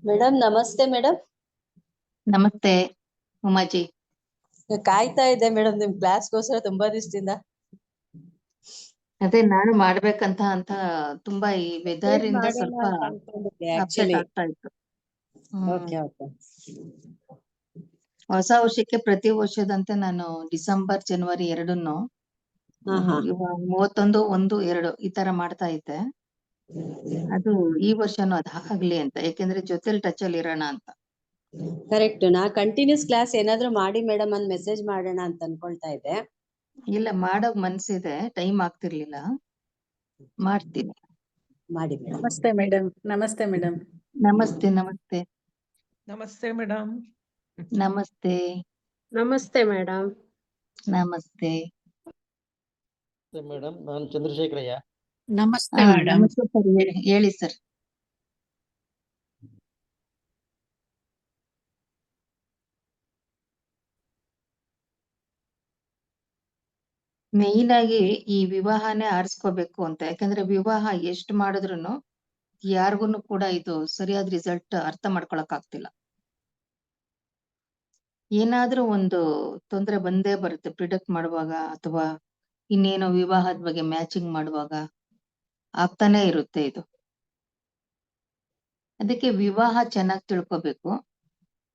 Madam ನಮಸ್ತೆ madam. ನಮಸ್ತೆ ಉಮಾಜಿ. ಕಾಯ್ತಾ ಇದ್ದೆ ಮೇಡಮ್ ನಿಮ್ ಕ್ಲಾಸ್ಗೋಸ್ಕರ ತುಂಬಾ ದಿವಸದಿಂದ. ಅದೇ ನಾನು ಮಾಡ್ಬೇಕಂತ ತುಂಬಾ ಈ ವೆದರ್ ಇಂದ ಸ್ವಲ್ಪ ಅಪ್ಸೆಟ್ ಆಗ್ತಾ ಇತ್ತು. ಹೊಸ ವರ್ಷಕ್ಕೆ ಪ್ರತಿ ವರ್ಷದಂತೆ ನಾನು ಡಿಸೆಂಬರ್ ಜನವರಿ ಎರಡನ್ನು 31-1-2 ಈ ತರ ಮಾಡ್ತಾ ಇದ್ದೆ. ಅದು ಈ ವರ್ಷನೂ ಅದ್ ಆಗ್ಲಿ ಅಂತ, ಯಾಕೆಂದ್ರೆ ಜೊತೆಲಿ ಟಚ್ ಅಲ್ಲಿ ಇರೋಣ ಅಂತ. ಕರೆಕ್ಟ್. ನಾ ಕಂಟಿನ್ಯೂಸ್ ಕ್ಲಾಸ್ ಏನಾದ್ರು ಮಾಡಿ ಮೇಡಮ್ ಒಂದ್ ಮೆಸೇಜ್ ಮಾಡೋಣ ಅಂತ ಅನ್ಕೊಳ್ತಾ ಇದ್ದೆ. ಇಲ್ಲ, ಮಾಡೋ ಮನ್ಸಿದೆ, ಟೈಮ್ ಆಗ್ತಿರ್ಲಿಲ್ಲ. ಮಾಡ್ತೀನಿ, ಮಾಡಿ ಮೇಡಮ್. ನಮಸ್ತೆ ಮೇಡಮ್. ನಮಸ್ತೆ ಮೇಡಮ್. ನಮಸ್ತೆ. ನಮಸ್ತೆ ನಮಸ್ತೆ ಮೇಡಮ್. ನಮಸ್ತೆ. ನಮಸ್ತೆ ಮೇಡಮ್. ನಮಸ್ತೆ ಮೇಡಮ್. ನಾನು ಚಂದ್ರಶೇಖರಯ್ಯ. ನಮಸ್ತೆ ಮೇಡಮ್. ನಮಸ್ತೆ ಸರ್, ಹೇಳಿ ಸರ್. ಮೇಯ್ನ್ ಆಗಿ ಈ ವಿವಾಹನೇ ಆರಿಸ್ಕೋಬೇಕು ಅಂತ, ಯಾಕಂದ್ರೆ ವಿವಾಹ ಎಷ್ಟು ಮಾಡಿದ್ರು ಯಾರಿಗೂ ಕೂಡ ಇದು ಸರಿಯಾದ ರಿಸಲ್ಟ್ ಅರ್ಥ ಮಾಡ್ಕೊಳಕ್ ಆಗ್ತಿಲ್ಲ. ಏನಾದ್ರೂ ಒಂದು ತೊಂದ್ರೆ ಬಂದೇ ಬರುತ್ತೆ ಪ್ರಿಡಿಕ್ಟ್ ಮಾಡುವಾಗ, ಅಥವಾ ಇನ್ನೇನೋ ವಿವಾಹದ ಬಗ್ಗೆ ಮ್ಯಾಚಿಂಗ್ ಮಾಡುವಾಗ ಆಗ್ತಾನೆ ಇರುತ್ತೆ ಇದು. ಅದಕ್ಕೆ ವಿವಾಹ ಚೆನ್ನಾಗಿ ತಿಳ್ಕೊಬೇಕು,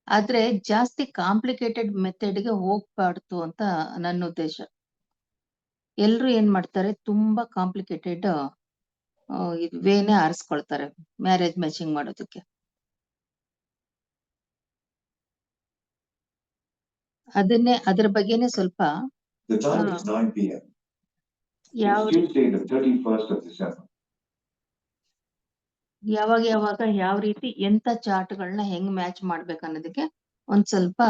ಆದ್ರೆ ಜಾಸ್ತಿ ಕಾಂಪ್ಲಿಕೇಟೆಡ್ ಮೆಥಡ್ಗೆ ಹೋಗ್ಬಾರ್ದು ಅಂತ ನನ್ನ ಉದ್ದೇಶ. ಎಲ್ರು ಏನ್ ಮಾಡ್ತಾರೆ, ತುಂಬಾ ಕಾಂಪ್ಲಿಕೇಟೆಡ್ ವೇನೆ ಆರಿಸ್ಕೊಳ್ತಾರೆ ಮ್ಯಾರೇಜ್ ಮ್ಯಾಚಿಂಗ್ ಮಾಡೋದಕ್ಕೆ. ಅದ್ರ ಬಗ್ಗೆನೆ ಸ್ವಲ್ಪ ಯಾವಾಗ ಯಾವ ರೀತಿ ಎಂತ ಚಾರ್ಟ್ಗಳನ್ನ ಹೆಂಗ್ ಮ್ಯಾಚ್ ಮಾಡ್ಬೇಕು ಅನ್ನೋದಕ್ಕೆ ಒಂದ್ ಸ್ವಲ್ಪ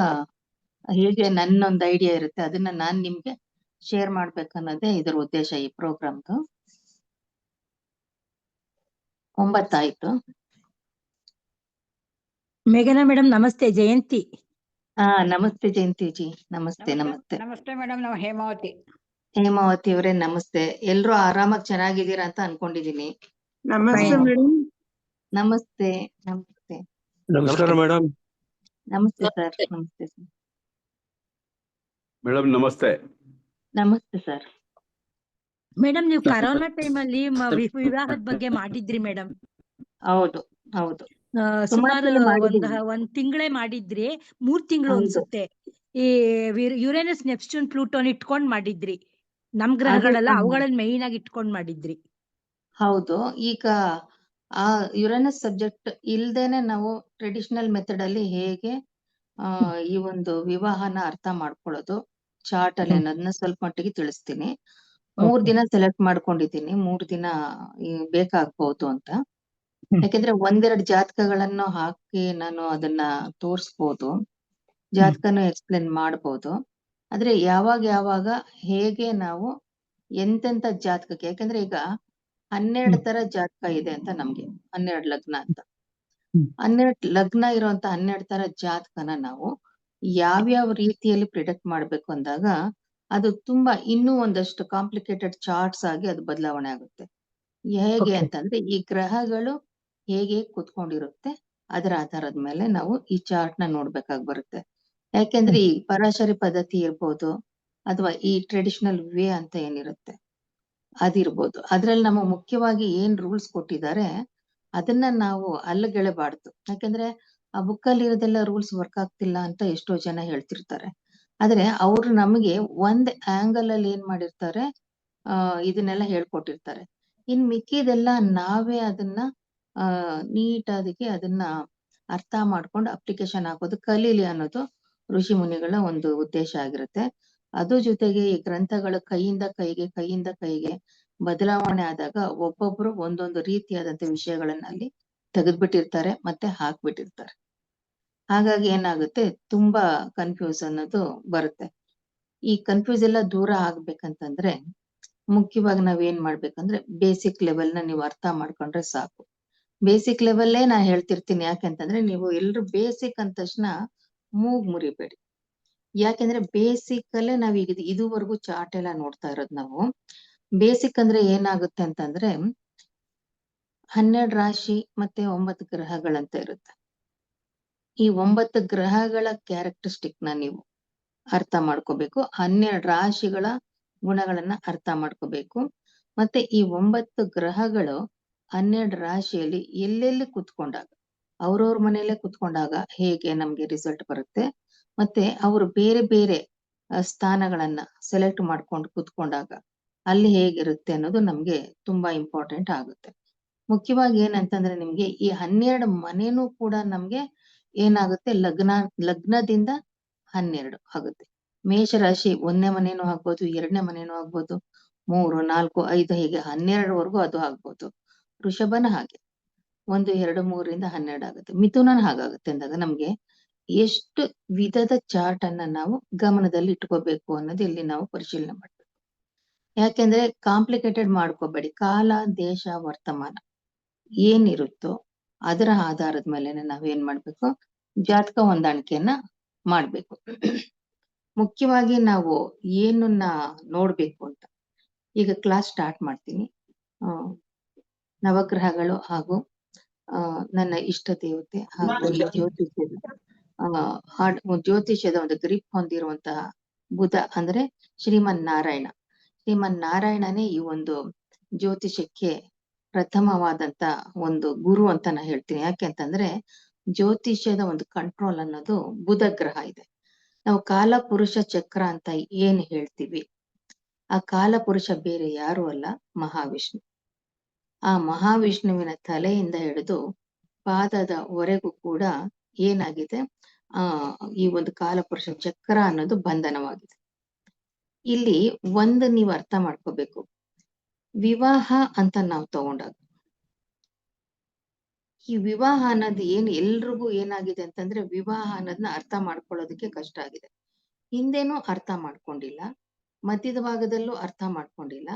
ಹೇಗೆ ನನ್ನೊಂದ್ ಐಡಿಯಾ ಇರುತ್ತೆ, ಅದನ್ನ ನಾನ್ ನಿಮ್ಗೆ ಶೇರ್ ಮಾಡ್ಬೇಕನ್ನೋದೇ ಇದ್ರ ಉದ್ದೇಶ ಈ ಪ್ರೋಗ್ರಾಮ್ದು. 9 ಆಯ್ತು. ಮೇಘನಾ ಮೇಡಮ್ ನಮಸ್ತೆ. ಜಯಂತಿ. ನಮಸ್ತೆ ಜಯಂತಿ ಜಿ. ನಮಸ್ತೆ. ನಮಸ್ತೆ. ನಮಸ್ತೆ ಮೇಡಮ್. ನಾವು ಹೇಮಾವತಿ. ಹೇಮಾವತಿ ಅವರೇ ನಮಸ್ತೆ. ಎಲ್ರು ಆರಾಮಾಗಿ ಚೆನ್ನಾಗಿದ್ದೀರಾ ಅಂತ ಅನ್ಕೊಂಡಿದೀನಿ. ನಮಸ್ತೆ ಮೇಡಮ್. ನಮಸ್ತೆ. ನಮಸ್ತೆ. ನಮಸ್ಕಾರ ಮೇಡಮ್. ನಮಸ್ತೆ ಸರ್. ನಮಸ್ತೆ ಸರ್. ಮೇಡಮ್ ನಮಸ್ತೆ. ನಮಸ್ತೆ ಸರ್. ಮೇಡಮ್ ನೀವು ಕರೋನಾ ಟೈಮ್ ಅಲ್ಲಿ ವಿವಾಹದ ಬಗ್ಗೆ ಮಾಡಿದ್ರಿ ಮೇಡಮ್. ಹೌದು ಹೌದು. ಸುಮಾರು ಒಂದ್ ತಿಂಗಳೇ ಮಾಡಿದ್ರಿ, 3 ತಿಂಗಳು ಅನ್ಸುತ್ತೆ. ಈ ಯುರೇನಸ್, ನೆಪ್ಚೂನ್, ಪ್ಲೂಟೋನ್ ಇಟ್ಕೊಂಡ್ ಮಾಡಿದ್ರಿ. ನಮ್ ಗ್ರಹಗಳೆಲ್ಲ ಅವುಗಳನ್ನ ಮೇಯ್ನ್ ಆಗಿ ಇಟ್ಕೊಂಡ್ ಮಾಡಿದ್ರಿ. ಹೌದು. ಈಗ ಆ ಯುರೇನಸ್ ಸಬ್ಜೆಕ್ಟ್ ಇಲ್ದೇನೆ ನಾವು ಟ್ರೆಡಿಷನಲ್ ಮೆಥಡ್ ಅಲ್ಲಿ ಹೇಗೆ ಈ ಒಂದು ವಿವಾಹನ ಅರ್ಥ ಮಾಡ್ಕೊಳ್ಳೋದು ಚಾರ್ಟ್ ಅಲ್ಲಿ ಅನ್ನೋದನ್ನ ಸ್ವಲ್ಪ ಮಟ್ಟಿಗೆ ತಿಳಿಸ್ತೀನಿ. 3 ದಿನ ಸೆಲೆಕ್ಟ್ ಮಾಡ್ಕೊಂಡಿದ್ದೀನಿ. 3 ದಿನ ಬೇಕಾಗ್ಬಹುದು ಅಂತ. ಯಾಕಂದ್ರೆ 1-2 ಜಾತಕಗಳನ್ನು ಹಾಕಿ ನಾನು ಅದನ್ನ ತೋರಿಸ್ಬೋದು, ಜಾತಕನು ಎಕ್ಸ್ಪ್ಲೇನ್ ಮಾಡ್ಬೋದು. ಆದ್ರೆ ಯಾವಾಗ ಹೇಗೆ ನಾವು ಎಂತೆಂತ ಜಾತಕಕ್ಕೆ, ಯಾಕಂದ್ರೆ ಈಗ 12 ತರ ಜಾತಕ ಇದೆ ಅಂತ ನಮ್ಗೆ, 12 ಲಗ್ನ ಅಂತ. 12 ಲಗ್ನ ಇರುವಂತ 12 ತರ ಜಾತಕನ ನಾವು ಯಾವ್ಯಾವ ರೀತಿಯಲ್ಲಿ ಪ್ರಿಡಿಕ್ಟ್ ಮಾಡ್ಬೇಕು ಅಂದಾಗ ಅದು ತುಂಬಾ ಇನ್ನೂ ಒಂದಷ್ಟು ಕಾಂಪ್ಲಿಕೇಟೆಡ್ ಚಾರ್ಟ್ಸ್ ಆಗಿ ಅದು ಬದಲಾವಣೆ ಆಗುತ್ತೆ. ಹೇಗೆ ಅಂತಂದ್ರೆ ಈ ಗ್ರಹಗಳು ಹೇಗೆ ಕೂತ್ಕೊಂಡಿರುತ್ತೆ ಅದರ ಆಧಾರದ ಮೇಲೆ ನಾವು ಈ ಚಾರ್ಟ್ ನ ನೋಡ್ಬೇಕಾಗಿ ಬರುತ್ತೆ. ಯಾಕೆಂದ್ರೆ ಈ ಪರಾಶರಿ ಪದ್ಧತಿ ಇರ್ಬೋದು, ಅಥವಾ ಈ ಟ್ರೆಡಿಷನಲ್ ವೇ ಅಂತ ಏನಿರುತ್ತೆ ಅದಿರ್ಬೋದು. ಅದ್ರಲ್ಲಿ ನಮ್ಮ ಮುಖ್ಯವಾಗಿ ಏನ್ ರೂಲ್ಸ್ ಕೊಟ್ಟಿದ್ದಾರೆ ಅದನ್ನ ನಾವು ಅಲ್ಲಗೆಳಬಾರ್ದು. ಯಾಕಂದ್ರೆ ಆ ಬುಕ್ಕಲ್ಲಿ ಇರೋದೆಲ್ಲ ರೂಲ್ಸ್ ವರ್ಕ್ ಆಗ್ತಿಲ್ಲ ಅಂತ ಎಷ್ಟೋ ಜನ ಹೇಳ್ತಿರ್ತಾರೆ. ಆದ್ರೆ ಅವ್ರು ನಮಗೆ ಒಂದ್ ಆಂಗಲ್ ಅಲ್ಲಿ ಏನ್ ಮಾಡಿರ್ತಾರೆ, ಇದನ್ನೆಲ್ಲ ಹೇಳ್ಕೊಟ್ಟಿರ್ತಾರೆ. ಇನ್ ಮಿಕ್ಕಿದೆಲ್ಲ ನಾವೇ ಅದನ್ನ ನೀಟಾಗಿ ಅದನ್ನ ಅರ್ಥ ಮಾಡ್ಕೊಂಡು ಅಪ್ಲಿಕೇಶನ್ ಹಾಕೋದು ಕಲೀಲಿ ಅನ್ನೋದು ಋಷಿ ಮುನಿಗಳ ಒಂದು ಉದ್ದೇಶ ಆಗಿರುತ್ತೆ. ಅದ್ರ ಜೊತೆಗೆ ಈ ಗ್ರಂಥಗಳ ಕೈಯಿಂದ ಕೈಗೆ ಬದಲಾವಣೆ ಆದಾಗ ಒಬ್ಬೊಬ್ರು ಒಂದೊಂದು ರೀತಿಯಾದಂತ ವಿಷಯಗಳನ್ನ ಅಲ್ಲಿ ತೆಗೆದ್ಬಿಟ್ಟಿರ್ತಾರೆ ಮತ್ತೆ ಹಾಕ್ಬಿಟ್ಟಿರ್ತಾರೆ. ಹಾಗಾಗಿ ಏನಾಗುತ್ತೆ, ತುಂಬಾ ಕನ್ಫ್ಯೂಸ್ ಅನ್ನೋದು ಬರುತ್ತೆ. ಈ ಕನ್ಫ್ಯೂಸ್ ಎಲ್ಲ ದೂರ ಆಗ್ಬೇಕಂತಂದ್ರೆ ಮುಖ್ಯವಾಗಿ ನಾವ್ ಏನ್ ಮಾಡ್ಬೇಕಂದ್ರೆ ಬೇಸಿಕ್ ಲೆವೆಲ್ ನ ನೀವು ಅರ್ಥ ಮಾಡ್ಕೊಂಡ್ರೆ ಸಾಕು. ಬೇಸಿಕ್ ಲೆವೆಲ್ಲೇ ನಾ ಹೇಳ್ತಿರ್ತೀನಿ. ಯಾಕೆಂತಂದ್ರೆ ನೀವು ಎಲ್ರು ಬೇಸಿಕ್ ಅಂದ ತಕ್ಷಣ ಮೂಗ್ ಮುರಿಬೇಡಿ. ಯಾಕೆಂದ್ರೆ ಬೇಸಿಕ್ ಅಲ್ಲೇ ನಾವ್ ಈಗ ಇದುವರೆಗೂ ಚಾರ್ಟ್ ಎಲ್ಲ ನೋಡ್ತಾ ಇರೋದು ನಾವು. ಬೇಸಿಕ್ ಅಂದ್ರೆ ಏನಾಗುತ್ತೆ ಅಂತಂದ್ರೆ 12 ರಾಶಿ ಮತ್ತೆ 9 ಗ್ರಹಗಳಂತ ಇರುತ್ತೆ. ಈ 9 ಗ್ರಹಗಳ ಕ್ಯಾರೆಕ್ಟರಿಸ್ಟಿಕ್ ನ ನೀವು ಅರ್ಥ ಮಾಡ್ಕೋಬೇಕು. 12 ರಾಶಿಗಳ ಗುಣಗಳನ್ನ ಅರ್ಥ ಮಾಡ್ಕೋಬೇಕು. ಮತ್ತೆ ಈ 9 ಗ್ರಹಗಳು 12 ರಾಶಿಯಲ್ಲಿ ಎಲ್ಲೆಲ್ಲಿ ಕುತ್ಕೊಂಡಾಗ, ಅವ್ರವ್ರ ಮನೆಯಲ್ಲೇ ಕುತ್ಕೊಂಡಾಗ ಹೇಗೆ ನಮ್ಗೆ ರಿಸಲ್ಟ್ ಬರುತ್ತೆ, ಮತ್ತೆ ಅವರು ಬೇರೆ ಬೇರೆ ಸ್ಥಾನಗಳನ್ನ ಸೆಲೆಕ್ಟ್ ಮಾಡ್ಕೊಂಡು ಕುತ್ಕೊಂಡಾಗ ಅಲ್ಲಿ ಹೇಗಿರುತ್ತೆ ಅನ್ನೋದು ನಮ್ಗೆ ತುಂಬಾ ಇಂಪಾರ್ಟೆಂಟ್ ಆಗುತ್ತೆ. ಮುಖ್ಯವಾಗಿ ಏನಂತಂದ್ರೆ ನಿಮ್ಗೆ ಈ 12 ಮನೆನೂ ಕೂಡ ನಮ್ಗೆ ಏನಾಗುತ್ತೆ, ಲಗ್ನದಿಂದ 12 ಆಗುತ್ತೆ. ಮೇಷರಾಶಿ 1ನೇ ಮನೇನೂ ಆಗ್ಬೋದು, 2ನೇ ಮನೇನೂ ಆಗ್ಬೋದು, 3, 4, 5 ಹೀಗೆ 12ವರೆಗೂ ಅದು ಆಗ್ಬೋದು. ವೃಷಭನ ಹಾಗೆ 1, 2, 3ರಿಂದ 12 ಆಗುತ್ತೆ. ಮಿಥುನನ ಹಾಗಾಗುತ್ತೆ ಅಂದಾಗ ನಮ್ಗೆ ಎಷ್ಟು ವಿಧದ ಚಾರ್ಟ್ ಅನ್ನ ನಾವು ಗಮನದಲ್ಲಿ ಇಟ್ಕೋಬೇಕು ಅನ್ನೋದು ಇಲ್ಲಿ ನಾವು ಪರಿಶೀಲನೆ ಮಾಡ್ಬೇಕು. ಯಾಕೆಂದ್ರೆ ಕಾಂಪ್ಲಿಕೇಟೆಡ್ ಮಾಡ್ಕೋಬೇಡಿ. ಕಾಲ, ದೇಶ, ವರ್ತಮಾನ ಏನಿರುತ್ತೋ ಅದರ ಆಧಾರದ ಮೇಲೆ ನಾವೇನ್ ಮಾಡ್ಬೇಕು, ಜಾತಕ ಹೊಂದಾಣಿಕೆಯನ್ನ ಮಾಡ್ಬೇಕು. ಮುಖ್ಯವಾಗಿ ನಾವು ಏನನ್ನ ನೋಡ್ಬೇಕು ಅಂತ ಈಗ ಕ್ಲಾಸ್ ಸ್ಟಾರ್ಟ್ ಮಾಡ್ತೀನಿ. ನವಗ್ರಹಗಳು ಹಾಗೂ ನನ್ನ ಇಷ್ಟ ದೇವತೆ ಹಾಗೂ ಜ್ಯೋತಿಷ್ಯದ ಒಂದು ಗ್ರಿಪ್ ಹೊಂದಿರುವಂತಹ ಬುಧ ಅಂದ್ರೆ ಶ್ರೀಮನ್ನಾರಾಯಣ. ಶ್ರೀಮನ್ನಾರಾಯಣನೇ ಈ ಒಂದು ಜ್ಯೋತಿಷಕ್ಕೆ ಪ್ರಥಮವಾದಂತ ಒಂದು ಗುರು ಅಂತ ನಾ ಹೇಳ್ತೀನಿ. ಯಾಕೆಂತಂದ್ರೆ ಜ್ಯೋತಿಷ್ಯದ ಒಂದು ಕಂಟ್ರೋಲ್ ಅನ್ನೋದು ಬುಧ ಗ್ರಹ ಇದೆ. ನಾವು ಕಾಲ ಪುರುಷ ಚಕ್ರ ಅಂತ ಏನ್ ಹೇಳ್ತೀವಿ, ಆ ಕಾಲ ಪುರುಷ ಬೇರೆ ಯಾರು ಅಲ್ಲ, ಮಹಾವಿಷ್ಣು. ಆ ಮಹಾವಿಷ್ಣುವಿನ ತಲೆಯಿಂದ ಹಿಡಿದು ಪಾದದವರೆಗೂ ಕೂಡ ಏನಾಗಿದೆ, ಈ ಒಂದು ಕಾಲ ಪುರುಷ ಚಕ್ರ ಅನ್ನೋದು ಬಂಧನವಾಗಿದೆ. ಇಲ್ಲಿ ಒಂದು ನೀವು ಅರ್ಥ ಮಾಡ್ಕೋಬೇಕು, ವಿವಾಹ ಅಂತ ನಾವು ತಗೊಂಡಾಗ ಈ ವಿವಾಹ ಅನ್ನೋದು ಎಲ್ರಿಗೂ ಏನಾಗಿದೆ ಅಂತಂದ್ರೆ, ವಿವಾಹ ಅನ್ನೋದನ್ನ ಅರ್ಥ ಮಾಡ್ಕೊಳ್ಳೋದಕ್ಕೆ ಕಷ್ಟ ಆಗಿದೆ. ಹಿಂದೆನೂ ಅರ್ಥ ಮಾಡ್ಕೊಂಡಿಲ್ಲ, ಮಧ್ಯದ ಭಾಗದಲ್ಲೂ ಅರ್ಥ ಮಾಡ್ಕೊಂಡಿಲ್ಲ,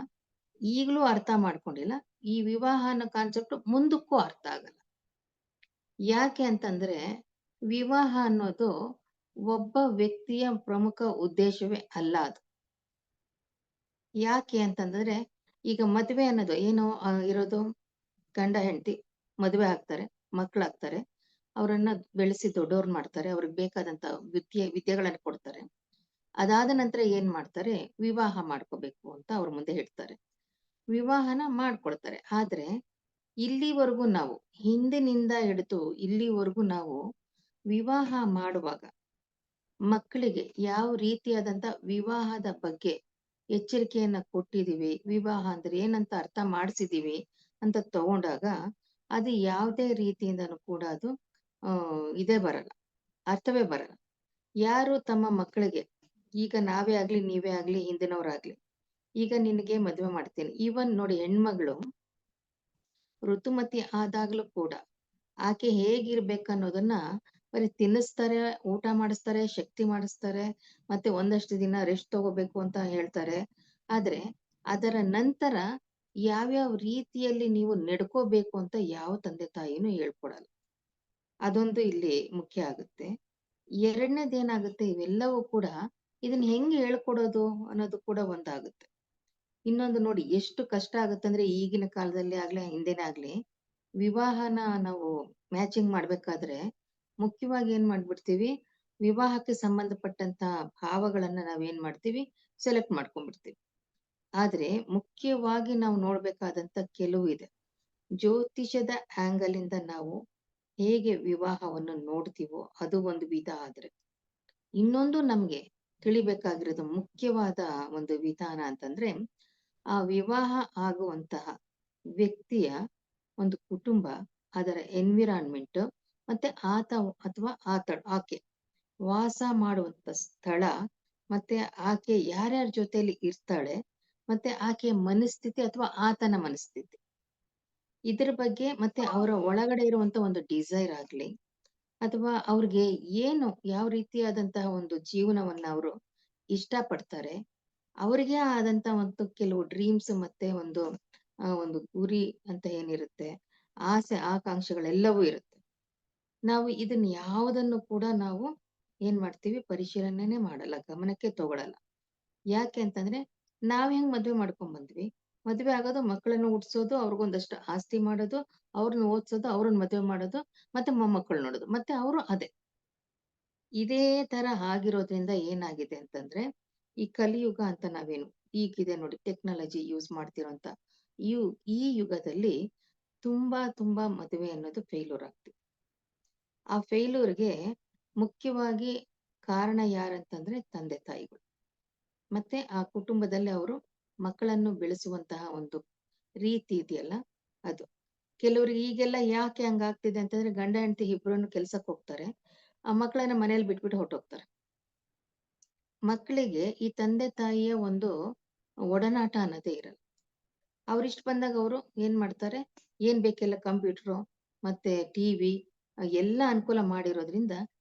ಈಗಲೂ ಅರ್ಥ ಮಾಡ್ಕೊಂಡಿಲ್ಲ. ಈ ವಿವಾಹ ಅನ್ನೋ ಕಾನ್ಸೆಪ್ಟ್ ಮುಂದಕ್ಕೂ ಅರ್ಥ ಆಗಲ್ಲ. ಯಾಕೆ ಅಂತಂದ್ರೆ ವಿವಾಹ ಅನ್ನೋದು ಒಬ್ಬ ವ್ಯಕ್ತಿಯ ಪ್ರಮುಖ ಉದ್ದೇಶವೇ ಅಲ್ಲ. ಅದು ಯಾಕೆ ಅಂತಂದ್ರೆ, ಈಗ ಮದುವೆ ಅನ್ನೋದು ಏನು ಇರೋದು, ಗಂಡ ಹೆಂಡತಿ ಮದುವೆ ಆಗ್ತಾರೆ, ಮಕ್ಕಳಾಗ್ತಾರೆ, ಅವರನ್ನ ಬೆಳೆಸಿ ದೊಡ್ಡವ್ರು ಮಾಡ್ತಾರೆ, ಅವ್ರಿಗೆ ಬೇಕಾದಂತ ವಿದ್ಯೆಗಳನ್ನ ಕೊಡ್ತಾರೆ. ಅದಾದ ನಂತರ ಏನ್ ಮಾಡ್ತಾರೆ, ವಿವಾಹ ಮಾಡ್ಕೋಬೇಕು ಅಂತ ಅವ್ರ ಮುಂದೆ ಹೇಳ್ತಾರೆ, ವಿವಾಹನ ಮಾಡ್ಕೊಳ್ತಾರೆ. ಆದ್ರೆ ಇಲ್ಲಿವರೆಗೂ ನಾವು ಹಿಂದಿನಿಂದ ಹಿಡಿದು ಇಲ್ಲಿವರೆಗೂ ನಾವು ವಿವಾಹ ಮಾಡುವಾಗ ಮಕ್ಕಳಿಗೆ ಯಾವ ರೀತಿಯಾದಂತ ವಿವಾಹದ ಬಗ್ಗೆ ಎಚ್ಚರಿಕೆಯನ್ನ ಕೊಟ್ಟಿದೀವಿ, ವಿವಾಹ ಅಂದ್ರೆ ಏನಂತ ಅರ್ಥ ಮಾಡಿಸಿದೀವಿ ಅಂತ ತಗೊಂಡಾಗ ಅದು ಯಾವುದೇ ರೀತಿಯಿಂದನೂ ಕೂಡ ಅದು ಇದೇ ಬರಲ್ಲ, ಅರ್ಥವೇ ಬರಲ್ಲ. ಯಾರು ತಮ್ಮ ಮಕ್ಕಳಿಗೆ, ಈಗ ನಾವೇ ಆಗ್ಲಿ ನೀವೇ ಆಗ್ಲಿ ಹಿಂದಿನವರಾಗ್ಲಿ, ಈಗ ನಿನಗೆ ಮದ್ವೆ ಮಾಡ್ತೀನಿ, ಈವನ್ ನೋಡಿ ಹೆಣ್ಮಗಳು ಋತುಮತಿ ಆದಾಗ್ಲೂ ಕೂಡ ಆಕೆ ಹೇಗಿರ್ಬೇಕನ್ನೋದನ್ನ ಬರೀ ತಿನ್ನಿಸ್ತಾರೆ, ಊಟ ಮಾಡಿಸ್ತಾರೆ, ಶಕ್ತಿ ಮಾಡಿಸ್ತಾರೆ, ಮತ್ತೆ ಒಂದಷ್ಟು ದಿನ ರೆಸ್ಟ್ ತಗೋಬೇಕು ಅಂತ ಹೇಳ್ತಾರೆ. ಆದ್ರೆ ಅದರ ನಂತರ ಯಾವ್ಯಾವ ರೀತಿಯಲ್ಲಿ ನೀವು ನಡ್ಕೋಬೇಕು ಅಂತ ಯಾವ ತಂದೆ ತಾಯಿನೂ ಹೇಳ್ಕೊಡಲ್ಲ. ಅದೊಂದು ಇಲ್ಲಿ ಮುಖ್ಯ ಆಗುತ್ತೆ. ಎರಡನೇದೇನಾಗುತ್ತೆ, ಇವೆಲ್ಲವೂ ಕೂಡ ಇದನ್ನ ಹೆಂಗೆ ಹೇಳ್ಕೊಡೋದು ಅನ್ನೋದು ಕೂಡ ಒಂದಾಗುತ್ತೆ. ಇನ್ನೊಂದು ನೋಡಿ ಎಷ್ಟು ಕಷ್ಟ ಆಗುತ್ತಂದ್ರೆ, ಈಗಿನ ಕಾಲದಲ್ಲಿ ಆಗ್ಲಿ ಹಿಂದೆನೇ ಆಗ್ಲಿ ವಿವಾಹನ ನಾವು ಮ್ಯಾಚಿಂಗ್ ಮಾಡ್ಬೇಕಾದ್ರೆ ಮುಖ್ಯವಾಗಿ ಏನ್ ಮಾಡ್ಬಿಡ್ತೀವಿ, ವಿವಾಹಕ್ಕೆ ಸಂಬಂಧಪಟ್ಟಂತ ಭಾವಗಳನ್ನ ನಾವೇನ್ ಮಾಡ್ತೀವಿ, ಸೆಲೆಕ್ಟ್ ಮಾಡ್ಕೊಂಡ್ಬಿಡ್ತೀವಿ. ಆದ್ರೆ ಮುಖ್ಯವಾಗಿ ನಾವು ನೋಡ್ಬೇಕಾದಂತ ಕೆಲವು ಇದೆ. ಜ್ಯೋತಿಷದ ಆಂಗಲ್ ಇಂದ ನಾವು ಹೇಗೆ ವಿವಾಹವನ್ನು ನೋಡ್ತೀವೋ ಅದು ಒಂದು ವಿಧ. ಆದ್ರೆ ಇನ್ನೊಂದು ನಮ್ಗೆ ತಿಳಿಬೇಕಾಗಿರೋದು ಮುಖ್ಯವಾದ ಒಂದು ವಿಧಾನ ಅಂತಂದ್ರೆ, ಆ ವಿವಾಹ ಆಗುವಂತಹ ವ್ಯಕ್ತಿಯ ಒಂದು ಕುಟುಂಬ, ಅದರ ಎನ್ವಿರಾನ್ಮೆಂಟ್, ಮತ್ತೆ ಆತ ಅಥವಾ ಆಕೆ ವಾಸ ಮಾಡುವಂತ ಸ್ಥಳ, ಮತ್ತೆ ಆಕೆ ಯಾರ್ಯಾರ ಜೊತೆಯಲ್ಲಿ ಇರ್ತಾಳೆ, ಮತ್ತೆ ಆಕೆಯ ಮನಸ್ಥಿತಿ ಅಥವಾ ಆತನ ಮನಸ್ಥಿತಿ, ಇದ್ರ ಬಗ್ಗೆ, ಮತ್ತೆ ಅವರ ಒಳಗಡೆ ಇರುವಂತ ಒಂದು ಡಿಸೈರ್ ಆಗ್ಲಿ, ಅಥವಾ ಅವ್ರಿಗೆ ಏನು ಯಾವ ರೀತಿಯಾದಂತಹ ಒಂದು ಜೀವನವನ್ನ ಅವರು ಇಷ್ಟಪಡ್ತಾರೆ, ಅವ್ರಿಗೆ ಆದಂತ ಒಂದು ಕೆಲವು ಡ್ರೀಮ್ಸ್ ಮತ್ತೆ ಒಂದು ಗುರಿ ಅಂತ ಏನಿರುತ್ತೆ, ಆಸೆ ಆಕಾಂಕ್ಷೆಗಳೆಲ್ಲವೂ ಇರುತ್ತೆ. ನಾವು ಇದನ್ನ ಯಾವುದನ್ನು ಕೂಡ ನಾವು ಏನ್ ಮಾಡ್ತೀವಿ, ಪರಿಶೀಲನೆ ಮಾಡಲ್ಲ, ಗಮನಕ್ಕೆ ತಗೊಳಲ್ಲ. ಯಾಕೆ ಅಂತಂದ್ರೆ ನಾವ್ ಹೆಂಗ್ ಮದ್ವೆ ಮಾಡ್ಕೊಂಡ್ ಬಂದ್ವಿ, ಮದ್ವೆ ಆಗೋದು, ಮಕ್ಕಳನ್ನು ಹುಟ್ಸೋದು, ಅವ್ರಿಗೊಂದಷ್ಟು ಆಸ್ತಿ ಮಾಡೋದು, ಅವ್ರನ್ನ ಓದ್ಸೋದು, ಅವ್ರನ್ನ ಮದ್ವೆ ಮಾಡೋದು, ಮತ್ತೆ ಮೊಮ್ಮಕ್ಕಳು ನೋಡೋದು, ಮತ್ತೆ ಅವರು ಅದೇ. ಇದೇ ತರ ಆಗಿರೋದ್ರಿಂದ ಏನಾಗಿದೆ ಅಂತಂದ್ರೆ, ಈ ಕಲಿಯುಗ ಅಂತ ನಾವೇನು ಈಗಿದೆ ನೋಡಿ, ಟೆಕ್ನಾಲಜಿ ಯೂಸ್ ಮಾಡ್ತಿರೋಂತ ಈ ಯುಗದಲ್ಲಿ ತುಂಬಾ ಮದುವೆ ಅನ್ನೋದು ಫೇಲ್ಯೂರ್ ಆಗ್ತಿದೆ. ಆ ಫೇಲ್ಯೂರ್ಗೆ ಮುಖ್ಯವಾಗಿ ಕಾರಣ ಯಾರಂತಂದ್ರೆ ತಂದೆ ತಾಯಿಗಳು. ಮತ್ತೆ ಆ ಕುಟುಂಬದಲ್ಲಿ ಅವರು ಮಕ್ಕಳನ್ನು ಬೆಳೆಸುವಂತಹ ಒಂದು ರೀತಿ ಇದೆಯಲ್ಲ ಅದು. ಕೆಲವ್ರಿಗೆ ಈಗೆಲ್ಲ ಯಾಕೆ ಹಂಗಾಗ್ತಿದೆ ಅಂತಂದ್ರೆ, ಗಂಡ ಹೆಂಡತಿ ಇಬ್ರು ಕೆಲ್ಸಕ್ಕೆ ಹೋಗ್ತಾರೆ, ಆ ಮಕ್ಕಳನ್ನ ಮನೇಲಿ ಬಿಟ್ಬಿಟ್ಟು ಹೊರಟೋಗ್ತಾರೆ. ಮಕ್ಕಳಿಗೆ ಈ ತಂದೆ ತಾಯಿಯ ಒಂದು ಒಡನಾಟ ಅನ್ನೋದೇ ಇರಲ್ಲ. ಅವ್ರಿಷ್ಟ ಬಂದಾಗ ಅವರು ಏನ್ ಮಾಡ್ತಾರೆ, ಏನ್ ಬೇಕೆಲ್ಲ ಕಂಪ್ಯೂಟರ್ ಮತ್ತೆ ಟಿವಿ ಎಲ್ಲ ಅನುಕೂಲ ಮಾಡಿರೋದ್ರಿಂದ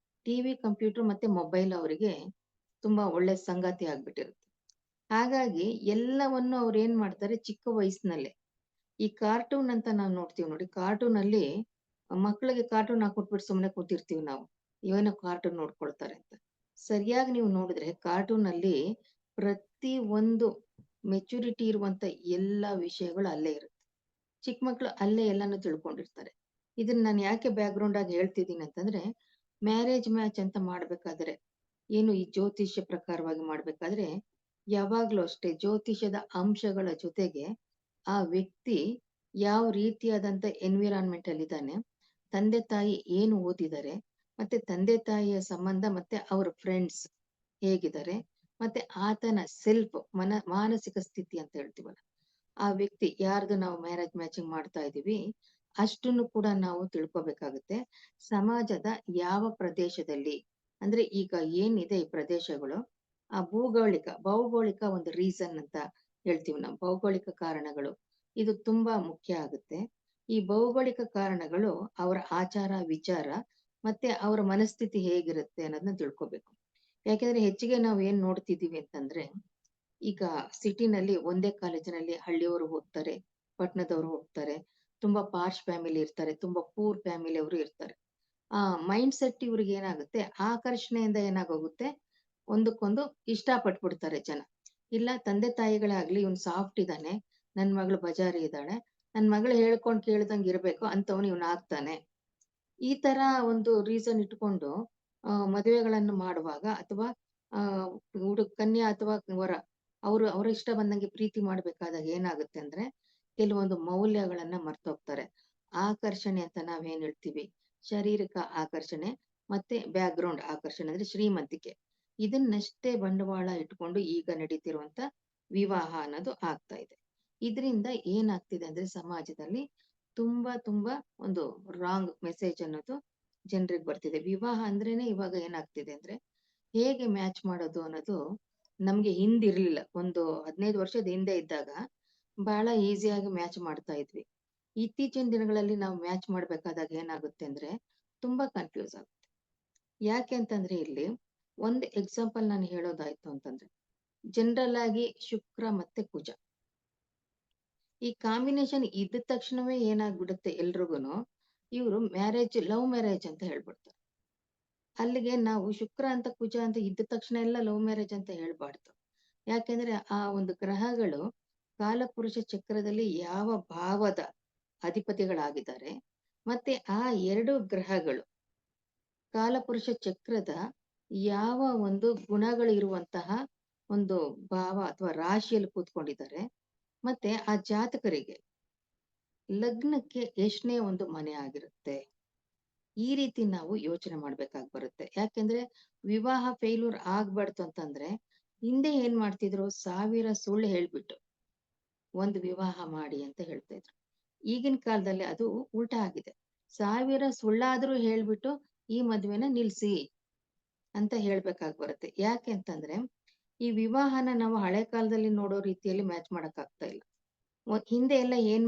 ಟಿವಿ, ಕಂಪ್ಯೂಟರ್ ಮತ್ತೆ ಮೊಬೈಲ್ ಅವರಿಗೆ ತುಂಬಾ ಒಳ್ಳೆ ಸಂಗಾತಿ ಆಗ್ಬಿಟ್ಟಿರುತ್ತೆ. ಹಾಗಾಗಿ ಎಲ್ಲವನ್ನು ಅವ್ರು ಏನ್ ಮಾಡ್ತಾರೆ, ಚಿಕ್ಕ ವಯಸ್ಸಿನಲ್ಲೇ ಈ ಕಾರ್ಟೂನ್ ಅಂತ ನಾವು ನೋಡ್ತೀವಿ ನೋಡಿ, ಕಾರ್ಟೂನ್ ಅಲ್ಲಿ ಮಕ್ಕಳಿಗೆ ಕಾರ್ಟೂನ್ ಹಾಕೊಟ್ಬಿಟ್ಟು ಸುಮ್ಮನೆ ಕೂತಿರ್ತೀವಿ ನಾವು, ಏನೋ ಕಾರ್ಟೂನ್ ನೋಡ್ಕೊಳ್ತಾರೆ ಅಂತ. ಸರಿಯಾಗಿ ನೀವು ನೋಡಿದ್ರೆ ಕಾರ್ಟೂನ್ ಅಲ್ಲಿ ಪ್ರತಿ ಒಂದು ಮೆಚುರಿಟಿ ಇರುವಂತ ಎಲ್ಲಾ ವಿಷಯಗಳು ಅಲ್ಲೇ ಇರುತ್ತೆ. ಚಿಕ್ಕ ಮಕ್ಳು ಅಲ್ಲೇ ಎಲ್ಲಾನು ತಿಳ್ಕೊಂಡಿರ್ತಾರೆ. ಇದನ್ನ ನಾನು ಯಾಕೆ ಬ್ಯಾಕ್ ಗ್ರೌಂಡ್ ಆಗಿ ಹೇಳ್ತಿದ್ದೀನಿ ಅಂತಂದ್ರೆ, ಮ್ಯಾರೇಜ್ ಮ್ಯಾಚ್ ಅಂತ ಮಾಡ್ಬೇಕಾದ್ರೆ, ಏನು ಈ ಜ್ಯೋತಿಷ್ಯ ಪ್ರಕಾರವಾಗಿ ಮಾಡ್ಬೇಕಾದ್ರೆ, ಯಾವಾಗ್ಲೂ ಅಷ್ಟೇ ಜ್ಯೋತಿಷ್ಯದ ಅಂಶಗಳ ಜೊತೆಗೆ ಆ ವ್ಯಕ್ತಿ ಯಾವ ರೀತಿಯಾದಂತ ಎನ್ವಿರಾನ್ಮೆಂಟ್ ಅಲ್ಲಿ ಇದ್ದಾನೆ, ತಂದೆ ತಾಯಿ ಏನು ಓದಿದ್ದಾರೆ, ಮತ್ತೆ ತಂದೆ ತಾಯಿಯ ಸಂಬಂಧ, ಮತ್ತೆ ಅವ್ರ ಫ್ರೆಂಡ್ಸ್ ಹೇಗಿದ್ದಾರೆ, ಮತ್ತೆ ಆತನ ಸೆಲ್ಫ್ ಮಾನಸಿಕ ಸ್ಥಿತಿ ಅಂತ ಹೇಳ್ತೀವಲ್ಲ, ಆ ವ್ಯಕ್ತಿ ಯಾರ್ದು ನಾವು ಮ್ಯಾರೇಜ್ ಮ್ಯಾಚಿಂಗ್ ಮಾಡ್ತಾ ಇದೀವಿ ಅಷ್ಟನ್ನು ಕೂಡ ನಾವು ತಿಳ್ಕೊಬೇಕಾಗುತ್ತೆ. ಸಮಾಜದ ಯಾವ ಪ್ರದೇಶದಲ್ಲಿ, ಅಂದ್ರೆ ಈಗ ಏನಿದೆ ಈ ಪ್ರದೇಶಗಳು, ಆ ಭೌಗೋಳಿಕ ಒಂದು ರೀಸನ್ ಅಂತ ಹೇಳ್ತೀವಿ ನಾವು, ಭೌಗೋಳಿಕ ಕಾರಣಗಳು ಇದು ತುಂಬಾ ಮುಖ್ಯ ಆಗುತ್ತೆ. ಈ ಭೌಗೋಳಿಕ ಕಾರಣಗಳು ಅವರ ಆಚಾರ ವಿಚಾರ ಮತ್ತೆ ಅವರ ಮನಸ್ಥಿತಿ ಹೇಗಿರುತ್ತೆ ಅನ್ನೋದನ್ನ ತಿಳ್ಕೊಬೇಕು. ಯಾಕೆಂದ್ರೆ ಹೆಚ್ಚಿಗೆ ನಾವು ಏನ್ ನೋಡ್ತಿದೀವಿ ಅಂತಂದ್ರೆ, ಈಗ ಸಿಟಿನಲ್ಲಿ ಒಂದೇ ಕಾಲೇಜಿನಲ್ಲಿ ಹಳ್ಳಿಯವರು ಹೋಗ್ತಾರೆ, ಪಟ್ಟಣದವರು ಹೋಗ್ತಾರೆ, ತುಂಬಾ ಪಾರ್ಶ್ ಫ್ಯಾಮಿಲಿ ಇರ್ತಾರೆ, ತುಂಬಾ ಪೂರ್ ಫ್ಯಾಮಿಲಿ ಅವರು ಇರ್ತಾರೆ. ಆ ಮೈಂಡ್ ಸೆಟ್ ಇವ್ರಿಗೆ ಏನಾಗುತ್ತೆ, ಆಕರ್ಷಣೆಯಿಂದ ಏನಾಗೋಗುತ್ತೆ, ಒಂದಕ್ಕೊಂದು ಇಷ್ಟ ಪಟ್ಬಿಡ್ತಾರೆ ಜನ. ಇಲ್ಲ ತಂದೆ ತಾಯಿಗಳೇ ಆಗ್ಲಿ, ಇವ್ನು ಸಾಫ್ಟ್ ಇದ್ದಾನೆ, ನನ್ ಮಗಳು ಬಜಾರಿ ಇದ್ದಾಳೆ, ನನ್ ಮಗಳು ಹೇಳ್ಕೊಂಡ್ ಕೇಳ್ದಂಗ್ ಇರ್ಬೇಕು ಅಂತವನು ಇವ್ನ ಆಗ್ತಾನೆ, ಈ ತರ ಒಂದು ರೀಸನ್ ಇಟ್ಕೊಂಡು ಮದುವೆಗಳನ್ನು ಮಾಡುವಾಗ, ಅಥವಾ ಕನ್ಯಾ ಅಥವಾ ವರ ಅವ್ರ ಇಷ್ಟ ಬಂದಂಗೆ ಪ್ರೀತಿ ಮಾಡ್ಬೇಕಾದಾಗ ಏನಾಗುತ್ತೆ ಅಂದ್ರೆ, ಕೆಲವೊಂದು ಮೌಲ್ಯಗಳನ್ನ ಮರ್ತೋಗ್ತಾರೆ. ಆಕರ್ಷಣೆ ಅಂತ ನಾವೇನ್ ಹೇಳ್ತೀವಿ, ಶಾರೀರಿಕ ಆಕರ್ಷಣೆ ಮತ್ತೆ ಬ್ಯಾಕ್ ಗ್ರೌಂಡ್ ಆಕರ್ಷಣೆ ಅಂದ್ರೆ ಶ್ರೀಮಂತಿಕೆ, ಇದನ್ನಷ್ಟೇ ಬಂಡವಾಳ ಇಟ್ಕೊಂಡು ಈಗ ನಡೀತಿರುವಂತ ವಿವಾಹ ಅನ್ನೋದು ಆಗ್ತಾ ಇದೆ. ಇದರಿಂದ ಏನಾಗ್ತಿದೆ ಅಂದ್ರೆ, ಸಮಾಜದಲ್ಲಿ ತುಂಬಾ ಒಂದು ರಾಂಗ್ ಮೆಸೇಜ್ ಅನ್ನೋದು ಜನರಿಗೆ ಬರ್ತಿದೆ. ವಿವಾಹ ಅಂದ್ರೇನೆ ಇವಾಗ ಏನಾಗ್ತಿದೆ ಅಂದ್ರೆ, ಹೇಗೆ ಮ್ಯಾಚ್ ಮಾಡೋದು ಅನ್ನೋದು ನಮ್ಗೆ ಹಿಂದಿರ್ಲಿಲ್ಲ. ಒಂದು 15 ವರ್ಷದ ಹಿಂದೆ ಇದ್ದಾಗ ಬಹಳ ಈಸಿಯಾಗಿ ಮ್ಯಾಚ್ ಮಾಡ್ತಾ ಇದ್ವಿ. ಇತ್ತೀಚಿನ ದಿನಗಳಲ್ಲಿ ನಾವು ಮ್ಯಾಚ್ ಮಾಡ್ಬೇಕಾದಾಗ ಏನಾಗುತ್ತೆ ಅಂದ್ರೆ, ತುಂಬಾ ಕನ್ಫ್ಯೂಸ್ ಆಗುತ್ತೆ. ಯಾಕೆ ಅಂತಂದ್ರೆ, ಇಲ್ಲಿ ಒಂದು ಎಕ್ಸಾಂಪಲ್ ನಾನು ಹೇಳೋದಾಯ್ತು ಅಂತಂದ್ರೆ, ಜನರಲ್ ಆಗಿ ಶುಕ್ರ ಮತ್ತೆ ಕುಜ ಈ ಕಾಂಬಿನೇಷನ್ ಇದ್ದ ತಕ್ಷಣವೇ ಏನಾಗ್ಬಿಡುತ್ತೆ, ಎಲ್ರಿಗೂನು ಇವರು ಲವ್ ಮ್ಯಾರೇಜ್ ಅಂತ ಹೇಳ್ಬಿಡ್ತಾರೆ. ಅಲ್ಲಿಗೆ ನಾವು ಶುಕ್ರ ಅಂತ ಕುಜ ಅಂತ ಇದ್ದ ತಕ್ಷಣ ಎಲ್ಲ ಲವ್ ಮ್ಯಾರೇಜ್ ಅಂತ ಹೇಳ್ಬಾರ್ದು. ಯಾಕೆಂದ್ರೆ ಆ ಒಂದು ಗ್ರಹಗಳು ಕಾಲಪುರುಷ ಚಕ್ರದಲ್ಲಿ ಯಾವ ಭಾವದ ಅಧಿಪತಿಗಳಾಗಿದ್ದಾರೆ, ಮತ್ತೆ ಆ 2 ಗ್ರಹಗಳು ಕಾಲಪುರುಷ ಚಕ್ರದ ಯಾವ ಒಂದು ಗುಣಗಳು ಇರುವಂತಹ ಒಂದು ಭಾವ ಅಥವಾ ರಾಶಿಯಲ್ಲಿ ಕೂತ್ಕೊಂಡಿದ್ದಾರೆ, ಮತ್ತೆ ಆ ಜಾತಕರಿಗೆ ಲಗ್ನಕ್ಕೆ ಎಷ್ಟನೇ ಒಂದು ಮನೆ ಆಗಿರುತ್ತೆ, ಈ ರೀತಿ ನಾವು ಯೋಚನೆ ಮಾಡ್ಬೇಕಾಗಿ ಬರುತ್ತೆ. ಯಾಕೆಂದ್ರೆ ವಿವಾಹ ಫೇಲ್ಯೂರ್ ಆಗ್ಬಾರ್ದು ಅಂತಂದ್ರೆ, ಹಿಂದೆ ಏನ್ ಮಾಡ್ತಿದ್ರು, 1000 ಸುಳ್ಳು ಹೇಳ್ಬಿಟ್ಟು ಒಂದು ವಿವಾಹ ಮಾಡಿ ಅಂತ ಹೇಳ್ತಾ ಇದ್ರು. ಈಗಿನ ಕಾಲದಲ್ಲಿ ಅದು ಉಲ್ಟಾ ಆಗಿದೆ. 1000 ಸುಳ್ಳಾದ್ರೂ ಹೇಳ್ಬಿಟ್ಟು ಈ ಮದ್ವೆನ ನಿಲ್ಸಿ ಅಂತ ಹೇಳ್ಬೇಕಾಗಿ ಬರುತ್ತೆ. ಯಾಕೆ ಅಂತಂದ್ರೆ, ಈ ವಿವಾಹನ ನಾವು ಹಳೆ ಕಾಲದಲ್ಲಿ ನೋಡೋ ರೀತಿಯಲ್ಲಿ ಮ್ಯಾಚ್ ಮಾಡಕ್ ಆಗ್ತಾ ಇಲ್ಲ. ಹಿಂದೆ ಎಲ್ಲ ಏನ್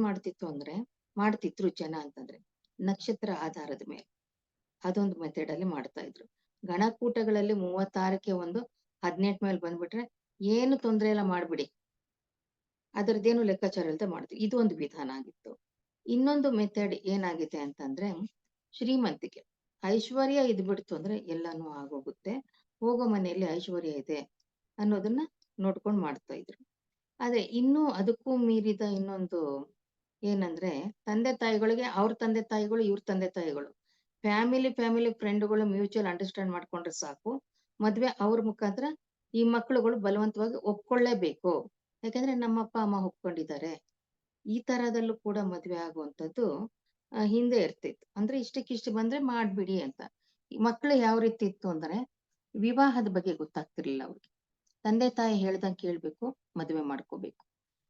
ಮಾಡ್ತಿದ್ರು ಜನ ಅಂತಂದ್ರೆ, ನಕ್ಷತ್ರ ಆಧಾರದ ಮೇಲೆ ಅದೊಂದು ಮೆಥಡ್ ಅಲ್ಲಿ ಮಾಡ್ತಾ ಇದ್ರು. ಗಣಕೂಟಗಳಲ್ಲಿ 36ಕ್ಕೆ ಒಂದು 18 ಮೇಲೆ ಬಂದ್ಬಿಟ್ರೆ ಏನು ತೊಂದ್ರೆ ಇಲ್ಲ, ಮಾಡ್ಬಿಡಿ, ಅದರದ್ದೇನು ಲೆಕ್ಕಾಚಾರ ಇಲ್ಲದೆ ಮಾಡ್ತೀವಿ. ಇದು ಒಂದು ವಿಧಾನ ಆಗಿತ್ತು. ಇನ್ನೊಂದು ಮೆಥಡ್ ಏನಾಗಿದೆ ಅಂತಂದ್ರೆ, ಶ್ರೀಮಂತಿಕೆ ಐಶ್ವರ್ಯ ಇದ್ಬಿಡ್ತು ಅಂದ್ರೆ ಎಲ್ಲಾನು ಆಗೋಗುತ್ತೆ, ಹೋಗೋ ಮನೆಯಲ್ಲಿ ಐಶ್ವರ್ಯ ಇದೆ ಅನ್ನೋದನ್ನ ನೋಡ್ಕೊಂಡು ಮಾಡ್ತಾ ಇದ್ರು. ಆದ್ರೆ ಇನ್ನೂ ಅದಕ್ಕೂ ಮೀರಿದ ಇನ್ನೊಂದು ಏನಂದ್ರೆ, ತಂದೆ ತಾಯಿಗಳಿಗೆ ಅವ್ರ ತಂದೆ ತಾಯಿಗಳು, ಇವ್ರ ತಂದೆ ತಾಯಿಗಳು, ಫ್ಯಾಮಿಲಿ ಫ್ರೆಂಡ್ಗಳು ಮ್ಯೂಚುವಲ್ ಅಂಡರ್ಸ್ಟ್ಯಾಂಡ್ ಮಾಡ್ಕೊಂಡ್ರೆ ಸಾಕು. ಮದ್ವೆ ಅವ್ರ ಮುಖಾಂತರ ಈ ಮಕ್ಳುಗಳು ಬಲವಂತವಾಗಿ ಒಪ್ಕೊಳ್ಳೇಬೇಕು. ಯಾಕಂದ್ರೆ ನಮ್ಮ ಅಪ್ಪ ಅಮ್ಮ ಒಪ್ಕೊಂಡಿದ್ದಾರೆ. ಈ ತರದಲ್ಲೂ ಕೂಡ ಮದ್ವೆ ಆಗುವಂಥದ್ದು ಹಿಂದೆ ಇರ್ತಿತ್ತು. ಅಂದ್ರೆ ಇಷ್ಟಕ್ಕಿಷ್ಟು ಬಂದ್ರೆ ಮಾಡ್ಬಿಡಿ ಅಂತ. ಈ ಮಕ್ಳು ಯಾವ ರೀತಿ ಇತ್ತು ಅಂದ್ರೆ, ವಿವಾಹದ ಬಗ್ಗೆ ಗೊತ್ತಾಗ್ತಿರ್ಲಿಲ್ಲ ಅವ್ರಿಗೆ. ತಂದೆ ತಾಯಿ ಹೇಳ್ದಂಗೆ ಕೇಳ್ಬೇಕು, ಮದುವೆ ಮಾಡ್ಕೋಬೇಕು,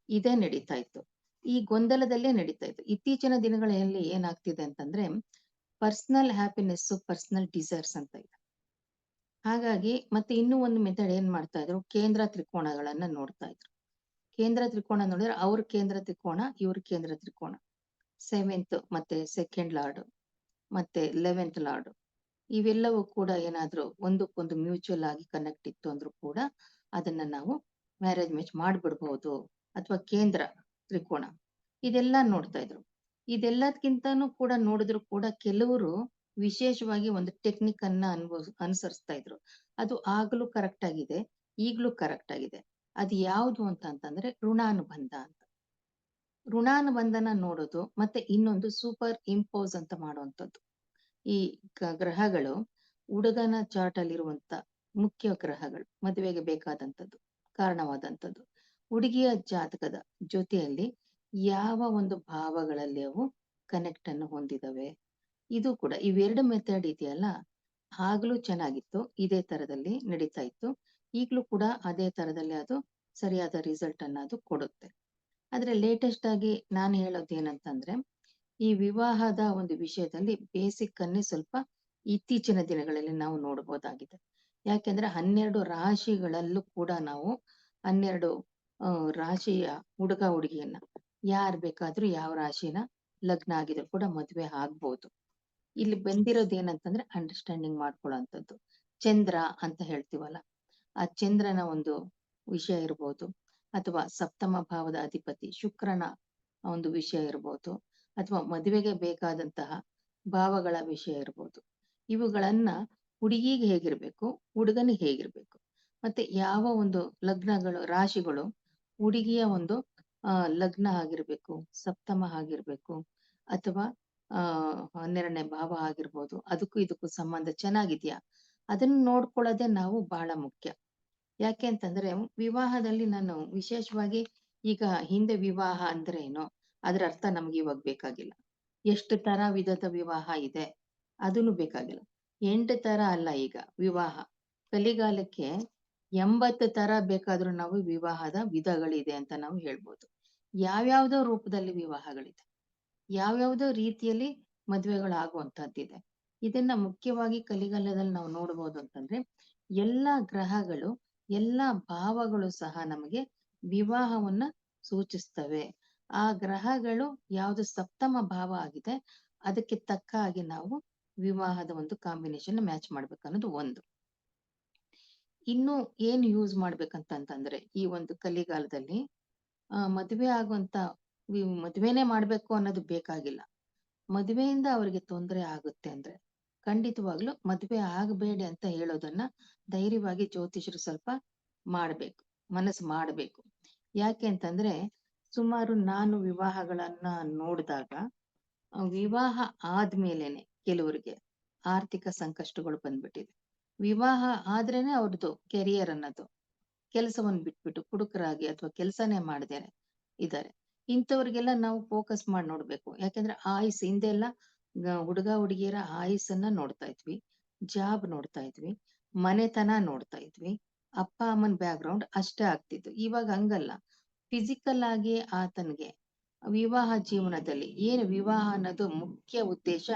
ಇದೇ ನಡೀತಾ ಇತ್ತು. ಈ ಗೊಂದಲದಲ್ಲೇ ನಡೀತಾ ಇತ್ತು. ಇತ್ತೀಚಿನ ದಿನಗಳಲ್ಲಿ ಏನಾಗ್ತಿದೆ ಅಂತಂದ್ರೆ, ಪರ್ಸನಲ್ ಹ್ಯಾಪಿನೆಸ್, ಪರ್ಸನಲ್ ಡಿಸೈರ್ಸ್ ಅಂತ ಇದೆ. ಹಾಗಾಗಿ ಮತ್ತೆ ಇನ್ನೂ ಒಂದು ಮೆಥಡ್ ಏನ್ ಮಾಡ್ತಾ ಇದ್ರು, ಕೇಂದ್ರ ತ್ರಿಕೋಣಗಳನ್ನ ನೋಡ್ತಾ ಇದ್ರು. ಕೇಂದ್ರ ತ್ರಿಕೋಣ ನೋಡಿದ್ರೆ ಅವ್ರ ಕೇಂದ್ರ ತ್ರಿಕೋಣ, ಇವ್ರ ಕೇಂದ್ರ ತ್ರಿಕೋಣ, 7th ಮತ್ತೆ 2nd ಲಾರ್ಡ್ ಮತ್ತೆ 11th ಲಾರ್ಡ್, ಇವೆಲ್ಲವೂ ಕೂಡ ಏನಾದ್ರು ಒಂದಕ್ಕೊಂದು ಮ್ಯೂಚುವಲ್ ಆಗಿ ಕನೆಕ್ಟ್ ಇತ್ತು ಅಂದ್ರೂ ಕೂಡ ಅದನ್ನ ನಾವು ಮ್ಯಾರೇಜ್ ಮ್ಯಾಚ್ ಮಾಡ್ಬಿಡ್ಬಹುದು. ಅಥವಾ ಕೇಂದ್ರ ತ್ರಿಕೋಣ ಇದೆಲ್ಲ ನೋಡ್ತಾ ಇದ್ರು. ಇದೆಲ್ಲದಕ್ಕಿಂತಾನು ಕೂಡ ನೋಡಿದ್ರು ಕೂಡ ಕೆಲವರು ವಿಶೇಷವಾಗಿ ಒಂದು ಟೆಕ್ನಿಕ್ ಅನ್ನ ಅನುಸರಿಸ್ತಾ ಇದ್ರು. ಅದು ಆಗ್ಲೂ ಕರೆಕ್ಟ್ ಆಗಿದೆ, ಈಗ್ಲೂ ಕರೆಕ್ಟ್ ಆಗಿದೆ. ಅದು ಯಾವುದು ಅಂತಂದ್ರೆ ಋಣಾನುಬಂಧ ಅಂತ. ಋಣಾನುಬಂಧನ ನೋಡೋದು, ಮತ್ತೆ ಇನ್ನೊಂದು ಸೂಪರ್ ಇಂಪೋಸ್ ಅಂತ ಮಾಡುವಂಥದ್ದು. ಈ ಗ್ರಹಗಳು ಹುಡುಗನ ಚಾರ್ಟ್ ಅಲ್ಲಿರುವಂತ ಮುಖ್ಯ ಗ್ರಹಗಳು, ಮದುವೆಗೆ ಬೇಕಾದಂಥದ್ದು, ಕಾರಣವಾದಂಥದ್ದು, ಹುಡುಗಿಯ ಜಾತಕದ ಜೊತೆಯಲ್ಲಿ ಯಾವ ಒಂದು ಭಾವಗಳಲ್ಲಿ ಅವು ಕನೆಕ್ಟ್ ಅನ್ನು ಹೊಂದಿದವೆ. ಇದು ಕೂಡ ಇವೆರಡು ಮೆಥಡ್ ಇದೆಯಲ್ಲ, ಆಗ್ಲೂ ಚೆನ್ನಾಗಿತ್ತು, ಇದೇ ತರದಲ್ಲಿ ನಡೀತಾ ಇತ್ತು. ಈಗ್ಲೂ ಕೂಡ ಅದೇ ತರದಲ್ಲಿ ಅದು ಸರಿಯಾದ ರಿಸಲ್ಟ್ ಅನ್ನ ಅದು ಕೊಡುತ್ತೆ. ಆದ್ರೆ ಲೇಟೆಸ್ಟ್ ಆಗಿ ನಾನು ಹೇಳೋದು ಏನಂತಂದ್ರೆ, ಈ ವಿವಾಹದ ಒಂದು ವಿಷಯದಲ್ಲಿ ಬೇಸಿಕ್ ಅನ್ನೇ ಸ್ವಲ್ಪ ಇತ್ತೀಚಿನ ದಿನಗಳಲ್ಲಿ ನಾವು ನೋಡಬಹುದಾಗಿದೆ. ಯಾಕೆಂದ್ರೆ 12 ರಾಶಿಗಳಲ್ಲೂ ಕೂಡ ನಾವು 12 ರಾಶಿಯ ಹುಡುಗ ಹುಡುಗಿಯನ್ನ ಯಾರು ಬೇಕಾದ್ರೂ ಯಾವ ರಾಶಿನ ಲಗ್ನ ಆಗಿದ್ರು ಕೂಡ ಮದ್ವೆ ಆಗ್ಬೋದು. ಇಲ್ಲಿ ಬಂದಿರೋದು ಏನಂತಂದ್ರೆ ಅಂಡರ್ಸ್ಟ್ಯಾಂಡಿಂಗ್ ಮಾಡ್ಕೊಳ್ಳೋಂಥದ್ದು. ಚಂದ್ರ ಅಂತ ಹೇಳ್ತೀವಲ್ಲ, ಆ ಚಂದ್ರನ ಒಂದು ವಿಷಯ ಇರ್ಬೋದು, ಅಥವಾ ಸಪ್ತಮ ಭಾವದ ಅಧಿಪತಿ ಶುಕ್ರನ ಒಂದು ವಿಷಯ ಇರ್ಬೋದು, ಅಥವಾ ಮದುವೆಗೆ ಬೇಕಾದಂತಹ ಭಾವಗಳ ವಿಷಯ ಇರ್ಬೋದು. ಇವುಗಳನ್ನ ಹುಡುಗಿಗೆ ಹೇಗಿರ್ಬೇಕು, ಹುಡುಗನಿಗೆ ಹೇಗಿರ್ಬೇಕು, ಮತ್ತೆ ಯಾವ ಒಂದು ಲಗ್ನಗಳು ರಾಶಿಗಳು ಹುಡುಗಿಯ ಒಂದು ಲಗ್ನ ಆಗಿರ್ಬೇಕು, ಸಪ್ತಮ ಆಗಿರ್ಬೇಕು, ಅಥವಾ 12ನೇ ಭಾವ ಆಗಿರ್ಬೋದು, ಅದಕ್ಕೂ ಇದಕ್ಕೂ ಸಂಬಂಧ ಚೆನ್ನಾಗಿದ್ಯಾ, ಅದನ್ನ ನೋಡ್ಕೊಳ್ಳೋದೇ ನಾವು ಬಹಳ ಮುಖ್ಯ. ಯಾಕೆ ಅಂತಂದ್ರೆ ವಿವಾಹದಲ್ಲಿ ನಾನು ವಿಶೇಷವಾಗಿ ಈಗ ಹಿಂದೆ ವಿವಾಹ ಅಂದ್ರೆ ಏನೋ ಅದ್ರ ಅರ್ಥ ನಮ್ಗೆ ಇವಾಗ ಬೇಕಾಗಿಲ್ಲ. ಎಷ್ಟು ತರ ವಿಧದ ವಿವಾಹ ಇದೆ ಅದನ್ನು ಬೇಕಾಗಿಲ್ಲ. 8 ತರ ಅಲ್ಲ ಈಗ ವಿವಾಹ. ಕಲಿಗಾಲಕ್ಕೆ 80 ತರ ಬೇಕಾದ್ರೂ ನಾವು ವಿವಾಹದ ವಿಧಗಳಿದೆ ಅಂತ ನಾವು ಹೇಳ್ಬೋದು. ಯಾವ್ಯಾವ್ದೋ ರೂಪದಲ್ಲಿ ವಿವಾಹಗಳಿದೆ, ಯಾವ್ಯಾವ್ದೋ ರೀತಿಯಲ್ಲಿ ಮದ್ವೆಗಳಾಗುವಂತಹದ್ದಿದೆ. ಇದನ್ನ ಮುಖ್ಯವಾಗಿ ಕಲಿಗಾಲದಲ್ಲಿ ನಾವು ನೋಡ್ಬೋದು ಅಂತಂದ್ರೆ, ಎಲ್ಲಾ ಗ್ರಹಗಳು, ಎಲ್ಲಾ ಭಾವಗಳು ಸಹ ನಮಗೆ ವಿವಾಹವನ್ನ ಸೂಚಿಸ್ತವೆ. ಆ ಗ್ರಹಗಳು ಯಾವ್ದು ಸಪ್ತಮ ಭಾವ ಆಗಿದೆ ಅದಕ್ಕೆ ತಕ್ಕ ಹಾಗೆ ನಾವು ವಿವಾಹದ ಒಂದು ಕಾಂಬಿನೇಷನ್ ಮ್ಯಾಚ್ ಮಾಡ್ಬೇಕನ್ನೋದು ಒಂದು. ಇನ್ನು ಏನ್ ಯೂಸ್ ಮಾಡ್ಬೇಕಂತಂದ್ರೆ, ಈ ಒಂದು ಕಲಿಗಾಲದಲ್ಲಿ ಮದುವೆ ಆಗುವಂತ ಮದುವೆನೇ ಮಾಡ್ಬೇಕು ಅನ್ನೋದು ಬೇಕಾಗಿಲ್ಲ. ಮದುವೆಯಿಂದ ಅವ್ರಿಗೆ ತೊಂದರೆ ಆಗುತ್ತೆ ಅಂದ್ರೆ ಖಂಡಿತವಾಗ್ಲೂ ಮದುವೆ ಆಗಬೇಡಿ ಅಂತ ಹೇಳೋದನ್ನ ಧೈರ್ಯವಾಗಿ ಜ್ಯೋತಿಷರು ಸ್ವಲ್ಪ ಮಾಡ್ಬೇಕು, ಮನಸ್ಸು ಮಾಡ್ಬೇಕು. ಯಾಕೆ ಅಂತಂದ್ರೆ ಸುಮಾರು ನಾನು ವಿವಾಹಗಳನ್ನ ನೋಡಿದಾಗ ವಿವಾಹ ಆದ್ಮೇಲೆನೆ ಕೆಲವರಿಗೆ ಆರ್ಥಿಕ ಸಂಕಷ್ಟಗಳು ಬಂದ್ಬಿಟ್ಟಿದೆ. ವಿವಾಹ ಆದ್ರೇನೆ ಅವ್ರದ್ದು ಕೆರಿಯರ್ ಅನ್ನೋದು, ಕೆಲಸವನ್ನು ಬಿಟ್ಬಿಟ್ಟು ಕುಡುಕರಾಗಿ ಅಥವಾ ಕೆಲಸನೇ ಮಾಡದೇನೆ ಇದ್ದಾರೆ. ಇಂಥವ್ರಿಗೆಲ್ಲ ನಾವು ಫೋಕಸ್ ಮಾಡಿ ನೋಡ್ಬೇಕು. ಯಾಕೆಂದ್ರೆ ಆಯುಸ್ ಹಿಂದೆಲ್ಲ ಹುಡುಗ ಹುಡುಗಿಯರ ಆಯುಸ್ಸನ್ನ ನೋಡ್ತಾ ಇದ್ವಿ, ಜಾಬ್ ನೋಡ್ತಾ ಇದ್ವಿ, ಮನೆತನ ನೋಡ್ತಾ ಇದ್ವಿ, ಅಪ್ಪ ಅಮ್ಮನ ಬ್ಯಾಕ್ ಗ್ರೌಂಡ್ ಅಷ್ಟೇ ಆಗ್ತಿತ್ತು. ಇವಾಗ ಹಂಗಲ್ಲ. ಫಿಸಿಕಲ್ ಆಗಿ ಆತನಿಗೆ ವಿವಾಹ ಜೀವನದಲ್ಲಿ ಏನು ವಿವಾಹ ಅನ್ನೋದು ಮುಖ್ಯ ಉದ್ದೇಶ,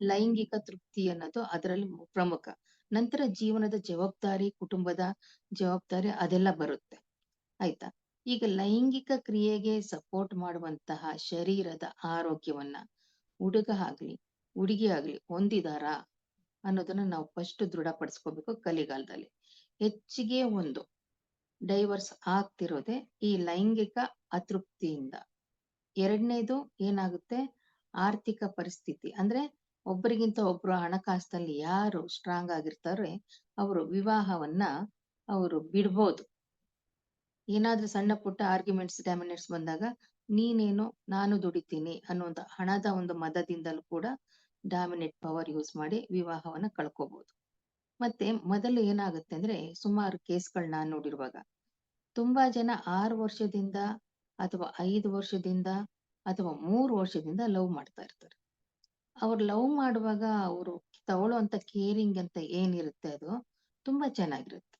ಲೈಂಗಿಕ ತೃಪ್ತಿ ಅನ್ನೋದು ಅದರಲ್ಲಿ ಪ್ರಮುಖ. ನಂತರ ಜೀವನದ ಜವಾಬ್ದಾರಿ, ಕುಟುಂಬದ ಜವಾಬ್ದಾರಿ ಅದೆಲ್ಲ ಬರುತ್ತೆ. ಆಯ್ತಾ? ಈಗ ಲೈಂಗಿಕ ಕ್ರಿಯೆಗೆ ಸಪೋರ್ಟ್ ಮಾಡುವಂತಹ ಶರೀರದ ಆರೋಗ್ಯವನ್ನ ಹುಡುಗ ಆಗ್ಲಿ ಹುಡುಗಿ ಆಗ್ಲಿ ಹೊಂದಿದಾರಾ ಅನ್ನೋದನ್ನ ನಾವು ಫಸ್ಟ್ ದೃಢಪಡಿಸ್ಕೋಬೇಕು. ಕಲಿಗಾಲದಲ್ಲಿ ಹೆಚ್ಚಿಗೆ ಒಂದು ಡೈವರ್ಸ್ ಆಗ್ತಿರೋದೆ ಈ ಲೈಂಗಿಕ ಅತೃಪ್ತಿಯಿಂದ. ಎರಡನೇದು ಏನಾಗುತ್ತೆ, ಆರ್ಥಿಕ ಪರಿಸ್ಥಿತಿ. ಅಂದ್ರೆ ಒಬ್ಬರಿಗಿಂತ ಒಬ್ರು ಹಣಕಾಸಿನಲ್ಲಿ ಯಾರು ಸ್ಟ್ರಾಂಗ್ ಆಗಿರ್ತಾರೆ ಅವರು ವಿವಾಹವನ್ನ ಅವರು ಬಿಡ್ಬೋದು. ಏನಾದ್ರೂ ಸಣ್ಣ ಪುಟ್ಟ ಆರ್ಗ್ಯುಮೆಂಟ್ಸ್ ಡ್ಯಾಮಿನೇಟ್ಸ್ ಬಂದಾಗ ನೀನೇನು ನಾನು ದುಡಿತೀನಿ ಅನ್ನುವಂತ ಹಣದ ಒಂದು ಮದದಿಂದಲೂ ಕೂಡ ಡಾಮಿನೇಟ್ ಪವರ್ ಯೂಸ್ ಮಾಡಿ ವಿವಾಹವನ್ನ ಕಳ್ಕೋಬಹುದು. ಮತ್ತೆ ಮೊದಲು ಏನಾಗುತ್ತೆ ಅಂದ್ರೆ ಸುಮಾರು ಕೇಸ್ಗಳನ್ನ ನಾನ್ ನೋಡಿರುವಾಗ ತುಂಬಾ ಜನ 6 ವರ್ಷದಿಂದ ಅಥವಾ 5 ವರ್ಷದಿಂದ ಅಥವಾ 3 ವರ್ಷದಿಂದ ಲವ್ ಮಾಡ್ತಾ ಇರ್ತಾರೆ. ಅವ್ರು ಲವ್ ಮಾಡುವಾಗ ಅವರು ತಗೊಳ್ಳುವಂತ ಕೇರಿಂಗ್ ಅಂತ ಏನಿರುತ್ತೆ ಅದು ತುಂಬಾ ಚೆನ್ನಾಗಿರುತ್ತೆ.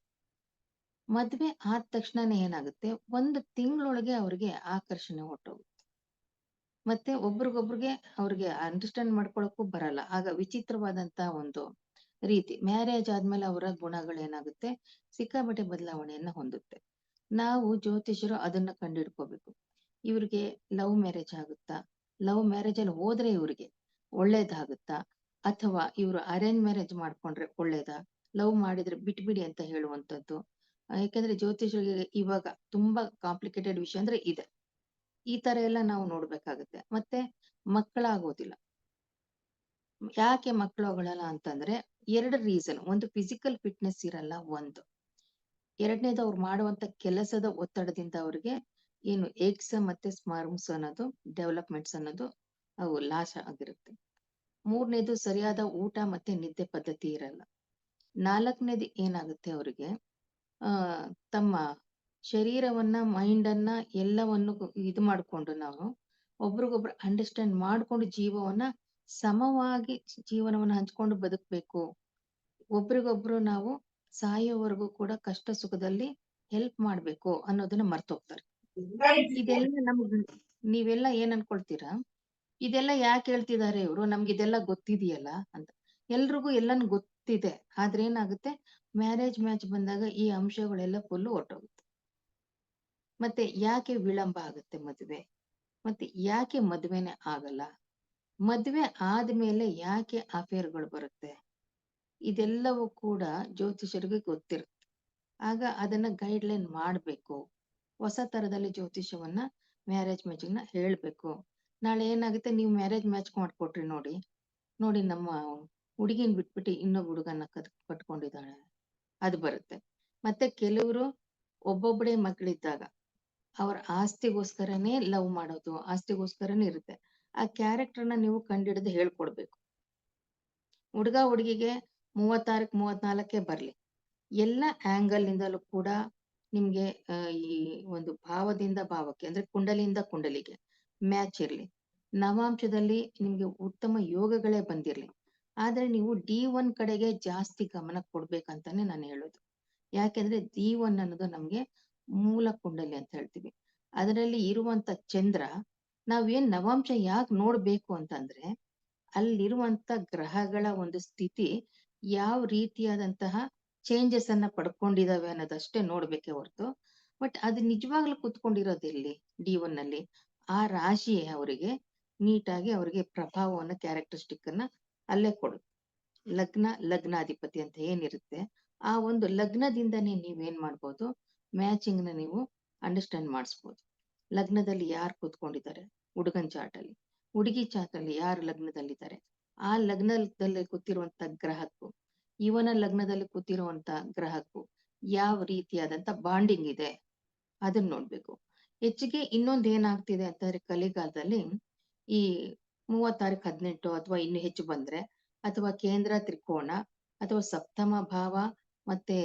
ಮದ್ವೆ ಆದ ತಕ್ಷಣನೇ ಏನಾಗುತ್ತೆ, 1 ತಿಂಗಳೊಳಗೆ ಅವ್ರಿಗೆ ಆಕರ್ಷಣೆ ಹೊರಟೋಗುತ್ತೆ. ಮತ್ತೆ ಒಬ್ರಿಗೊಬ್ರಿಗೆ ಅವ್ರಿಗೆ ಅಂಡರ್ಸ್ಟ್ಯಾಂಡ್ ಮಾಡ್ಕೊಳಕ್ಕೂ ಬರಲ್ಲ. ಆಗ ವಿಚಿತ್ರವಾದಂತ ಒಂದು ರೀತಿ ಮ್ಯಾರೇಜ್ ಆದ್ಮೇಲೆ ಅವರ ಗುಣಗಳೇನಾಗುತ್ತೆ, ಸಿಕ್ಕಾಪಟ್ಟೆ ಬದಲಾವಣೆಯನ್ನ ಹೊಂದುತ್ತೆ. ನಾವು ಜ್ಯೋತಿಷರು ಅದನ್ನ ಕಂಡಿಡ್ಕೋಬೇಕು. ಇವ್ರಿಗೆ ಲವ್ ಮ್ಯಾರೇಜ್ ಆಗುತ್ತಾ, ಲವ್ ಮ್ಯಾರೇಜ್ ಅಲ್ಲಿ ಹೋದ್ರೆ ಇವ್ರಿಗೆ ಒಳ್ಳೇದಾಗುತ್ತಾ, ಅಥವಾ ಇವ್ರು ಅರೇಂಜ್ ಮ್ಯಾರೇಜ್ ಮಾಡ್ಕೊಂಡ್ರೆ ಒಳ್ಳೇದಾ, ಲವ್ ಮಾಡಿದ್ರೆ ಬಿಟ್ಬಿಡಿ ಅಂತ ಹೇಳುವಂತದ್ದು. ಯಾಕಂದ್ರೆ ಜ್ಯೋತಿಷರಿಗೆ ಇವಾಗ ತುಂಬಾ ಕಾಂಪ್ಲಿಕೇಟೆಡ್ ವಿಷಯ ಅಂದ್ರೆ ಇದೆ. ಈ ತರ ಎಲ್ಲ ನಾವು ನೋಡ್ಬೇಕಾಗುತ್ತೆ. ಮತ್ತೆ ಮಕ್ಕಳಾಗೋದಿಲ್ಲ. ಯಾಕೆ ಮಕ್ಕಳಾಗಲ್ಲ ಅಂತಂದ್ರೆ 2 ರೀಸನ್. ಒಂದು ಫಿಸಿಕಲ್ ಫಿಟ್ನೆಸ್ ಇರಲ್ಲ ಒಂದು. ಎರಡನೇದು ಅವ್ರು ಮಾಡುವಂತ ಕೆಲಸದ ಒತ್ತಡದಿಂದ ಅವ್ರಿಗೆ ಏನು ಎಗ್ಸ್ ಮತ್ತೆ ಸ್ಪರ್ಮ್ಸ್ ಅನ್ನೋದು ಡೆವಲಪ್ಮೆಂಟ್ಸ್ ಅನ್ನೋದು ಅವು ಲಾಸ್ ಆಗಿರುತ್ತೆ. 3ನೇದು ಸರಿಯಾದ ಊಟ ಮತ್ತೆ ನಿದ್ದೆ ಪದ್ಧತಿ ಇರಲ್ಲ. 4ನೇದು ಏನಾಗುತ್ತೆ ಅವ್ರಿಗೆ ತಮ್ಮ ಶರೀರವನ್ನ ಮೈಂಡ್ ಅನ್ನ ಎಲ್ಲವನ್ನು ಇದು ಮಾಡ್ಕೊಂಡು ನಾವು ಒಬ್ರಿಗೊಬ್ರು ಅಂಡರ್ಸ್ಟ್ಯಾಂಡ್ ಮಾಡ್ಕೊಂಡು ಜೀವವನ್ನ ಸಮವಾಗಿ ಜೀವನವನ್ನ ಹಂಚ್ಕೊಂಡು ಬದುಕ್ಬೇಕು. ಒಬ್ರಿಗೊಬ್ರು ನಾವು ಸಾಯೋವರೆಗೂ ಕೂಡ ಕಷ್ಟ ಸುಖದಲ್ಲಿ ಹೆಲ್ಪ್ ಮಾಡ್ಬೇಕು ಅನ್ನೋದನ್ನ ಮರ್ತೋಗ್ತಾರೆ. ಇದೆಲ್ಲ ನೀವೆಲ್ಲ ಏನ್ ಅನ್ಕೊಳ್ತೀರಾ, ಇದೆಲ್ಲ ಯಾಕೆ ಹೇಳ್ತಿದ್ದಾರೆ ಇವ್ರು, ನಮ್ಗೆ ಇದೆಲ್ಲ ಗೊತ್ತಿದೆಯಲ್ಲ ಅಂತ. ಎಲ್ರಿಗೂ ಎಲ್ಲಾನು ಗೊತ್ತಿದೆ. ಆದ್ರೆ ಏನಾಗುತ್ತೆ, ಮ್ಯಾರೇಜ್ ಮ್ಯಾಚ್ ಬಂದಾಗ ಈ ಅಂಶಗಳೆಲ್ಲ ಫುಲ್ ಹೊರ್ಟೋಗುತ್ತೆ. ಮತ್ತೆ ಯಾಕೆ ವಿಳಂಬ ಆಗುತ್ತೆ ಮದ್ವೆ, ಮತ್ತೆ ಯಾಕೆ ಮದ್ವೆನೆ ಆಗಲ್ಲ, ಮದ್ವೆ ಆದ್ಮೇಲೆ ಯಾಕೆ ಅಫೇರ್ಗಳು ಬರುತ್ತೆ, ಇದೆಲ್ಲವೂ ಕೂಡ ಜ್ಯೋತಿಷರಿಗೆ ಗೊತ್ತಿರುತ್ತೆ. ಆಗ ಅದನ್ನ ಗೈಡ್ಲೈನ್ ಮಾಡ್ಬೇಕು. ಹೊಸ ತರದಲ್ಲಿ ಜ್ಯೋತಿಷವನ್ನ ಮ್ಯಾರೇಜ್ ಮ್ಯಾಚಿಂಗ್ ಹೇಳ್ಬೇಕು. ನಾಳೆ ಏನಾಗುತ್ತೆ, ನೀವು ಮ್ಯಾರೇಜ್ ಮ್ಯಾಚ್ ಮಾಡ್ಕೊಟ್ರಿ ನೋಡಿ ನೋಡಿ ನಮ್ಮ ಹುಡುಗಿನ ಬಿಟ್ಬಿಟ್ಟು ಇನ್ನೊಬ್ಬ ಹುಡುಗನ ಕಟ್ಕೊಂಡಿದ್ದಾಳೆ, ಅದು ಬರುತ್ತೆ. ಮತ್ತೆ ಕೆಲವರು ಒಬ್ಬೊಬ್ಬರೇ ಮಕ್ಕಳಿದ್ದಾಗ ಅವ್ರ ಆಸ್ತಿಗೋಸ್ಕರನೇ ಲವ್ ಮಾಡೋದು, ಆಸ್ತಿಗೋಸ್ಕರನೇ ಇರುತ್ತೆ. ಆ ಕ್ಯಾರೆಕ್ಟರ್ನ ನೀವು ಕಂಡಿಡಿದು ಹೇಳ್ಕೊಡ್ಬೇಕು. ಹುಡುಗ ಹುಡುಗಿಗೆ 36 34 ಬರ್ಲಿ, ಎಲ್ಲ ಆಂಗಲ್ ನಿಂದಲೂ ಕೂಡ ನಿಮ್ಗೆ ಈ ಒಂದು ಭಾವದಿಂದ ಭಾವಕ್ಕೆ ಅಂದ್ರೆ ಕುಂಡಲಿಯಿಂದ ಕುಂಡಲಿಗೆ ಮ್ಯಾಚ್ ಇರ್ಲಿ. ನವಾಂಶದಲ್ಲಿ ನಿಮ್ಗೆ ಉತ್ತಮ ಯೋಗಗಳೇ ಬಂದಿರ್ಲಿ. ಆದ್ರೆ ನೀವು D1 ಕಡೆಗೆ ಜಾಸ್ತಿ ಗಮನ ಕೊಡ್ಬೇಕಂತಾನೆ ನಾನು ಹೇಳೋದು. ಯಾಕೆಂದ್ರೆ D1 ಅನ್ನೋದು ನಮ್ಗೆ ಮೂಲ ಕುಂಡಲಿ ಅಂತ ಹೇಳ್ತೀವಿ. ಅದರಲ್ಲಿ ಇರುವಂತ ಚಂದ್ರ, ನಾವೇನ್ ನವಾಂಶ ಯಾಕೆ ನೋಡ್ಬೇಕು ಅಂತಂದ್ರೆ ಅಲ್ಲಿರುವಂತ ಗ್ರಹಗಳ ಒಂದು ಸ್ಥಿತಿ ಯಾವ ರೀತಿಯಾದಂತಹ ಚೇಂಜಸ್ ಅನ್ನ ಪಡ್ಕೊಂಡಿದಾವೆ ಅನ್ನೋದಷ್ಟೇ ನೋಡ್ಬೇಕೆ ಹೊರತು, ಬಟ್ ಅದು ನಿಜವಾಗ್ಲೂ ಕುತ್ಕೊಂಡಿರೋದಿಲ್ಲಿ D1 ನಲ್ಲಿ ಆ ರಾಶಿ ಅವರಿಗೆ ನೀಟಾಗಿ ಅವರಿಗೆ ಪ್ರಭಾವವನ್ನ ಕ್ಯಾರೆಕ್ಟರಿಸ್ಟಿಕ್ ಅನ್ನ ಅಲ್ಲೇ ಕೊಡುತ್ತೆ. ಲಗ್ನಾಧಿಪತಿ ಅಂತ ಏನಿರುತ್ತೆ, ಆ ಒಂದು ಲಗ್ನದಿಂದನೇ ನೀವೇನ್ ಮಾಡ್ಬೋದು, ಮ್ಯಾಚಿಂಗ್ ನ ನೀವು ಅಂಡರ್ಸ್ಟ್ಯಾಂಡ್ ಮಾಡಿಸ್ಬೋದು. ಲಗ್ನದಲ್ಲಿ ಯಾರು ಕೂತ್ಕೊಂಡಿದ್ದಾರೆ ಹುಡುಗನ್ ಚಾಟಲ್ಲಿ, ಹುಡುಗಿ ಚಾಟಲ್ಲಿ ಯಾರು ಲಗ್ನದಲ್ಲಿದ್ದಾರೆ, ಆ ಲಗ್ನದಲ್ಲಿ ಕೂತಿರುವಂತ ಗ್ರಹಕ್ಕೂ ಇವನ ಲಗ್ನದಲ್ಲಿ ಕೂತಿರುವಂತ ಗ್ರಹಕ್ಕೂ ಯಾವ ರೀತಿಯಾದಂತ ಬಾಂಡಿಂಗ್ ಇದೆ ಅದನ್ನ ನೋಡ್ಬೇಕು. ಹೆಚ್ಚಿಗೆ ಇನ್ನೊಂದ್ ಏನಾಗ್ತಿದೆ ಅಂತಂದ್ರೆ ಕಲಿಗಾಲದಲ್ಲಿ ಈ 36-18 ಅಥವಾ ಇನ್ನು ಹೆಚ್ಚು ಬಂದ್ರೆ, ಅಥವಾ ಕೇಂದ್ರ ತ್ರಿಕೋಣ ಅಥವಾ ಸಪ್ತಮ ಭಾವ ಮತ್ತೆ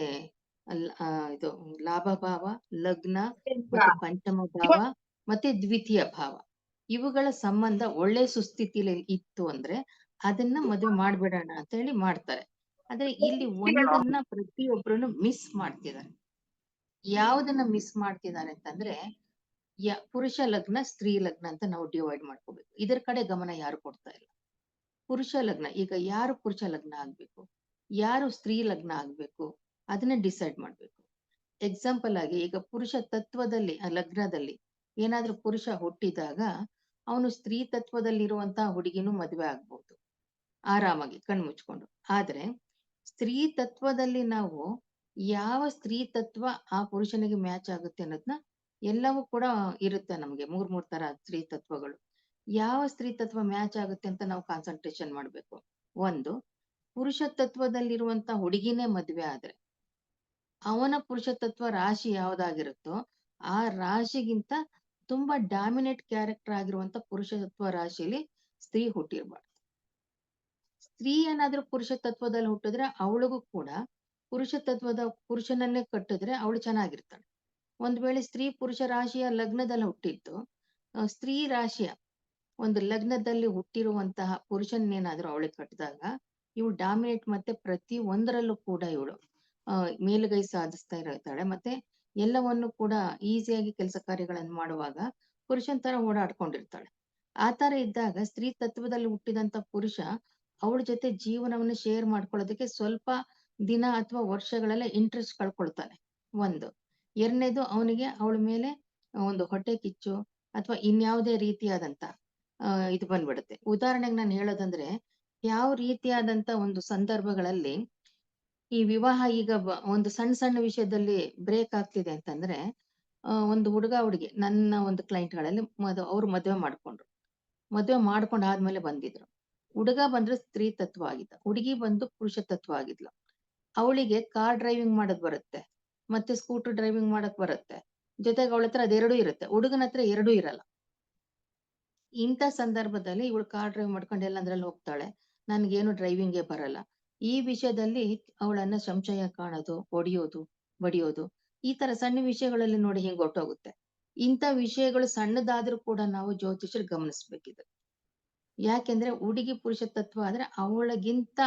ಇದು ಲಾಭ ಭಾವ, ಲಗ್ನ ಮತ್ತೆ ಪಂಚಮ ಭಾವ ಮತ್ತೆ ದ್ವಿತೀಯ ಭಾವ, ಇವುಗಳ ಸಂಬಂಧ ಒಳ್ಳೆ ಸುಸ್ಥಿತಿಲಿ ಇತ್ತು ಅಂದ್ರೆ ಅದನ್ನ ಮದುವೆ ಮಾಡ್ಬಿಡೋಣ ಅಂತ ಹೇಳಿ ಮಾಡ್ತಾರೆ. ಆದ್ರೆ ಇಲ್ಲಿ ಒಂದನ್ನ ಪ್ರತಿಯೊಬ್ಬರನ್ನು ಮಿಸ್ ಮಾಡ್ತಿದ್ದಾರೆ. ಯಾವ್ದನ್ನ ಮಿಸ್ ಮಾಡ್ತಿದ್ದಾರೆ ಅಂತಂದ್ರೆ ಪುರುಷ ಲಗ್ನ ಸ್ತ್ರೀ ಲಗ್ನ ಅಂತ ನಾವು ಡಿವೈಡ್ ಮಾಡ್ಕೋಬೇಕು. ಇದರ ಕಡೆ ಗಮನ ಯಾರು ಕೊಡ್ತಾ ಇಲ್ಲ. ಪುರುಷ ಲಗ್ನ, ಈಗ ಯಾರು ಪುರುಷ ಲಗ್ನ ಆಗ್ಬೇಕು, ಯಾರು ಸ್ತ್ರೀ ಲಗ್ನ ಆಗ್ಬೇಕು ಅದನ್ನ ಡಿಸೈಡ್ ಮಾಡ್ಬೇಕು. ಎಕ್ಸಾಂಪಲ್ ಆಗಿ ಈಗ ಪುರುಷ ತತ್ವದಲ್ಲಿ ಲಗ್ನದಲ್ಲಿ ಏನಾದ್ರೂ ಪುರುಷ ಹುಟ್ಟಿದಾಗ ಅವನು ಸ್ತ್ರೀ ತತ್ವದಲ್ಲಿರುವಂತಹ ಹುಡುಗಿನೂ ಮದುವೆ ಆಗ್ಬಹುದು ಆರಾಮಾಗಿ ಕಣ್ಮುಚ್ಕೊಂಡು. ಆದ್ರೆ ಸ್ತ್ರೀ ತತ್ವದಲ್ಲಿ ನಾವು ಯಾವ ಸ್ತ್ರೀ ತತ್ವ ಆ ಪುರುಷನಿಗೆ ಮ್ಯಾಚ್ ಆಗುತ್ತೆ ಅನ್ನೋದನ್ನ ಎಲ್ಲವೂ ಕೂಡ ಇರುತ್ತೆ. ನಮ್ಗೆ 3 ತರ ಸ್ತ್ರೀ ತತ್ವಗಳು. ಯಾವ ಸ್ತ್ರೀ ತತ್ವ ಮ್ಯಾಚ್ ಆಗುತ್ತೆ ಅಂತ ನಾವು ಕಾನ್ಸಂಟ್ರೇಷನ್ ಮಾಡ್ಬೇಕು. ಒಂದು, ಪುರುಷ ತತ್ವದಲ್ಲಿರುವಂತ ಹುಡುಗಿನೇ ಮದ್ವೆ ಆದ್ರೆ ಅವನ ಪುರುಷ ತತ್ವ ರಾಶಿ ಯಾವ್ದಾಗಿರುತ್ತೋ ಆ ರಾಶಿಗಿಂತ ತುಂಬಾ ಡಾಮಿನೇಟ್ ಕ್ಯಾರೆಕ್ಟರ್ ಆಗಿರುವಂತ ಪುರುಷತ್ವ ರಾಶಿಯಲ್ಲಿ ಸ್ತ್ರೀ ಹುಟ್ಟಿರ್ಬಾರ್ದು. ಸ್ತ್ರೀ ಏನಾದ್ರೂ ಪುರುಷ ತತ್ವದಲ್ಲಿ ಹುಟ್ಟಿದ್ರೆ ಅವಳಿಗೂ ಕೂಡ ಪುರುಷ ತತ್ವದ ಪುರುಷನನ್ನೇ ಕಟ್ಟಿದ್ರೆ ಅವಳು ಚೆನ್ನಾಗಿರ್ತಾಳೆ. ಒಂದ್ ವೇಳೆ ಸ್ತ್ರೀ ಪುರುಷ ರಾಶಿಯ ಲಗ್ನದಲ್ಲಿ ಹುಟ್ಟಿದ್ದು ಸ್ತ್ರೀ ರಾಶಿಯ ಒಂದು ಲಗ್ನದಲ್ಲಿ ಹುಟ್ಟಿರುವಂತಹ ಪುರುಷನ್ನೇನಾದ್ರೂ ಅವಳಿಗೆ ಕಟ್ಟಿದಾಗ ಇವಳು ಡಾಮಿನೇಟ್ ಮತ್ತೆ ಪ್ರತಿ ಒಂದರಲ್ಲೂ ಕೂಡ ಇವಳು ಮೇಲುಗೈ ಸಾಧಿಸ್ತಾ ಇರ್ತಾಳೆ. ಮತ್ತೆ ಎಲ್ಲವನ್ನು ಕೂಡ ಈಸಿಯಾಗಿ ಕೆಲಸ ಕಾರ್ಯಗಳನ್ನು ಮಾಡುವಾಗ ಪುರುಷನ್ ತರ ಓಡಾಡ್ಕೊಂಡಿರ್ತಾಳೆ. ಆ ತರ ಇದ್ದಾಗ ಸ್ತ್ರೀ ತತ್ವದಲ್ಲಿ ಹುಟ್ಟಿದಂತ ಪುರುಷ ಅವಳ ಜೊತೆ ಜೀವನವನ್ನು ಶೇರ್ ಮಾಡ್ಕೊಳ್ಳೋದಕ್ಕೆ ಸ್ವಲ್ಪ ದಿನ ಅಥವಾ ವರ್ಷಗಳೆಲ್ಲ ಇಂಟ್ರೆಸ್ಟ್ ಕಳ್ಕೊಳ್ತಾನೆ. ಒಂದು. ಎರಡನೇದು ಅವನಿಗೆ ಅವಳ ಮೇಲೆ ಒಂದು ಹೊಟ್ಟೆ ಕಿಚ್ಚು ಅಥವಾ ಇನ್ಯಾವುದೇ ರೀತಿಯಾದಂತ ಇದು ಬಂದ್ಬಿಡುತ್ತೆ. ಉದಾಹರಣೆಗೆ ನಾನು ಹೇಳೋದಂದ್ರೆ, ಯಾವ ರೀತಿಯಾದಂತ ಒಂದು ಸಂದರ್ಭಗಳಲ್ಲಿ ಈ ವಿವಾಹ ಈಗ ಒಂದು ಸಣ್ಣ ಸಣ್ಣ ವಿಷಯದಲ್ಲಿ ಬ್ರೇಕ್ ಆಗ್ತಿದೆ ಅಂತಂದ್ರೆ, ಒಂದು ಹುಡುಗಿ ನನ್ನ ಒಂದು ಕ್ಲೈಂಟ್ಗಳಲ್ಲಿ ಅವ್ರು ಮದುವೆ ಮಾಡ್ಕೊಂಡ್ರು. ಮದುವೆ ಮಾಡ್ಕೊಂಡಾದ್ಮೇಲೆ ಬಂದಿದ್ರು. ಹುಡುಗ ಬಂದ್ರೆ ಸ್ತ್ರೀ ತತ್ವ ಆಗಿದ್ದ, ಹುಡುಗಿ ಬಂದು ಪುರುಷ ತತ್ವ ಆಗಿದ್ಲು. ಅವಳಿಗೆ ಕಾರ್ ಡ್ರೈವಿಂಗ್ ಮಾಡೋದ್ ಬರುತ್ತೆ, ಮತ್ತೆ ಸ್ಕೂಟರ್ ಡ್ರೈವಿಂಗ್ ಮಾಡಕ್ ಬರುತ್ತೆ, ಜೊತೆಗೆ ಅವಳ ಹತ್ರ ಅದೆರಡೂ ಇರುತ್ತೆ. ಹುಡುಗನ ಹತ್ರ ಎರಡೂ ಇರಲ್ಲ. ಇಂಥ ಸಂದರ್ಭದಲ್ಲಿ ಇವಳು ಕಾರ್ ಡ್ರೈವ್ ಮಾಡ್ಕೊಂಡು ಎಲ್ಲಂದ್ರಲ್ಲಿ ಹೋಗ್ತಾಳೆ, ನನ್ಗೇನು ಡ್ರೈವಿಂಗೇ ಬರಲ್ಲ. ಈ ವಿಷಯದಲ್ಲಿ ಅವಳನ್ನ ಸಂಶಯ ಕಾಣೋದು, ಹೊಡಿಯೋದು, ಬಡಿಯೋದು, ಈ ತರ ಸಣ್ಣ ವಿಷಯಗಳಲ್ಲಿ ನೋಡಿ ಹಿಂಗ್ ಹೊಟ್ಟೋಗುತ್ತೆ. ಇಂಥ ವಿಷಯಗಳು ಸಣ್ಣದಾದ್ರೂ ಕೂಡ ನಾವು ಜ್ಯೋತಿಷರು ಗಮನಿಸ್ಬೇಕಿದೆ. ಯಾಕೆಂದ್ರೆ ಹುಡುಗಿ ಪುರುಷ ತತ್ವ ಆದ್ರೆ ಅವಳಿಗಿಂತ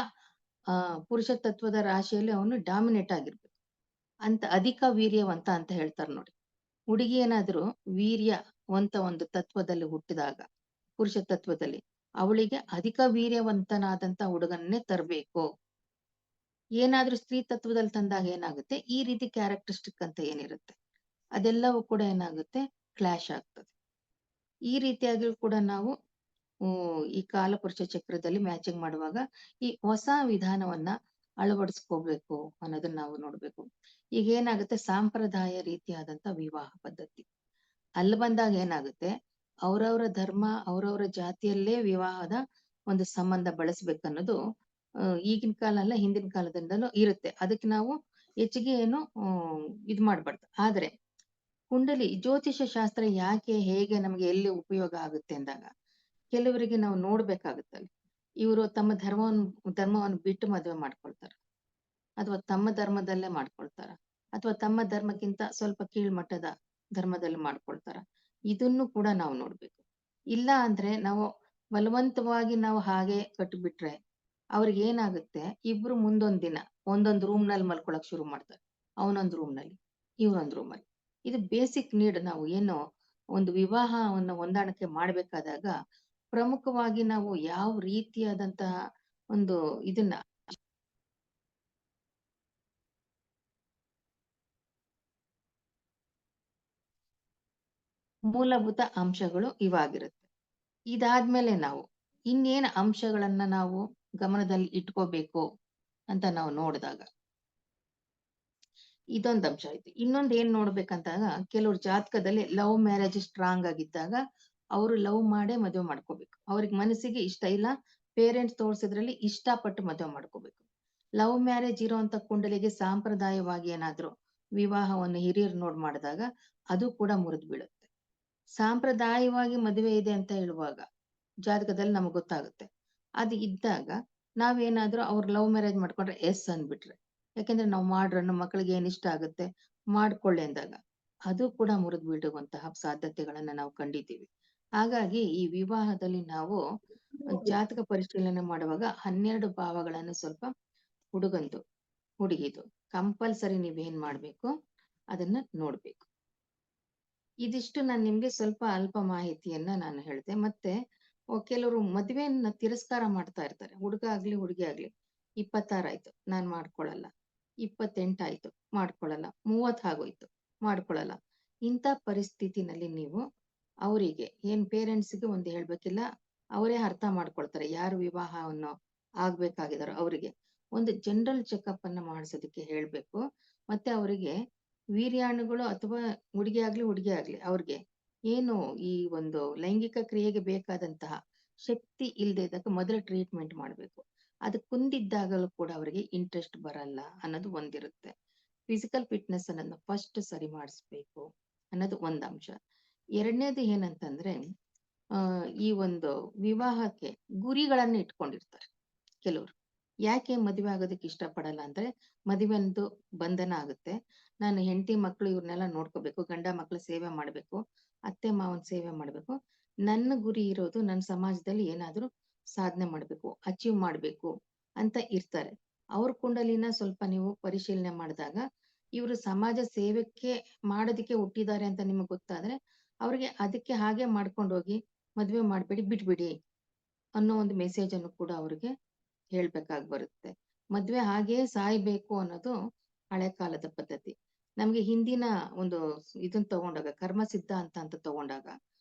ಪುರುಷ ತತ್ವದ ರಾಶಿಯಲ್ಲಿ ಅವನು ಡಾಮಿನೇಟ್ ಆಗಿರ್ಬೇಕು ಅಂತ, ಅಧಿಕ ವೀರ್ಯವಂತ ಅಂತ ಹೇಳ್ತಾರೆ ನೋಡಿ. ಹುಡುಗಿ ಏನಾದ್ರೂ ವೀರ್ಯವಂತ ಒಂದು ತತ್ವದಲ್ಲಿ ಹುಟ್ಟಿದಾಗ ಪುರುಷ ತತ್ವದಲ್ಲಿ ಅವಳಿಗೆ ಅಧಿಕ ವೀರ್ಯವಂತನಾದಂತ ಹುಡುಗನ್ನೇ ತರಬೇಕು. ಏನಾದ್ರೂ ಸ್ತ್ರೀ ತತ್ವದಲ್ಲಿ ತಂದಾಗ ಏನಾಗುತ್ತೆ, ಈ ರೀತಿ ಕ್ಯಾರೆಕ್ಟರಿಸ್ಟಿಕ್ ಅಂತ ಏನಿರುತ್ತೆ ಅದೆಲ್ಲವೂ ಕೂಡ ಏನಾಗುತ್ತೆ, ಕ್ಲಾಶ್ ಆಗ್ತದೆ. ಈ ರೀತಿಯಾಗಿ ಕೂಡ ನಾವು ಈ ಕಾಲಪುರುಷ ಚಕ್ರದಲ್ಲಿ ಮ್ಯಾಚಿಂಗ್ ಮಾಡುವಾಗ ಈ ಹೊಸ ವಿಧಾನವನ್ನ ಅಳವಡಿಸ್ಕೋಬೇಕು ಅನ್ನೋದನ್ನ ನಾವು ನೋಡ್ಬೇಕು. ಈಗ ಏನಾಗುತ್ತೆ, ಸಾಂಪ್ರದಾಯ ರೀತಿಯಾದಂತ ವಿವಾಹ ಪದ್ಧತಿ ಅಲ್ಲಿ ಬಂದಾಗ ಏನಾಗುತ್ತೆ, ಅವ್ರವ್ರ ಧರ್ಮ ಅವ್ರವ್ರ ಜಾತಿಯಲ್ಲೇ ವಿವಾಹದ ಒಂದು ಸಂಬಂಧ ಬಳಸ್ಬೇಕನ್ನೋದು ಈಗಿನ ಕಾಲ ಅಲ್ಲ, ಹಿಂದಿನ ಕಾಲದಿಂದಲೂ ಇರುತ್ತೆ. ಅದಕ್ಕೆ ನಾವು ಹೆಚ್ಚಿಗೆ ಏನು ಇದ್ ಮಾಡ್ಬಾರ್ದು. ಆದ್ರೆ ಕುಂಡಲಿ ಜ್ಯೋತಿಷ ಶಾಸ್ತ್ರ ಯಾಕೆ ಹೇಗೆ ನಮ್ಗೆ ಎಲ್ಲಿ ಉಪಯೋಗ ಆಗುತ್ತೆ ಅಂದಾಗ, ಕೆಲವರಿಗೆ ನಾವು ನೋಡ್ಬೇಕಾಗುತ್ತಲ್ಲ, ಇವರು ತಮ್ಮ ಧರ್ಮವನ್ನು ಬಿಟ್ಟು ಮದುವೆ ಮಾಡ್ಕೊಳ್ತಾರ, ಅಥವಾ ತಮ್ಮ ಧರ್ಮದಲ್ಲೇ ಮಾಡ್ಕೊಳ್ತಾರ, ಅಥವಾ ತಮ್ಮ ಧರ್ಮಕ್ಕಿಂತ ಸ್ವಲ್ಪ ಕೀಳ್ಮಟ್ಟದ ಧರ್ಮದಲ್ಲಿ ಮಾಡ್ಕೊಳ್ತಾರ. ಇದನ್ನು ಕೂಡ ನಾವು ನೋಡ್ಬೇಕು. ಇಲ್ಲ ಅಂದ್ರೆ ನಾವು ಬಲವಂತವಾಗಿ ನಾವು ಹಾಗೆ ಕಟ್ಟಿಬಿಟ್ರೆ ಅವ್ರಿಗೆ ಏನಾಗುತ್ತೆ, ಇಬ್ರು ಮುಂದೊಂದ್ ದಿನ ಒಂದೊಂದ್ ರೂಮ್ ನಲ್ಲಿ ಮಲ್ಕೊಳಕ್ ಶುರು ಮಾಡ್ತಾರೆ. ಅವನೊಂದ್ ರೂಮ್ ನಲ್ಲಿ, ಇವನೊಂದ್ ರೂಮ್ ಅಲ್ಲಿ. ಇದು ಬೇಸಿಕ್ ನೀಡ್. ನಾವು ಏನು ಒಂದು ವಿವಾಹವನ್ನು ಹೊಂದಾಣಿಕೆ ಮಾಡ್ಬೇಕಾದಾಗ ಪ್ರಮುಖವಾಗಿ ನಾವು ಯಾವ ರೀತಿಯಾದಂತಹ ಒಂದು ಇದನ್ನ ಮೂಲಭೂತ ಅಂಶಗಳು ಇವಾಗಿರುತ್ತೆ. ಇದಾದ್ಮೇಲೆ ನಾವು ಇನ್ನೇನ್ ಅಂಶಗಳನ್ನ ನಾವು ಗಮನದಲ್ಲಿ ಇಟ್ಕೋಬೇಕು ಅಂತ ನಾವು ನೋಡಿದಾಗ ಇದೊಂದ್ ಅಂಶ ಐತಿ. ಇನ್ನೊಂದ್ ಏನ್ ನೋಡ್ಬೇಕಂತಾಗ, ಕೆಲವ್ರ ಜಾತಕದಲ್ಲಿ ಲವ್ ಮ್ಯಾರೇಜ್ ಸ್ಟ್ರಾಂಗ್ ಆಗಿದ್ದಾಗ ಅವರು ಲವ್ ಮಾಡೇ ಮದುವೆ ಮಾಡ್ಕೋಬೇಕು. ಅವ್ರಿಗೆ ಮನಸ್ಸಿಗೆ ಇಷ್ಟ ಇಲ್ಲ, ಪೇರೆಂಟ್ಸ್ ತೋರ್ಸಿದ್ರಲ್ಲಿ ಇಷ್ಟಪಟ್ಟು ಮದುವೆ ಮಾಡ್ಕೋಬೇಕು. ಲವ್ ಮ್ಯಾರೇಜ್ ಇರೋಂತ ಕುಂಡಲಿಗೆ ಸಾಂಪ್ರದಾಯವಾಗಿ ಏನಾದ್ರು ವಿವಾಹವನ್ನು ಹಿರಿಯರು ನೋಡ್ ಮಾಡಿದಾಗ ಅದು ಕೂಡ ಮುರಿದು ಬೀಳುತ್ತೆ. ಸಾಂಪ್ರದಾಯವಾಗಿ ಮದುವೆ ಇದೆ ಅಂತ ಹೇಳುವಾಗ ಜಾತಕದಲ್ಲಿ ನಮಗ್ ಗೊತ್ತಾಗುತ್ತೆ. ಅದು ಇದ್ದಾಗ ನಾವೇನಾದ್ರೂ ಅವ್ರ ಲವ್ ಮ್ಯಾರೇಜ್ ಮಾಡ್ಕೊಂಡ್ರೆ ಎಸ್ ಅಂದ್ಬಿಟ್ರೆ, ಯಾಕೆಂದ್ರೆ ನಾವು ಮಾಡ್ರ ನಮ್ಮ ಮಕ್ಕಳಿಗೆ ಏನ್ ಇಷ್ಟ ಆಗುತ್ತೆ ಮಾಡ್ಕೊಳ್ಳಿ ಅಂದಾಗ ಅದು ಕೂಡ ಮುರಿದು ಬೀಳುವಂತಹ ಸಾಧ್ಯತೆಗಳನ್ನ ನಾವು ಕಂಡಿದ್ದೀವಿ. ಹಾಗಾಗಿ ಈ ವಿವಾಹದಲ್ಲಿ ನಾವು ಜಾತಕ ಪರಿಶೀಲನೆ ಮಾಡುವಾಗ 12 ಭಾವಗಳನ್ನು ಸ್ವಲ್ಪ ಹುಡುಗಂದು ಹುಡುಗಿದು ಕಂಪಲ್ಸರಿ ನೀವೇನ್ ಮಾಡ್ಬೇಕು ಅದನ್ನ ನೋಡ್ಬೇಕು. ಇದಿಷ್ಟು ನಾನು ನಿಮ್ಗೆ ಸ್ವಲ್ಪ ಅಲ್ಪ ಮಾಹಿತಿಯನ್ನ ನಾನು ಹೇಳ್ದೆ. ಮತ್ತೆ ಕೆಲವರು ಮದುವೆಯನ್ನ ತಿರಸ್ಕಾರ ಮಾಡ್ತಾ ಇರ್ತಾರೆ. ಹುಡುಗ ಆಗ್ಲಿ ಹುಡುಗಿ ಆಗ್ಲಿ, 26 ಆಯ್ತು ನಾನ್ ಮಾಡ್ಕೊಳಲ್ಲ, 28 ಆಯ್ತು ಮಾಡ್ಕೊಳಲ್ಲ, 30 ಆಗೋಯ್ತು ಮಾಡ್ಕೊಳಲ್ಲ. ಇಂಥ ಪರಿಸ್ಥಿತಿನಲ್ಲಿ ನೀವು ಅವರಿಗೆ ಏನ್ ಪೇರೆಂಟ್ಸ್ಗೆ ಒಂದು ಹೇಳ್ಬೇಕಿಲ್ಲ, ಅವರೇ ಅರ್ಥ ಮಾಡ್ಕೊಳ್ತಾರೆ ಯಾರು ವಿವಾಹವನ್ನು ಆಗ್ಬೇಕಾಗಿದಾರೋ ಅವರಿಗೆ ಒಂದು ಜನರಲ್ ಚೆಕಪ್ ಅನ್ನ ಮಾಡಿಸೋದಕ್ಕೆ ಹೇಳ್ಬೇಕು. ಮತ್ತೆ ಅವರಿಗೆ ವೀರ್ಯಾಣುಗಳು ಅಥವಾ ಹುಡುಗಿ ಆಗ್ಲಿ ಅವ್ರಿಗೆ ಏನು ಈ ಒಂದು ಲೈಂಗಿಕ ಕ್ರಿಯೆಗೆ ಬೇಕಾದಂತಹ ಶಕ್ತಿ ಇಲ್ಲದೆ ಇದ್ದಾಗ ಮೊದಲು ಟ್ರೀಟ್ಮೆಂಟ್ ಮಾಡ್ಬೇಕು. ಅದು ಕುಂದಿದ್ದಾಗಲೂ ಕೂಡ ಅವರಿಗೆ ಇಂಟ್ರೆಸ್ಟ್ ಬರಲ್ಲ ಅನ್ನೋದು ಒಂದಿರುತ್ತೆ. ಫಿಸಿಕಲ್ ಫಿಟ್ನೆಸ್ ಅನ್ನೋದನ್ನ ಫಸ್ಟ್ ಸರಿ ಮಾಡಿಸ್ಬೇಕು. ಅನ್ನೋದು ಒಂದ್ ಅಂಶ. ಎರಡನೇದು ಏನಂತಂದ್ರೆ ಈ ಒಂದು ವಿವಾಹಕ್ಕೆ ಗುರಿಗಳನ್ನ ಇಟ್ಕೊಂಡಿರ್ತಾರೆ ಕೆಲವರು. ಯಾಕೆ ಮದುವೆ ಆಗೋದಕ್ಕೆ ಇಷ್ಟಪಡಲ್ಲ ಅಂದ್ರೆ, ಮದುವೆ ಒಂದು ಬಂಧನ ಆಗುತ್ತೆ. ನಾನು ಹೆಂಡತಿ ಮಕ್ಳು ಇವ್ರನ್ನೆಲ್ಲ ನೋಡ್ಕೋಬೇಕು, ಗಂಡ ಮಕ್ಳು ಸೇವೆ ಮಾಡ್ಬೇಕು, ಅತ್ತೆ ಮಾವನ್ ಸೇವೆ ಮಾಡ್ಬೇಕು. ನನ್ನ ಗುರಿ ಇರೋದು ನನ್ನ ಸಮಾಜದಲ್ಲಿ ಏನಾದ್ರೂ ಸಾಧನೆ ಮಾಡ್ಬೇಕು, ಅಚೀವ್ ಮಾಡ್ಬೇಕು ಅಂತ ಇರ್ತಾರೆ. ಅವ್ರ ಕುಂಡಲಿನ ಸ್ವಲ್ಪ ನೀವು ಪರಿಶೀಲನೆ ಮಾಡಿದಾಗ ಇವರು ಸಮಾಜ ಸೇವೆಕ್ಕೆ ಮಾಡೋದಕ್ಕೆ ಹುಟ್ಟಿದ್ದಾರೆ ಅಂತ ನಿಮಗೆ ಗೊತ್ತಾದ್ರೆ ಅವ್ರಿಗೆ ಅದಕ್ಕೆ ಹಾಗೆ ಮಾಡ್ಕೊಂಡು ಹೋಗಿ ಮದ್ವೆ ಮಾಡ್ಬೇಡಿ, ಬಿಟ್ಬಿಡಿ ಅನ್ನೋ ಒಂದು ಮೆಸೇಜ್ ಅನ್ನು ಕೂಡ ಅವ್ರಿಗೆ ಹೇಳ್ಬೇಕಾಗಿ ಬರುತ್ತೆ. ಮದ್ವೆ ಹಾಗೇ ಸಾಯ್ಬೇಕು ಅನ್ನೋದು ಹಳೆ ಕಾಲದ ಪದ್ಧತಿ. ನಮ್ಗೆ ಹಿಂದಿನ ಒಂದು ಇದನ್ನ ತಗೊಂಡಾಗ, ಕರ್ಮ ಸಿದ್ಧಾಂತ ಅಂತ ತಗೊಂಡಾಗ,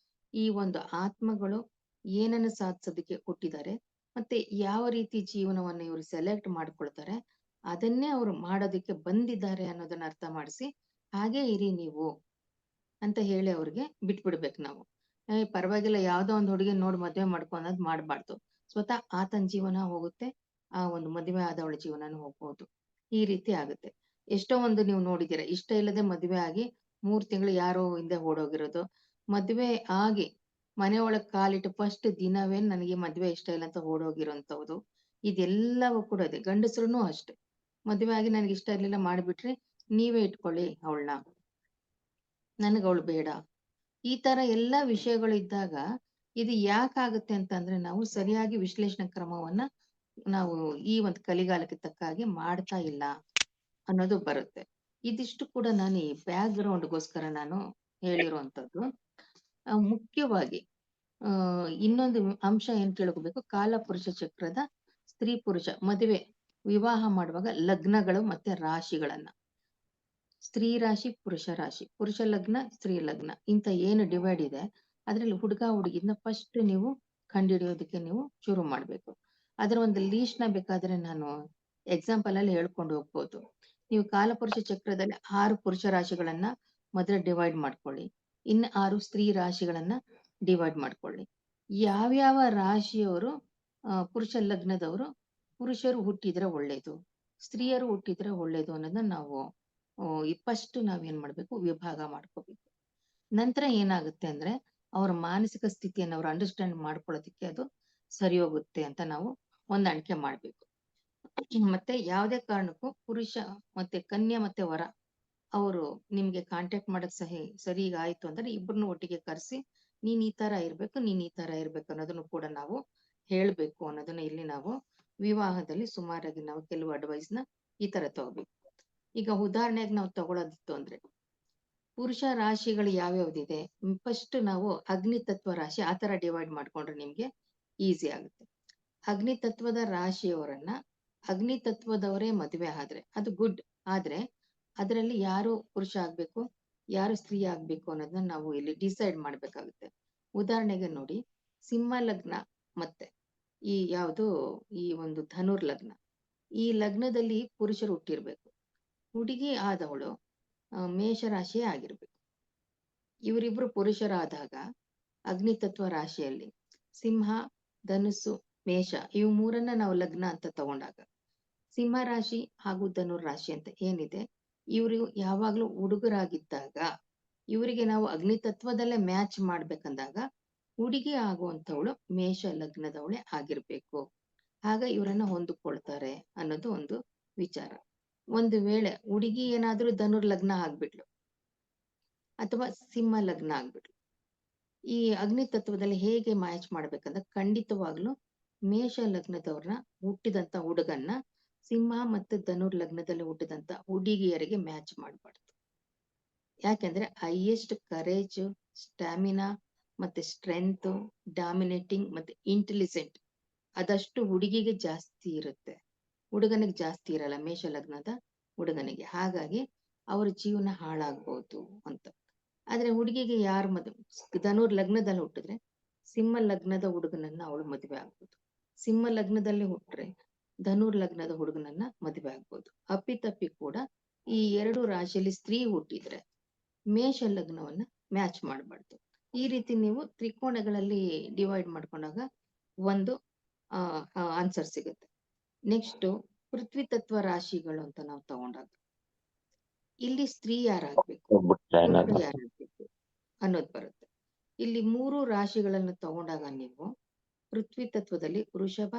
ಈ ಒಂದು ಆತ್ಮಗಳು ಏನನ್ನು ಸಾಧಿಸೋದಕ್ಕೆ ಹುಟ್ಟಿದ್ದಾರೆ ಮತ್ತೆ ಯಾವ ರೀತಿ ಜೀವನವನ್ನು ಇವರು ಸೆಲೆಕ್ಟ್ ಮಾಡ್ಕೊಳ್ತಾರೆ, ಅದನ್ನೇ ಅವ್ರು ಮಾಡೋದಕ್ಕೆ ಬಂದಿದ್ದಾರೆ ಅನ್ನೋದನ್ನ ಅರ್ಥ ಮಾಡಿಸಿ ಹಾಗೆ ಇರಿ ನೀವು ಅಂತ ಹೇಳಿ ಅವ್ರಿಗೆ ಬಿಟ್ಬಿಡ್ಬೇಕು ನಾವು. ಪರವಾಗಿಲ್ಲ, ಯಾವ್ದೋ ಒಂದು ಹುಡುಗಿ ನೋಡಿ ಮದ್ವೆ ಮಾಡ್ಕೊಳೋದ್ ಮಾಡ್ಬಾರ್ದು. ಸ್ವತಃ ಆತನ ಜೀವನ ಹೋಗುತ್ತೆ, ಆ ಒಂದು ಮದುವೆ ಆದವಳ ಜೀವನನೂ ಹೋಗ್ಬೋದು. ಈ ರೀತಿ ಆಗುತ್ತೆ. ಎಷ್ಟೋ ಒಂದು ನೀವು ನೋಡಿದೀರ, ಇಷ್ಟ ಇಲ್ಲದೆ ಮದುವೆ ಆಗಿ 3 ತಿಂಗಳು ಯಾರೋ ಹಿಂದೆ ಓಡೋಗಿರೋದು, ಮದ್ವೆ ಆಗಿ ಮನೆ ಒಳಗ್ ಕಾಲಿಟ್ಟು ಫಸ್ಟ್ ದಿನವೇ ನನಗೆ ಮದ್ವೆ ಇಷ್ಟ ಇಲ್ಲ ಅಂತ ಓಡೋಗಿರೋಂಥವ್ದು. ಇದೆಲ್ಲವೂ ಕೂಡ ಇದೆ. ಗಂಡಸರುನು ಅಷ್ಟೇ, ಮದ್ವೆ ಆಗಿ ನನಗೆ ಇಷ್ಟ ಇರ್ಲಿಲ್ಲ ಮಾಡ್ಬಿಟ್ರಿ, ನೀವೇ ಇಟ್ಕೊಳ್ಳಿ ಅವಳನ್ನ, ನನಗ್ ಅವಳು ಬೇಡ. ಈ ತರ ಎಲ್ಲಾ ವಿಷಯಗಳು ಇದ್ದಾಗ ಇದು ಯಾಕಾಗುತ್ತೆ ಅಂತಂದ್ರೆ, ನಾವು ಸರಿಯಾಗಿ ವಿಶ್ಲೇಷಣಾ ಕ್ರಮವನ್ನ ನಾವು ಈ ಒಂದು ಕಲಿಗಾಲಕ್ಕೆ ತಕ್ಕ ಹಾಗೆ ಮಾಡ್ತಾ ಇಲ್ಲ ಅನ್ನೋದು ಬರುತ್ತೆ. ಇದಿಷ್ಟು ಕೂಡ ನಾನು ಈ ಬ್ಯಾಕ್ ಗ್ರೌಂಡ್ಗೋಸ್ಕರ ನಾನು ಹೇಳಿರುವಂತದ್ದು. ಮುಖ್ಯವಾಗಿ ಇನ್ನೊಂದು ಅಂಶ ಏನ್ ತಿಳ್ಕೊಬೇಕು, ಕಾಲ ಪುರುಷ ಚಕ್ರದ ಸ್ತ್ರೀ ಪುರುಷ ಮದುವೆ ವಿವಾಹ ಮಾಡುವಾಗ ಲಗ್ನಗಳು ಮತ್ತೆ ರಾಶಿಗಳನ್ನ, ಸ್ತ್ರೀ ರಾಶಿ ಪುರುಷ ರಾಶಿ, ಪುರುಷ ಲಗ್ನ ಸ್ತ್ರೀ ಲಗ್ನ ಇಂತ ಏನು ಡಿವೈಡ್ ಇದೆ, ಅದ್ರಲ್ಲಿ ಹುಡುಗ ಹುಡುಗಿನ ಫಸ್ಟ್ ನೀವು ಕಂಡುಹಿಡಿಯೋದಕ್ಕೆ ನೀವು ಶುರು ಮಾಡ್ಬೇಕು. ಅದರ ಒಂದು ಲೀಸ್ಟ್ ನ ಬೇಕಾದ್ರೆ ನಾನು ಎಕ್ಸಾಂಪಲ್ ಅಲ್ಲಿ ಹೇಳ್ಕೊಂಡು ಹೋಗ್ಬೋದು. ನೀವು ಕಾಲಪುರುಷ ಚಕ್ರದಲ್ಲಿ 6 ಪುರುಷ ರಾಶಿಗಳನ್ನ ಮೊದಲು ಡಿವೈಡ್ ಮಾಡ್ಕೊಳ್ಳಿ, ಇನ್ನು 6 ಸ್ತ್ರೀ ರಾಶಿಗಳನ್ನ ಡಿವೈಡ್ ಮಾಡ್ಕೊಳ್ಳಿ. ಯಾವ್ಯಾವ ರಾಶಿಯವರು ಪುರುಷ ಲಗ್ನದವರು ಪುರುಷರು ಹುಟ್ಟಿದ್ರೆ ಒಳ್ಳೇದು, ಸ್ತ್ರೀಯರು ಹುಟ್ಟಿದ್ರೆ ಒಳ್ಳೇದು ಅನ್ನೋದನ್ನ ನಾವು ಫಸ್ಟ್ ನಾವೇನ್ ಮಾಡ್ಬೇಕು, ವಿಭಾಗ ಮಾಡ್ಕೋಬೇಕು. ನಂತರ ಏನಾಗುತ್ತೆ ಅಂದ್ರೆ ಅವ್ರ ಮಾನಸಿಕ ಸ್ಥಿತಿಯನ್ನು ಅವ್ರು ಅಂಡರ್ಸ್ಟ್ಯಾಂಡ್ ಮಾಡ್ಕೊಳ್ಳೋದಕ್ಕೆ ಅದು ಸರಿ ಹೋಗುತ್ತೆ ಅಂತ ನಾವು ಹೊಂದಾಣಿಕೆ ಮಾಡ್ಬೇಕು. ಮತ್ತೆ ಯಾವುದೇ ಕಾರಣಕ್ಕೂ ಪುರುಷ ಮತ್ತೆ ಕನ್ಯಾ ಮತ್ತೆ ವರ ಅವರು ನಿಮ್ಗೆ ಕಾಂಟ್ಯಾಕ್ಟ್ ಮಾಡಕ್ ಸರಿ ಈಗ ಆಯ್ತು ಅಂದ್ರೆ ಇಬ್ಬರನ್ನು ಒಟ್ಟಿಗೆ ಕರೆಸಿ ನೀನ್ ಈ ತರ ಇರ್ಬೇಕು, ನೀನ್ ಈ ತರ ಇರ್ಬೇಕು ಅನ್ನೋದನ್ನು ಕೂಡ ನಾವು ಹೇಳ್ಬೇಕು ಅನ್ನೋದನ್ನ ಇಲ್ಲಿ ನಾವು ವಿವಾಹದಲ್ಲಿ ಸುಮಾರಾಗಿ ನಾವು ಕೆಲವು ಅಡ್ವೈಸ್ ನ ಈ ತರ ತಗೋಬೇಕು. ಈಗ ಉದಾಹರಣೆಗೆ ನಾವು ತಗೊಳ್ಳೋದಿತ್ತು ಅಂದ್ರೆ, ಪುರುಷ ರಾಶಿಗಳು ಯಾವ್ಯಾವ್ದಿದೆ, ಫಸ್ಟ್ ನಾವು ಅಗ್ನಿ ತತ್ವ ರಾಶಿ ಆ ತರ ಡಿವೈಡ್ ಮಾಡ್ಕೊಂಡ್ರೆ ನಿಮ್ಗೆ ಈಸಿ ಆಗುತ್ತೆ. ಅಗ್ನಿ ತತ್ವದ ರಾಶಿಯವರನ್ನ ಅಗ್ನಿ ತತ್ವದವರೇ ಮದುವೆ ಆದ್ರೆ ಅದು ಗುಡ್. ಆದ್ರೆ ಅದರಲ್ಲಿ ಯಾರು ಪುರುಷ ಆಗ್ಬೇಕು, ಯಾರು ಸ್ತ್ರೀ ಆಗ್ಬೇಕು ಅನ್ನೋದನ್ನ ನಾವು ಇಲ್ಲಿ ಡಿಸೈಡ್ ಮಾಡ್ಬೇಕಾಗುತ್ತೆ. ಉದಾಹರಣೆಗೆ ನೋಡಿ, ಸಿಂಹ ಲಗ್ನ ಮತ್ತೆ ಈ ಯಾವುದು ಈ ಒಂದು ಧನುರ್ ಲಗ್ನ, ಈ ಲಗ್ನದಲ್ಲಿ ಪುರುಷರು ಹುಟ್ಟಿರ್ಬೇಕು, ಹುಡುಗಿ ಆದವಳು ಮೇಷರಾಶಿಯೇ ಆಗಿರ್ಬೇಕು. ಇವರಿಬ್ರು ಪುರುಷರಾದಾಗ ಅಗ್ನಿ ತತ್ವ ರಾಶಿಯಲ್ಲಿ ಸಿಂಹ, ಧನುಸ್ಸು, ಮೇಷ ಇವು ಮೂರನ್ನ ನಾವು ಲಗ್ನ ಅಂತ ತಗೊಂಡಾಗ, ಸಿಂಹ ರಾಶಿ ಹಾಗೂ ಧನುರ್ ರಾಶಿ ಅಂತ ಏನಿದೆ, ಇವರು ಯಾವಾಗ್ಲೂ ಹುಡುಗರಾಗಿದ್ದಾಗ ಇವರಿಗೆ ನಾವು ಅಗ್ನಿ ತತ್ವದಲ್ಲೇ ಮ್ಯಾಚ್ ಮಾಡ್ಬೇಕಂದಾಗ ಹುಡುಗಿ ಆಗುವಂತವಳು ಮೇಷ ಲಗ್ನದವಳೆ ಆಗಿರ್ಬೇಕು. ಆಗ ಇವರನ್ನ ಹೊಂದಿಕೊಳ್ತಾರೆ ಅನ್ನೋದು ಒಂದು ವಿಚಾರ. ಒಂದು ವೇಳೆ ಹುಡುಗಿ ಏನಾದ್ರೂ ಧನುರ್ ಲಗ್ನ ಆಗ್ಬಿಟ್ಲು ಅಥವಾ ಸಿಂಹ ಲಗ್ನ ಆಗ್ಬಿಟ್ಲು, ಈ ಅಗ್ನಿ ತತ್ವದಲ್ಲಿ ಹೇಗೆ ಮ್ಯಾಚ್ ಮಾಡ್ಬೇಕಂದ್ರೆ ಖಂಡಿತವಾಗ್ಲು ಮೇಷ ಲಗ್ನದವ್ರನ್ನ ಹುಟ್ಟಿದಂತ ಹುಡುಗನ್ನ ಸಿಂಹ ಮತ್ತೆ ಧನುರ್ ಲಗ್ನದಲ್ಲಿ ಹುಟ್ಟಿದಂತ ಹುಡುಗಿಯರಿಗೆ ಮ್ಯಾಚ್ ಮಾಡ್ಬಾರ್ದು. ಯಾಕೆಂದ್ರೆ ಹೈಯೆಸ್ಟ್ ಕರೇಜ್, ಸ್ಟಾಮಿನಾ ಮತ್ತೆ ಸ್ಟ್ರೆಂತ್, ಡಾಮಿನೇಟಿಂಗ್ ಮತ್ತೆ ಇಂಟೆಲಿಜೆಂಟ್ ಅದಷ್ಟು ಹುಡುಗಿಗೆ ಜಾಸ್ತಿ ಇರುತ್ತೆ, ಹುಡುಗನಿಗೆ ಜಾಸ್ತಿ ಇರಲ್ಲ ಮೇಷ ಲಗ್ನದ ಹುಡುಗನಿಗೆ. ಹಾಗಾಗಿ ಅವ್ರ ಜೀವನ ಹಾಳಾಗ್ಬೋದು ಅಂತ. ಆದ್ರೆ ಹುಡುಗಿಗೆ ಯಾರು ಧನುರ್ ಲಗ್ನದಲ್ಲಿ ಹುಟ್ಟಿದ್ರೆ ಸಿಂಹ ಲಗ್ನದ ಹುಡುಗನನ್ನ ಅವಳು ಮದುವೆ ಆಗ್ಬೋದು, ಸಿಂಹ ಲಗ್ನದಲ್ಲಿ ಹುಟ್ಟ್ರೆ ಧನುರ್ ಲಗ್ನದ ಹುಡುಗನನ್ನ ಮದುವೆ ಆಗ್ಬೋದು. ಅಪ್ಪಿತಪ್ಪಿ ಕೂಡ ಈ 2 ರಾಶಿಯಲ್ಲಿ ಸ್ತ್ರೀ ಹುಟ್ಟಿದ್ರೆ ಮೇಷ ಲಗ್ನವನ್ನ ಮ್ಯಾಚ್ ಮಾಡ್ಬಾರ್ದು. ಈ ರೀತಿ ನೀವು ತ್ರಿಕೋಣಗಳಲ್ಲಿ ಡಿವೈಡ್ ಮಾಡ್ಕೊಂಡಾಗ ಒಂದು ಆನ್ಸರ್ ಸಿಗುತ್ತೆ. ನೆಕ್ಸ್ಟ್ ಪೃಥ್ವಿ ತತ್ವ ರಾಶಿಗಳು ಅಂತ ನಾವು ತಗೊಂಡಾಗ ಇಲ್ಲಿ ಸ್ತ್ರೀ ಯಾರಾಗ್ಬೇಕು, ಪುರುಷ ಯಾರಾಗ್ಬೇಕು, ಅನ್ನೋದು ಬರುತ್ತೆ. ಇಲ್ಲಿ 3 ರಾಶಿಗಳನ್ನು ತಗೊಂಡಾಗ ನೀವು ಪೃಥ್ವಿ ತತ್ವದಲ್ಲಿ ವೃಷಭ,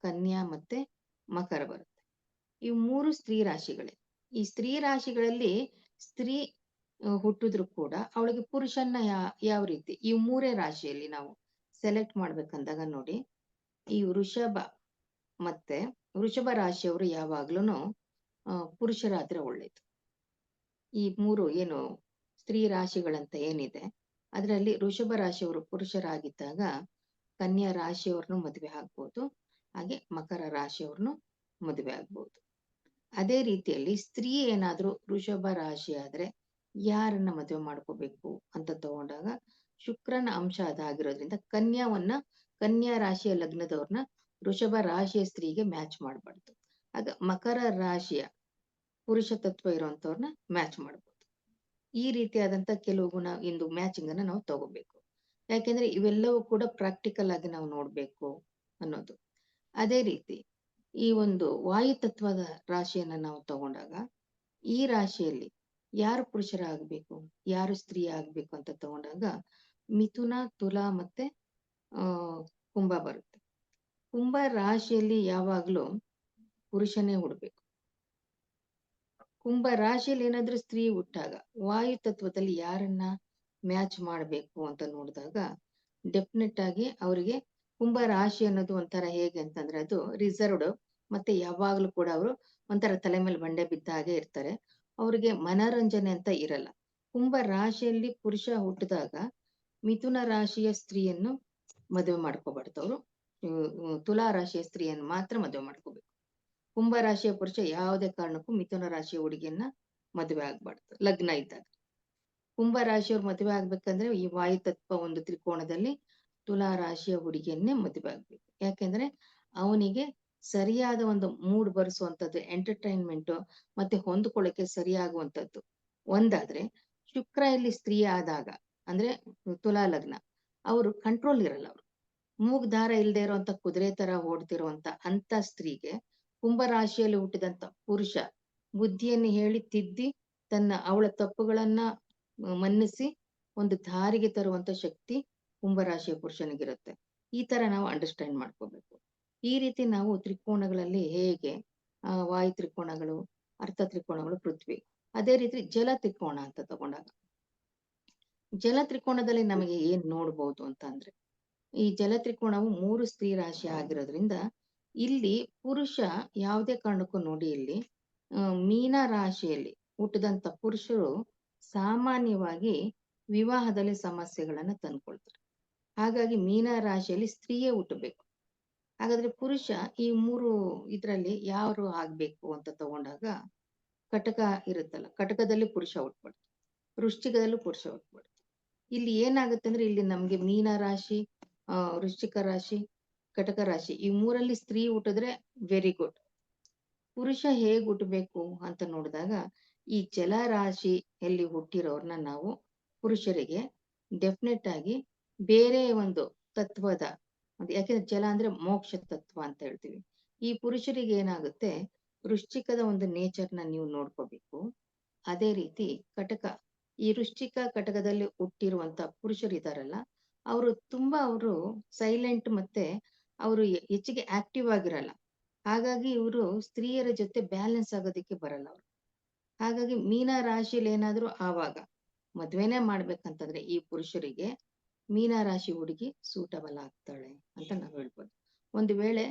ಕನ್ಯಾ ಮತ್ತೆ ಮಕರ ಬರುತ್ತೆ. ಈ 3 ಸ್ತ್ರೀ ರಾಶಿಗಳೇ. ಈ ಸ್ತ್ರೀ ರಾಶಿಗಳಲ್ಲಿ ಸ್ತ್ರೀ ಹುಟ್ಟಿದ್ರು ಕೂಡ ಅವಳಿಗೆ ಪುರುಷನ್ನ ಯಾವ ರೀತಿ ಈ 3 ರಾಶಿಯಲ್ಲಿ ನಾವು ಸೆಲೆಕ್ಟ್ ಮಾಡ್ಬೇಕಂದಾಗ ನೋಡಿ, ಈ ವೃಷಭ ರಾಶಿಯವರು ಯಾವಾಗ್ಲೂ ಪುರುಷರಾದ್ರೆ ಒಳ್ಳೇದು. ಈ 3 ಏನು ಸ್ತ್ರೀ ರಾಶಿಗಳಂತ ಏನಿದೆ ಅದರಲ್ಲಿ ವೃಷಭ ರಾಶಿಯವರು ಪುರುಷರಾಗಿದ್ದಾಗ ಕನ್ಯಾ ರಾಶಿಯವ್ರನ್ನು ಮದುವೆ ಆಗ್ಬೋದು, ಹಾಗೆ ಮಕರ ರಾಶಿಯವ್ರನ್ನು ಮದುವೆ ಆಗ್ಬೋದು. ಅದೇ ರೀತಿಯಲ್ಲಿ ಸ್ತ್ರೀ ಏನಾದ್ರೂ ವೃಷಭ ರಾಶಿ ಆದ್ರೆ ಯಾರನ್ನ ಮದುವೆ ಮಾಡ್ಕೋಬೇಕು ಅಂತ ತಗೊಂಡಾಗ ಶುಕ್ರನ ಅಂಶ ಅದಾಗಿರೋದ್ರಿಂದ ಕನ್ಯಾ ರಾಶಿಯ ಲಗ್ನದವ್ರನ್ನ ವೃಷಭ ರಾಶಿಯ ಸ್ತ್ರೀಗೆ ಮ್ಯಾಚ್ ಮಾಡ್ಬಾರ್ದು. ಆಗ ಮಕರ ರಾಶಿಯ ಪುರುಷ ತತ್ವ ಇರುವಂತವ್ರನ್ನ ಮ್ಯಾಚ್ ಮಾಡ್ಬೋದು. ಈ ರೀತಿಯಾದಂತ ಕೆಲವು ಗುಣ ಇಂದು ಮ್ಯಾಚಿಂಗ್ ಅನ್ನ ನಾವು ತಗೋಬೇಕು. ಯಾಕೆಂದ್ರೆ ಇವೆಲ್ಲವೂ ಕೂಡ ಪ್ರಾಕ್ಟಿಕಲ್ ಆಗಿ ನಾವು ನೋಡ್ಬೇಕು ಅನ್ನೋದು. ಅದೇ ರೀತಿ ಈ ಒಂದು ವಾಯು ತತ್ವದ ರಾಶಿಯನ್ನ ನಾವು ತಗೊಂಡಾಗ ಈ ರಾಶಿಯಲ್ಲಿ ಯಾರು ಪುರುಷರಾಗಬೇಕು, ಯಾರು ಸ್ತ್ರೀ ಆಗ್ಬೇಕು ಅಂತ ತಗೊಂಡಾಗ ಮಿಥುನ, ತುಲಾ ಮತ್ತೆ ಕುಂಭ ಬರುತ್ತೆ. ಕುಂಭ ರಾಶಿಯಲ್ಲಿ ಯಾವಾಗ್ಲೂ ಪುರುಷನೇ ಹುಡ್ಬೇಕು. ಕುಂಭ ರಾಶಿಯಲ್ಲಿ ಏನಾದ್ರೂ ಸ್ತ್ರೀ ಹುಟ್ಟಾಗ ವಾಯು ತತ್ವದಲ್ಲಿ ಯಾರನ್ನ ಮ್ಯಾಚ್ ಮಾಡ್ಬೇಕು ಅಂತ ನೋಡಿದಾಗ ಡೆಫಿನೆಟ್ ಆಗಿ ಅವರಿಗೆ ಕುಂಭ ರಾಶಿ ಅನ್ನೋದು ಒಂಥರ ಹೇಗೆ ಅಂತಂದ್ರೆ ಅದು ರಿಸರ್ವ್ಡ್, ಮತ್ತೆ ಯಾವಾಗ್ಲೂ ಕೂಡ ಅವರು ಒಂಥರ ತಲೆ ಮೇಲೆ ಬಂಡೆ ಬಿದ್ದ ಹಾಗೆ ಇರ್ತಾರೆ. ಅವ್ರಿಗೆ ಮನೋರಂಜನೆ ಅಂತ ಇರಲ್ಲ. ಕುಂಭ ರಾಶಿಯಲ್ಲಿ ಪುರುಷ ಹುಟ್ಟಿದಾಗ ಮಿಥುನ ರಾಶಿಯ ಸ್ತ್ರೀಯನ್ನು ಮದುವೆ ಮಾಡ್ಕೋಬಾರ್ದು. ಅವರು ತುಲಾ ರಾಶಿಯ ಸ್ತ್ರೀಯನ್ನು ಮಾತ್ರ ಮದುವೆ ಮಾಡ್ಕೋಬೇಕು. ಕುಂಭ ರಾಶಿಯ ಪುರುಷ ಯಾವುದೇ ಕಾರಣಕ್ಕೂ ಮಿಥುನ ರಾಶಿಯ ಹುಡುಗಿಯನ್ನ ಮದುವೆ ಆಗ್ಬಾರ್ದು ಲಗ್ನ ಇದ್ದಾಗ. ಕುಂಭ ರಾಶಿಯವ್ರು ಮದುವೆ ಆಗ್ಬೇಕಂದ್ರೆ ಈ ವಾಯು ತತ್ವ ಒಂದು ತ್ರಿಕೋಣದಲ್ಲಿ ತುಲಾ ರಾಶಿಯ ಹುಡುಗಿಯನ್ನೇ ಮದುವೆ ಆಗ್ಬೇಕು. ಯಾಕೆಂದ್ರೆ ಅವನಿಗೆ ಸರಿಯಾದ ಒಂದು ಮೂಡ್ ಬರ್ಸುವಂಥದ್ದು, ಎಂಟರ್ಟೈನ್ಮೆಂಟ್ ಮತ್ತೆ ಹೊಂದ್ಕೊಳ್ಳಕ್ಕೆ ಸರಿಯಾಗುವಂಥದ್ದು ಒಂದಾದ್ರೆ, ಶುಕ್ರ ಇಲ್ಲಿ ಸ್ತ್ರೀ ಆದಾಗ ಅಂದ್ರೆ ತುಲಾ ಲಗ್ನ, ಅವರು ಕಂಟ್ರೋಲ್ ಇರಲ್ಲ. ಅವರು ಮೂಗ್ ದಾರ ಇಲ್ಲದೆ ಇರುವಂತ ಕುದುರೆ ತರ ಓಡ್ತಿರುವಂತ ಅಂತ ಸ್ತ್ರೀಗೆ ಕುಂಭ ರಾಶಿಯಲ್ಲಿ ಹುಟ್ಟಿದಂತ ಪುರುಷ ಬುದ್ಧಿಯನ್ನು ಹೇಳಿ ತಿದ್ದಿ ಅವಳ ತಪ್ಪುಗಳನ್ನ ಮನ್ನಿಸಿ ಒಂದು ದಾರಿಗೆ ತರುವಂತ ಶಕ್ತಿ ಕುಂಭರಾಶಿಯ ಪುರುಷನಿಗಿರುತ್ತೆ. ಈ ತರ ನಾವು ಅಂಡರ್ಸ್ಟ್ಯಾಂಡ್ ಮಾಡ್ಕೋಬೇಕು. ಈ ರೀತಿ ನಾವು ತ್ರಿಕೋಣಗಳಲ್ಲಿ ಹೇಗೆ ವಾಯು ತ್ರಿಕೋಣಗಳು, ಅರ್ಥ ತ್ರಿಕೋಣಗಳು, ಪೃಥ್ವಿ. ಅದೇ ರೀತಿ ಜಲ ತ್ರಿಕೋಣ ಅಂತ ತಗೊಂಡಾಗ ಜಲ ತ್ರಿಕೋಣದಲ್ಲಿ ನಮಗೆ ಏನ್ ನೋಡ್ಬೋದು ಅಂತ ಅಂದ್ರೆ, ಈ ಜಲ ತ್ರಿಕೋಣವು 3 ಸ್ತ್ರೀ ರಾಶಿ ಆಗಿರೋದ್ರಿಂದ ಇಲ್ಲಿ ಪುರುಷ ಯಾವುದೇ ಕಾರಣಕ್ಕೂ ನೋಡಿ, ಇಲ್ಲಿ ಮೀನ ರಾಶಿಯಲ್ಲಿ ಹುಟ್ಟಿದಂತ ಪುರುಷರು ಸಾಮಾನ್ಯವಾಗಿ ವಿವಾಹದಲ್ಲಿ ಸಮಸ್ಯೆಗಳನ್ನ ತಂದ್ಕೊಳ್ತಾರೆ. ಹಾಗಾಗಿ ಮೀನ ರಾಶಿಯಲ್ಲಿ ಸ್ತ್ರೀಯೇ ಹುಟ್ಟಬೇಕು. ಹಾಗಾದ್ರೆ ಪುರುಷ ಈ 3 ಇದ್ರಲ್ಲಿ ಯಾರು ಆಗ್ಬೇಕು ಅಂತ ತಗೊಂಡಾಗ ಕಟಕ ಇರುತ್ತಲ್ಲ, ಕಟಕದಲ್ಲಿ ಪುರುಷ ಹುಟ್ಬಾರ್ದು, ವೃಶ್ಚಿಕದಲ್ಲೂ ಪುರುಷ ಹುಟ್ಬಾರ್ದು. ಇಲ್ಲಿ ಏನಾಗುತ್ತೆ ಅಂದ್ರೆ ಇಲ್ಲಿ ನಮ್ಗೆ ಮೀನ ರಾಶಿ, ವೃಶ್ಚಿಕ ರಾಶಿ, ಕಟಕ ರಾಶಿ ಈ 3ರಲ್ಲಿ ಸ್ತ್ರೀ ಹುಟ್ಟಿದ್ರೆ ವೆರಿ ಗುಡ್. ಪುರುಷ ಹೇಗ್ ಹುಟ್ಟಬೇಕು ಅಂತ ನೋಡಿದಾಗ ಈ ಜಲ ರಾಶಿಯಲ್ಲಿ ಹುಟ್ಟಿರೋರ್ನ ನಾವು ಪುರುಷರಿಗೆ ಡೆಫಿನೆಟ್ ಆಗಿ ಬೇರೆ ಒಂದು ತತ್ವದ, ಯಾಕೆಂದ್ರೆ ಜಲ ಅಂದ್ರೆ ಮೋಕ್ಷ ತತ್ವ ಅಂತ ಹೇಳ್ತೀವಿ. ಈ ಪುರುಷರಿಗೆ ಏನಾಗುತ್ತೆ, ವೃಶ್ಚಿಕದ ಒಂದು ನೇಚರ್ನ ನೀವು ನೋಡ್ಕೋಬೇಕು. ಅದೇ ರೀತಿ ಕಟಕ, ಈ ವೃಶ್ಚಿಕ ಕಟಕದಲ್ಲಿ ಹುಟ್ಟಿರುವಂತ ಪುರುಷರು ಇದಾರಲ್ಲ, ಅವರು ಸೈಲೆಂಟ್ ಮತ್ತೆ ಅವರು ಹೆಚ್ಚಿಗೆ ಆಕ್ಟಿವ್ ಆಗಿರಲ್ಲ. ಹಾಗಾಗಿ ಇವರು ಸ್ತ್ರೀಯರ ಜೊತೆ ಬ್ಯಾಲೆನ್ಸ್ ಆಗೋದಕ್ಕೆ ಬರಲ್ಲ ಅವರು. ಹಾಗಾಗಿ ಮೀನ ರಾಶಿಯಲ್ಲಿ ಏನಾದ್ರೂ ಆವಾಗ ಮದ್ವೆನೇ ಮಾಡ್ಬೇಕಂತಂದ್ರೆ ಈ ಪುರುಷರಿಗೆ ಮೀನ ರಾಶಿ ಹುಡುಗಿ ಸೂಟಬಲ್ ಆಗ್ತಾಳೆ ಅಂತ ನಾವು ಹೇಳ್ಬೋದು. ಒಂದು ವೇಳೆ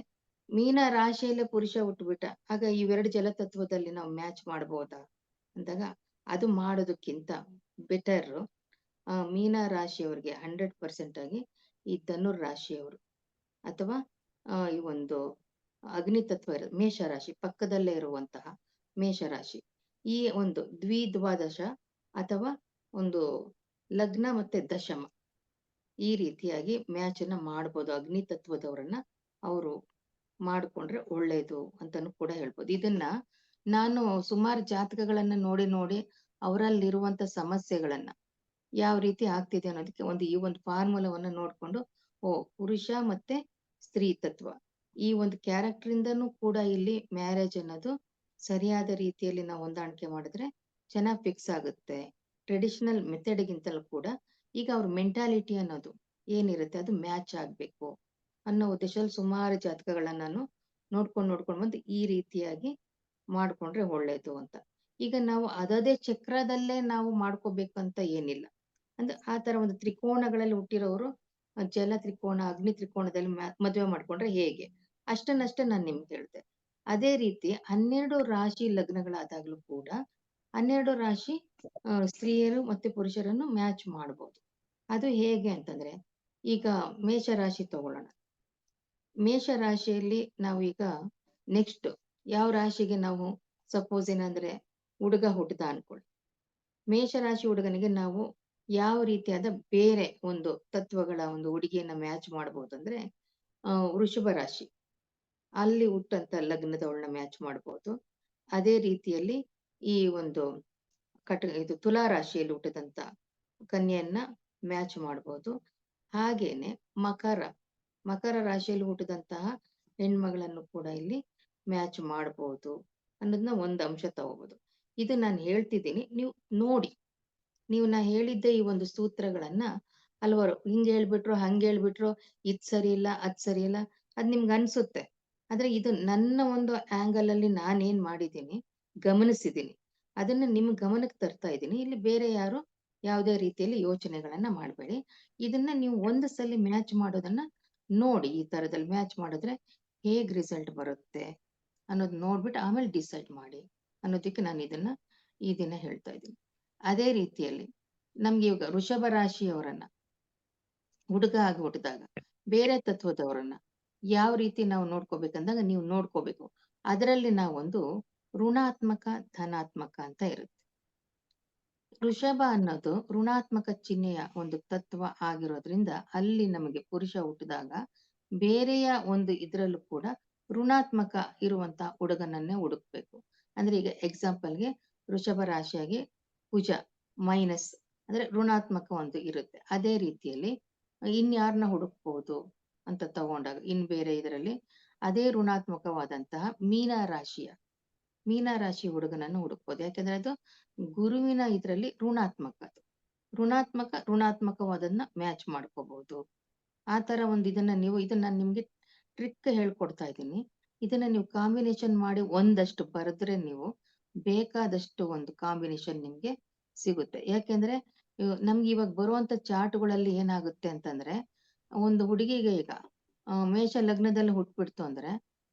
ಮೀನ ರಾಶಿಯಲ್ಲೇ ಪುರುಷ ಹುಟ್ಟುಬಿಟ್ಟ, ಆಗ ಇವೆರಡು ಜಲತತ್ವದಲ್ಲಿ ನಾವು ಮ್ಯಾಚ್ ಮಾಡ್ಬೋದಾ ಅಂದಾಗ ಅದು ಮಾಡೋದಕ್ಕಿಂತ ಬೆಟರ್ ಮೀನ ರಾಶಿಯವರಿಗೆ 100% ಆಗಿ ಈ ಧನುರ್ ರಾಶಿಯವರು ಅಥವಾ ಈ ಒಂದು ಅಗ್ನಿತತ್ವ ಇರೋದು ಮೇಷರಾಶಿ ಪಕ್ಕದಲ್ಲೇ ಇರುವಂತಹ ಮೇಷರಾಶಿ, ಈ ಒಂದು ದ್ವಾದಶ ಅಥವಾ ಒಂದು ಲಗ್ನ ಮತ್ತೆ ದಶಮ, ಈ ರೀತಿಯಾಗಿ ಮ್ಯಾಚ್ ಅನ್ನ ಮಾಡ್ಬೋದು. ಅಗ್ನಿ ತತ್ವದವರನ್ನ ಅವರು ಮಾಡ್ಕೊಂಡ್ರೆ ಒಳ್ಳೇದು ಅಂತಾನು ಕೂಡ ಹೇಳ್ಬೋದು. ಇದನ್ನ ನಾನು ಸುಮಾರು ಜಾತಕಗಳನ್ನ ನೋಡಿ ಅವರಲ್ಲಿರುವಂತ ಸಮಸ್ಯೆಗಳನ್ನ ಯಾವ ರೀತಿ ಆಗ್ತಿದೆ ಅನ್ನೋದಕ್ಕೆ ಈ ಒಂದು ಫಾರ್ಮುಲಾವನ್ನ ನೋಡ್ಕೊಂಡು ಪುರುಷ ಮತ್ತೆ ಸ್ತ್ರೀ ತತ್ವ ಈ ಒಂದು ಕ್ಯಾರೆಕ್ಟರ್ ಇಂದನೂ ಕೂಡ ಇಲ್ಲಿ ಮ್ಯಾರೇಜ್ ಅನ್ನೋದು ಸರಿಯಾದ ರೀತಿಯಲ್ಲಿ ನಾವು ಹೊಂದಾಣಿಕೆ ಮಾಡಿದ್ರೆ ಚೆನ್ನಾಗಿ ಫಿಕ್ಸ್ ಆಗುತ್ತೆ. ಟ್ರೆಡಿಷನಲ್ ಮೆಥಡ್ಗಿಂತಲೂ ಕೂಡ ಈಗ ಅವ್ರ ಮೆಂಟಾಲಿಟಿ ಅನ್ನೋದು ಏನಿರುತ್ತೆ ಅದು ಮ್ಯಾಚ್ ಆಗ್ಬೇಕು ಅನ್ನೋ ಉದ್ದೇಶದಲ್ಲಿ ಸುಮಾರು ಜಾತಕಗಳನ್ನ ನಾನು ನೋಡ್ಕೊಂಡು ಬಂದು ಈ ರೀತಿಯಾಗಿ ಮಾಡ್ಕೊಂಡ್ರೆ ಒಳ್ಳೇದು ಅಂತ. ಈಗ ನಾವು ಅದೇ ಚಕ್ರದಲ್ಲೇ ನಾವು ಮಾಡ್ಕೋಬೇಕಂತ ಏನಿಲ್ಲ. ಅಂದ್ರೆ ಆ ತರ ಒಂದು ತ್ರಿಕೋಣಗಳಲ್ಲಿ ಹುಟ್ಟಿರೋರು ಜಲ ತ್ರಿಕೋಣ, ಅಗ್ನಿ ತ್ರಿಕೋಣದಲ್ಲಿ ಮದುವೆ ಮಾಡ್ಕೊಂಡ್ರೆ ಹೇಗೆ, ಅಷ್ಟನ್ನಷ್ಟೇ ನಾನು ನಿಮ್ಗೆ ಹೇಳ್ದೆ. ಅದೇ ರೀತಿ 12 ರಾಶಿ ಲಗ್ನಗಳಾದಾಗ್ಲೂ ಕೂಡ 12 ರಾಶಿ ಸ್ತ್ರೀಯರು ಮತ್ತೆ ಪುರುಷರನ್ನು ಮ್ಯಾಚ್ ಮಾಡ್ಬೋದು. ಅದು ಹೇಗೆ ಅಂತಂದ್ರೆ, ಈಗ ಮೇಷರಾಶಿ ತಗೊಳ್ಳೋಣ. ಮೇಷರಾಶಿಯಲ್ಲಿ ನಾವು ಈಗ ನೆಕ್ಸ್ಟ್ ಯಾವ ರಾಶಿಗೆ ನಾವು ಸಪೋಸ್ ಏನಂದ್ರೆ ಹುಡುಗ ಹುಟ್ಟದ ಅನ್ಕೊಳ್ಳಿ. ಮೇಷರಾಶಿ ಹುಡುಗನಿಗೆ ನಾವು ಯಾವ ರೀತಿಯಾದ ಬೇರೆ ಒಂದು ತತ್ವಗಳ ಒಂದು ಹುಡುಗಿಯನ್ನ ಮ್ಯಾಚ್ ಮಾಡ್ಬೋದು ಅಂದ್ರೆ ವೃಷಭ ರಾಶಿ ಅಲ್ಲಿ ಹುಟ್ಟಂತ ಲಗ್ನದವಳನ್ನ ಮ್ಯಾಚ್ ಮಾಡ್ಬೋದು. ಅದೇ ರೀತಿಯಲ್ಲಿ ಈ ಒಂದು ಇದು ತುಲಾ ರಾಶಿಯಲ್ಲಿ ಹುಟ್ಟದಂತ ಕನ್ಯೆಯನ್ನ ಮ್ಯಾಚ್ ಮಾಡ್ಬೋದು. ಹಾಗೇನೆ ಮಕರ ರಾಶಿಯಲ್ಲಿ ಹುಟ್ಟಿದಂತಹ ಹೆಣ್ಮಗಳನ್ನು ಕೂಡ ಇಲ್ಲಿ ಮ್ಯಾಚ್ ಮಾಡ್ಬೋದು ಅನ್ನೋದನ್ನ ಒಂದು ಅಂಶ ತಗೋಬಹುದು. ಇದು ನಾನು ಹೇಳ್ತಿದ್ದೀನಿ, ನೀವು ನೋಡಿ. ನೀವು ನಾ ಹೇಳಿದ್ದೆ ಈ ಒಂದು ಸೂತ್ರಗಳನ್ನ ಹಲವಾರು ಹಿಂಗ್ ಹೇಳ್ಬಿಟ್ರು ಹಂಗೆ ಹೇಳ್ಬಿಟ್ರು, ಇದ್ ಸರಿ ಇಲ್ಲ ಅದ್ ಸರಿ ಇಲ್ಲ, ಅದ್ ನಿಮ್ಗೆ ಅನ್ಸುತ್ತೆ. ಆದ್ರೆ ಇದು ನನ್ನ ಒಂದು ಆಂಗಲ್ ಅಲ್ಲಿ ನಾನೇನ್ ಮಾಡಿದ್ದೀನಿ, ಗಮನಿಸಿದ್ದೀನಿ, ಅದನ್ನ ನಿಮ್ ಗಮನಕ್ಕೆ ತರ್ತಾ ಇದ್ದೀನಿ. ಇಲ್ಲಿ ಬೇರೆ ಯಾರು ಯಾವುದೇ ರೀತಿಯಲ್ಲಿ ಯೋಚನೆಗಳನ್ನ ಮಾಡಬೇಡಿ. ಇದನ್ನ ನೀವು ಒಂದು ಸಲ ಮ್ಯಾಚ್ ಮಾಡೋದನ್ನ ನೋಡಿ. ಈ ತರದಲ್ಲಿ ಮ್ಯಾಚ್ ಮಾಡಿದ್ರೆ ಹೇಗ್ ರಿಸಲ್ಟ್ ಬರುತ್ತೆ ಅನ್ನೋದು ನೋಡ್ಬಿಟ್ಟು ಆಮೇಲೆ ಡಿಸೈಡ್ ಮಾಡಿ ಅನ್ನೋದಕ್ಕೆ ನಾನು ಈ ದಿನ ಹೇಳ್ತಾ ಇದ್ದೀನಿ. ಅದೇ ರೀತಿಯಲ್ಲಿ ನಮ್ಗೆ ಇವಾಗ ವೃಷಭ ರಾಶಿಯವರನ್ನ ಹುಡುಗ ಆಗಿ ಹುಟ್ಟಿದಾಗ ಬೇರೆ ತತ್ವದವರನ್ನ ಯಾವ ರೀತಿ ನಾವು ನೋಡ್ಕೋಬೇಕಂದಾಗ ನೀವು ನೋಡ್ಕೋಬೇಕು. ಅದರಲ್ಲಿ ನಾವೊಂದು ಋಣಾತ್ಮಕ ಧನಾತ್ಮಕ ಅಂತ ಇರುತ್ತೆ. ವೃಷಭ ಅನ್ನೋದು ಋಣಾತ್ಮಕ ಚಿಹ್ನೆಯ ಒಂದು ತತ್ವ ಆಗಿರೋದ್ರಿಂದ ಅಲ್ಲಿ ನಮಗೆ ಪುರುಷ ಹುಟ್ಟಿದಾಗ ಬೇರೆಯ ಒಂದು ಇದ್ರಲ್ಲೂ ಕೂಡ ಋಣಾತ್ಮಕ ಇರುವಂತ ಹುಡುಗನನ್ನೇ ಹುಡುಕ್ಬೇಕು. ಅಂದ್ರೆ ಈಗ ಎಕ್ಸಾಂಪಲ್ಗೆ ವೃಷಭ ರಾಶಿಯಾಗಿ ಕುಜ ಮೈನಸ್ ಅಂದ್ರೆ ಋಣಾತ್ಮಕ ಒಂದು ಇರುತ್ತೆ. ಅದೇ ರೀತಿಯಲ್ಲಿ ಇನ್ಯಾರನ್ನ ಹುಡುಕ್ಬಹುದು ಅಂತ ತಗೊಂಡಾಗ ಬೇರೆ ಇದರಲ್ಲಿ ಅದೇ ಋಣಾತ್ಮಕವಾದಂತಹ ಮೀನರಾಶಿ ಹುಡುಗನನ್ನು ಹುಡುಕ್ಬೋದು. ಯಾಕಂದ್ರೆ ಅದು ಗುರುವಿನ ಇದರಲ್ಲಿ ಋಣಾತ್ಮಕವಾದನ್ನ ಮ್ಯಾಚ್ ಮಾಡ್ಕೋಬಹುದು. ಆ ತರ ಒಂದು ಇದನ್ನ ನಾನು ನಿಮ್ಗೆ ಟ್ರಿಕ್ ಹೇಳ್ಕೊಡ್ತಾ ಇದ್ದೀನಿ. ಇದನ್ನ ನೀವು ಕಾಂಬಿನೇಷನ್ ಮಾಡಿ ಒಂದಷ್ಟು ಬರೆದ್ರೆ ನೀವು ಬೇಕಾದಷ್ಟು ಒಂದು ಕಾಂಬಿನೇಷನ್ ನಿಮ್ಗೆ ಸಿಗುತ್ತೆ. ಯಾಕೆಂದ್ರೆ ನಮ್ಗೆ ಇವಾಗ ಬರುವಂತ ಚಾರ್ಟ್ಗಳಲ್ಲಿ ಏನಾಗುತ್ತೆ ಅಂತಂದ್ರೆ, ಒಂದು ಹುಡುಗಿಗೆ ಈಗ ಮೇಷ ಲಗ್ನದಲ್ಲಿ ಹುಟ್ಬಿಡ್ತು ಅಂದ್ರೆ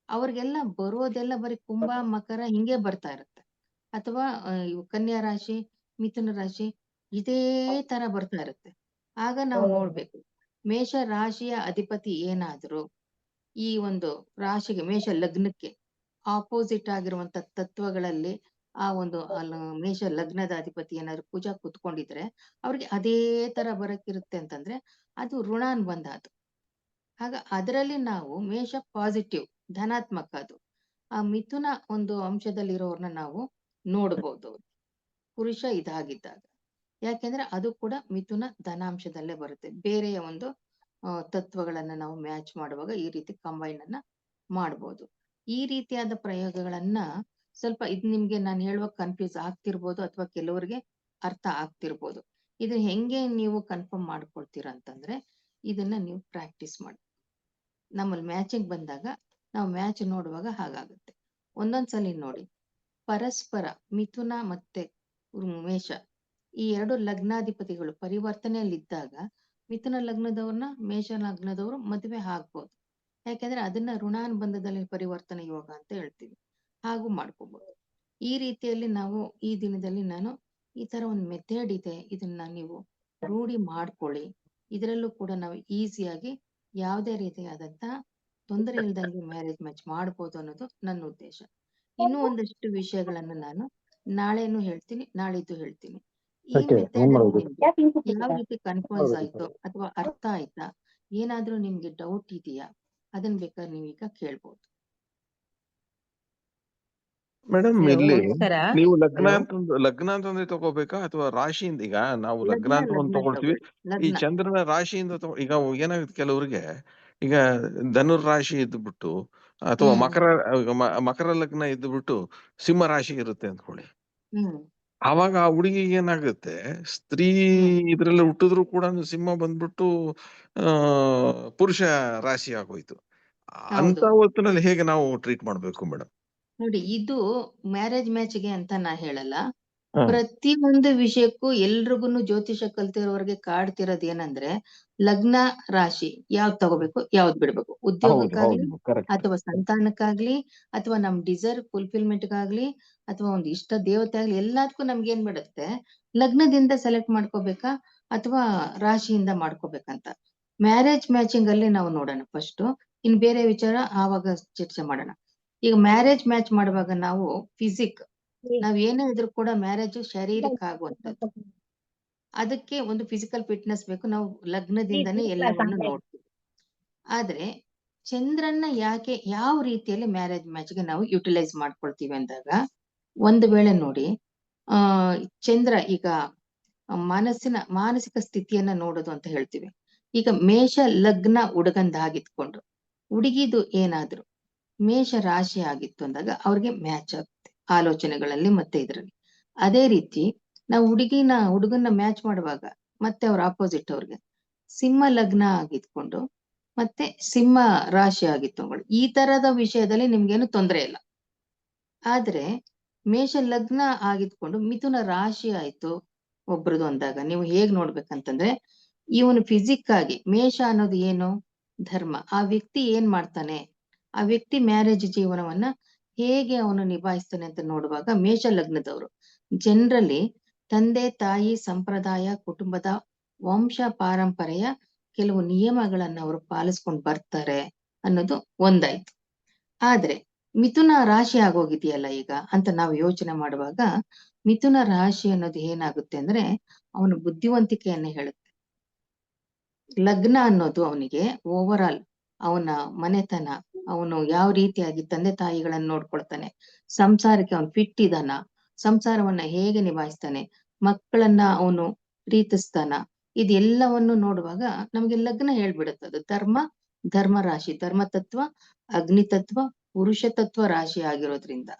ಅವ್ರಿಗೆಲ್ಲ ಬರೋದೆಲ್ಲ ಬರೀ ಕುಂಭ ಮಕರ ಹಿಂಗೆ ಬರ್ತಾ ಇರುತ್ತೆ. ಅಥವಾ ಕನ್ಯಾ ರಾಶಿ ಮಿಥುನ ರಾಶಿ ಇದೇ ತರ ಬರ್ತಾ ಇರುತ್ತೆ. ಆಗ ನಾವು ನೋಡ್ಬೇಕು, ಮೇಷ ರಾಶಿಯ ಅಧಿಪತಿ ಏನಾದ್ರು ಈ ಒಂದು ರಾಶಿಗೆ ಮೇಷ ಲಗ್ನಕ್ಕೆ ಆಪೋಸಿಟ್ ಆಗಿರುವಂತ ತತ್ವಗಳಲ್ಲಿ ಆ ಒಂದು ಮೇಷ ಲಗ್ನದ ಅಧಿಪತಿ ಏನಾದ್ರು ಕುಜ ಕುತ್ಕೊಂಡಿದ್ರೆ ಅವ್ರಿಗೆ ಅದೇ ತರ ಬರಕ್ಕಿರುತ್ತೆ ಅಂತಂದ್ರೆ ಅದು ಋಣಾನುಬಂಧ. ಅದು ಆಗ ಅದರಲ್ಲಿ ನಾವು ಮೇಷ ಪಾಸಿಟಿವ್ ಧನಾತ್ಮಕ, ಅದು ಆ ಮಿಥುನ ಒಂದು ಅಂಶದಲ್ಲಿರೋರ್ನ ನಾವು ನೋಡ್ಬೋದು ಪುರುಷ ಇದಾಗಿದ್ದಾಗ. ಯಾಕೆಂದ್ರೆ ಅದು ಕೂಡ ಮಿಥುನ ಧನಾಂಶದಲ್ಲೇ ಬರುತ್ತೆ. ಬೇರೆಯ ಒಂದು ತತ್ವಗಳನ್ನ ನಾವು ಮ್ಯಾಚ್ ಮಾಡುವಾಗ ಈ ರೀತಿ ಕಂಬೈನ್ ಅನ್ನ ಮಾಡ್ಬೋದು. ಈ ರೀತಿಯಾದ ಪ್ರಯೋಗಗಳನ್ನ ಸ್ವಲ್ಪ ನಿಮ್ಗೆ ನಾನು ಹೇಳುವಾಗ ಕನ್ಫ್ಯೂಸ್ ಆಗ್ತಿರ್ಬೋದು ಅಥವಾ ಕೆಲವರಿಗೆ ಅರ್ಥ ಆಗ್ತಿರ್ಬೋದು. ಇದು ಹೆಂಗೆ ನೀವು ಕನ್ಫರ್ಮ್ ಮಾಡ್ಕೊಳ್ತೀರ ಅಂತಂದ್ರೆ ಇದನ್ನ ನೀವು ಪ್ರಾಕ್ಟೀಸ್ ಮಾಡಿ. ನಮ್ಮಲ್ಲಿ ಮ್ಯಾಚಿಂಗ್ ಬಂದಾಗ ನಾವು ಮ್ಯಾಚ್ ನೋಡುವಾಗ ಹಾಗಾಗುತ್ತೆ. ಒಂದೊಂದ್ಸಲಿ ನೋಡಿ, ಪರಸ್ಪರ ಮಿಥುನ ಮತ್ತೆ ಮೇಷ ಈ ಎರಡು ಲಗ್ನಾಧಿಪತಿಗಳು ಪರಿವರ್ತನೆಯಲ್ಲಿದ್ದಾಗ ಮಿಥುನ ಲಗ್ನದವ್ರನ್ನ ಮೇಷ ಲಗ್ನದವರು ಮದುವೆ ಆಗ್ಬೋದು. ಯಾಕೆಂದ್ರೆ ಅದನ್ನ ಋಣಾನುಬಂಧದಲ್ಲಿ ಪರಿವರ್ತನೆ ಯೋಗ ಅಂತ ಹೇಳ್ತೀವಿ. ಹಾಗೂ ಮಾಡ್ಕೋಬಹುದು. ಈ ರೀತಿಯಲ್ಲಿ ನಾವು ಈ ದಿನದಲ್ಲಿ ನಾನು ಈ ತರ ಒಂದು ಮೆಥಡ್ ಇದೆ, ಇದನ್ನ ನೀವು ರೂಢಿ ಮಾಡ್ಕೊಳ್ಳಿ. ಇದರಲ್ಲೂ ಕೂಡ ನಾವು ಈಸಿಯಾಗಿ ಯಾವುದೇ ರೀತಿಯಾದಂತಹ ತೊಂದರೆ ಇಲ್ದಂಗೆ ಮ್ಯಾರೇಜ್ ಮ್ಯಾಚ್ ಮಾಡ್ಬೋದು ಅನ್ನೋದು ನನ್ನ ಉದ್ದೇಶ. ಇನ್ನೂ ಒಂದಷ್ಟು ವಿಷಯಗಳನ್ನ ನಾನು ನಾಳೆನೂ ಹೇಳ್ತೀನಿ, ನಾಳಿದ್ದು ಹೇಳ್ತೀನಿ. ಈ ಮೆಥಡ್ ನಿಮ್ಗೆ ಯಾವ ರೀತಿ ಕನ್ಫ್ಯೂಸ್ ಆಯ್ತು ಅಥವಾ ಅರ್ಥ ಆಯ್ತಾ, ಏನಾದ್ರೂ ನಿಮ್ಗೆ ಡೌಟ್ ಇದೆಯಾ, ಅದನ್ನ ಬೇಕಾದ್ರೆ ನೀವೀಗ ಕೇಳ್ಬೋದು. ಮೇಡಮ್ ಇಲ್ಲಿ ನೀವು ಲಗ್ನ ಅಂತಂದ್ರೆ ತಗೋಬೇಕಾ ಅಥವಾ ರಾಶಿಯಿಂದ? ಈಗ ನಾವು ಲಗ್ನ ಅಂತ ಒಂದು ತಗೊಳ್ತೀವಿ, ಈ ಚಂದ್ರನ ರಾಶಿಯಿಂದ ಈಗ ಏನಾಗುತ್ತೆ ಕೆಲವರಿಗೆ, ಈಗ ಧನುರ್ ರಾಶಿ ಇದ್ಬಿಟ್ಟು ಅಥವಾ ಮಕರ ಲಗ್ನ ಇದ್ಬಿಟ್ಟು ಸಿಂಹ ರಾಶಿ ಇರುತ್ತೆ ಅಂದ್ಕೊಳ್ಳಿ. ಆವಾಗ ಆ ಹುಡುಗಿಗೆ ಏನಾಗುತ್ತೆ, ಸ್ತ್ರೀ ಇದ್ರಲ್ಲಿ ಹುಟ್ಟಿದ್ರು ಕೂಡ ಸಿಂಹ ಬಂದ್ಬಿಟ್ಟು ಪುರುಷ ರಾಶಿ ಆಗೋಯ್ತು. ಅಂತ ಹೌದು. ಹೊತ್ತಿನಲ್ಲಿ ಹೇಗೆ ನಾವು ಟ್ರೀಟ್ ಮಾಡ್ಬೇಕು ಮೇಡಮ್? ನೋಡಿ, ಇದು ಮ್ಯಾರೇಜ್ ಮ್ಯಾಚ್ಗೆ ಅಂತ ನಾ ಹೇಳಲ್ಲ. ಪ್ರತಿ ಒಂದು ವಿಷಯಕ್ಕೂ ಎಲ್ರಿಗೂನು ಜ್ಯೋತಿಷ ಕಲ್ತಿರೋರ್ಗೆ ಕಾಡ್ತಿರೋದ್ ಏನಂದ್ರೆ, ಲಗ್ನ ರಾಶಿ ಯಾವ್ದ್ ತಗೋಬೇಕು, ಯಾವ್ದ್ ಬಿಡ್ಬೇಕು, ಹೌದು ಉದ್ಯೋಗಕ್ಕಾಗ್ಲಿ ಹೌದು ಕರೆಕ್ಟ್. ಅಥವಾ ಸಂತಾನಕ್ಕಾಗ್ಲಿ ಅಥವಾ ನಮ್ ಡಿಸೈರ್ ಫುಲ್ಫಿಲ್ಮೆಂಟ್ಗಾಗ್ಲಿ ಅಥವಾ ಒಂದು ಇಷ್ಟ ದೇವತೆ ಆಗ್ಲಿ, ಎಲ್ಲದಕ್ಕೂ ನಮ್ಗೆ ಏನ್ ಬಿಡುತ್ತೆ, ಲಗ್ನದಿಂದ ಸೆಲೆಕ್ಟ್ ಮಾಡ್ಕೋಬೇಕಾ ಅಥವಾ ರಾಶಿಯಿಂದ ಮಾಡ್ಕೋಬೇಕಂತ. ಮ್ಯಾರೇಜ್ ಮ್ಯಾಚಿಂಗ್ ಅಲ್ಲಿ ನಾವು ನೋಡೋಣ ಫಸ್ಟ್, ಇನ್ ಬೇರೆ ವಿಚಾರ ಆವಾಗ ಚರ್ಚೆ ಮಾಡೋಣ. ಈಗ ಮ್ಯಾರೇಜ್ ಮ್ಯಾಚ್ ಮಾಡುವಾಗ ನಾವು ನಾವ್ ಏನೇ ಇದ್ರು ಕೂಡ ಮ್ಯಾರೇಜ್ ಶಾರೀರಿಕ ಆಗುವಂತದ್ದು. ಅದಕ್ಕೆ ಒಂದು ಫಿಸಿಕಲ್ ಫಿಟ್ನೆಸ್ ಬೇಕು. ನಾವು ಲಗ್ನದಿಂದನೇ ಎಲ್ಲವನ್ನು ನೋಡ್ತೀವಿ. ಆದ್ರೆ ಚಂದ್ರನ್ನ ಯಾಕೆ ಯಾವ ರೀತಿಯಲ್ಲಿ ಮ್ಯಾರೇಜ್ ಮ್ಯಾಚ್ಗೆ ನಾವು ಯುಟಿಲೈಸ್ ಮಾಡ್ಕೊಳ್ತೀವಿ ಅಂದಾಗ, ಒಂದು ವೇಳೆ ನೋಡಿ, ಆ ಚಂದ್ರ ಈಗ ಮಾನಸಿಕ ಸ್ಥಿತಿಯನ್ನ ನೋಡೋದು ಅಂತ ಹೇಳ್ತೀವಿ. ಈಗ ಮೇಷ ಲಗ್ನ ಹುಡುಗಂದಾಗಿತ್ಕೊಂಡು ಹುಡುಗಿದು ಏನಾದ್ರು ಮೇಷ ರಾಶಿ ಆಗಿತ್ತು ಅಂದಾಗ ಅವ್ರಿಗೆ ಮ್ಯಾಚ್ ಆಗುತ್ತೆ ಆಲೋಚನೆಗಳಲ್ಲಿ ಮತ್ತೆ ಇದ್ರಲ್ಲಿ. ಅದೇ ರೀತಿ ನಾವು ಹುಡುಗನ್ನ ಮ್ಯಾಚ್ ಮಾಡುವಾಗ ಮತ್ತೆ ಅವ್ರ ಆಪೋಸಿಟ್ ಅವ್ರಿಗೆ ಸಿಂಹ ಲಗ್ನ ಆಗಿದ್ಕೊಂಡು ಮತ್ತೆ ಸಿಂಹ ರಾಶಿ ಆಗಿತ್ತು, ಈ ತರದ ವಿಷಯದಲ್ಲಿ ನಿಮ್ಗೇನು ತೊಂದರೆ ಇಲ್ಲ. ಆದ್ರೆ ಮೇಷ ಲಗ್ನ ಆಗಿದ್ಕೊಂಡು ಮಿಥುನ ರಾಶಿ ಆಯ್ತು ಒಬ್ರದು ಅಂದಾಗ ನೀವು ಹೇಗ್ ನೋಡ್ಬೇಕಂತಂದ್ರೆ, ಇವನು ಫಿಸಿಕ್ ಆಗಿ ಮೇಷ ಅನ್ನೋದು ಏನು, ಧರ್ಮ. ಆ ವ್ಯಕ್ತಿ ಏನ್ ಮಾಡ್ತಾನೆ, ಆ ವ್ಯಕ್ತಿ ಮ್ಯಾರೇಜ್ ಜೀವನವನ್ನ ಹೇಗೆ ಅವನು ನಿಭಾಯಿಸ್ತಾನೆ ಅಂತ ನೋಡುವಾಗ, ಮೇಷ ಲಗ್ನದವರು ಜನರಲಿ ತಂದೆ ತಾಯಿ ಸಂಪ್ರದಾಯ ಕುಟುಂಬದ ವಂಶ ಪಾರಂಪರೆಯ ಕೆಲವು ನಿಯಮಗಳನ್ನ ಅವರು ಪಾಲಿಸ್ಕೊಂಡು ಬರ್ತಾರೆ ಅನ್ನೋದು ಒಂದಾಯ್ತು. ಆದ್ರೆ ಮಿಥುನ ರಾಶಿ ಆಗೋಗಿದೆಯಲ್ಲ ಈಗ ಅಂತ ನಾವು ಯೋಚನೆ ಮಾಡುವಾಗ, ಮಿಥುನ ರಾಶಿ ಅನ್ನೋದು ಏನಾಗುತ್ತೆ ಅಂದ್ರೆ ಅವನ ಬುದ್ಧಿವಂತಿಕೆಯನ್ನ ಹೇಳುತ್ತೆ. ಲಗ್ನ ಅನ್ನೋದು ಅವನಿಗೆ ಓವರ್ ಆಲ್ ಅವನ ಮನೆತನ, ಅವನು ಯಾವ ರೀತಿಯಾಗಿ ತಂದೆ ತಾಯಿಗಳನ್ನ ನೋಡ್ಕೊಳ್ತಾನೆ, ಸಂಸಾರಕ್ಕೆ ಅವನು ಫಿಟ್ ಇದಾನ, ಸಂಸಾರವನ್ನ ಹೇಗೆ ನಿಭಾಯಿಸ್ತಾನೆ, ಮಕ್ಕಳನ್ನ ಅವನು ಪ್ರೀತಿಸ್ತಾನ, ಇದೆಲ್ಲವನ್ನು ನೋಡುವಾಗ ನಮ್ಗೆ ಲಗ್ನ ಹೇಳ್ಬಿಡುತ್ತೆ. ಅದು ಧರ್ಮ ರಾಶಿ, ಧರ್ಮ ತತ್ವ, ಅಗ್ನಿ ತತ್ವ, ಪುರುಷ ತತ್ವ ರಾಶಿ ಆಗಿರೋದ್ರಿಂದ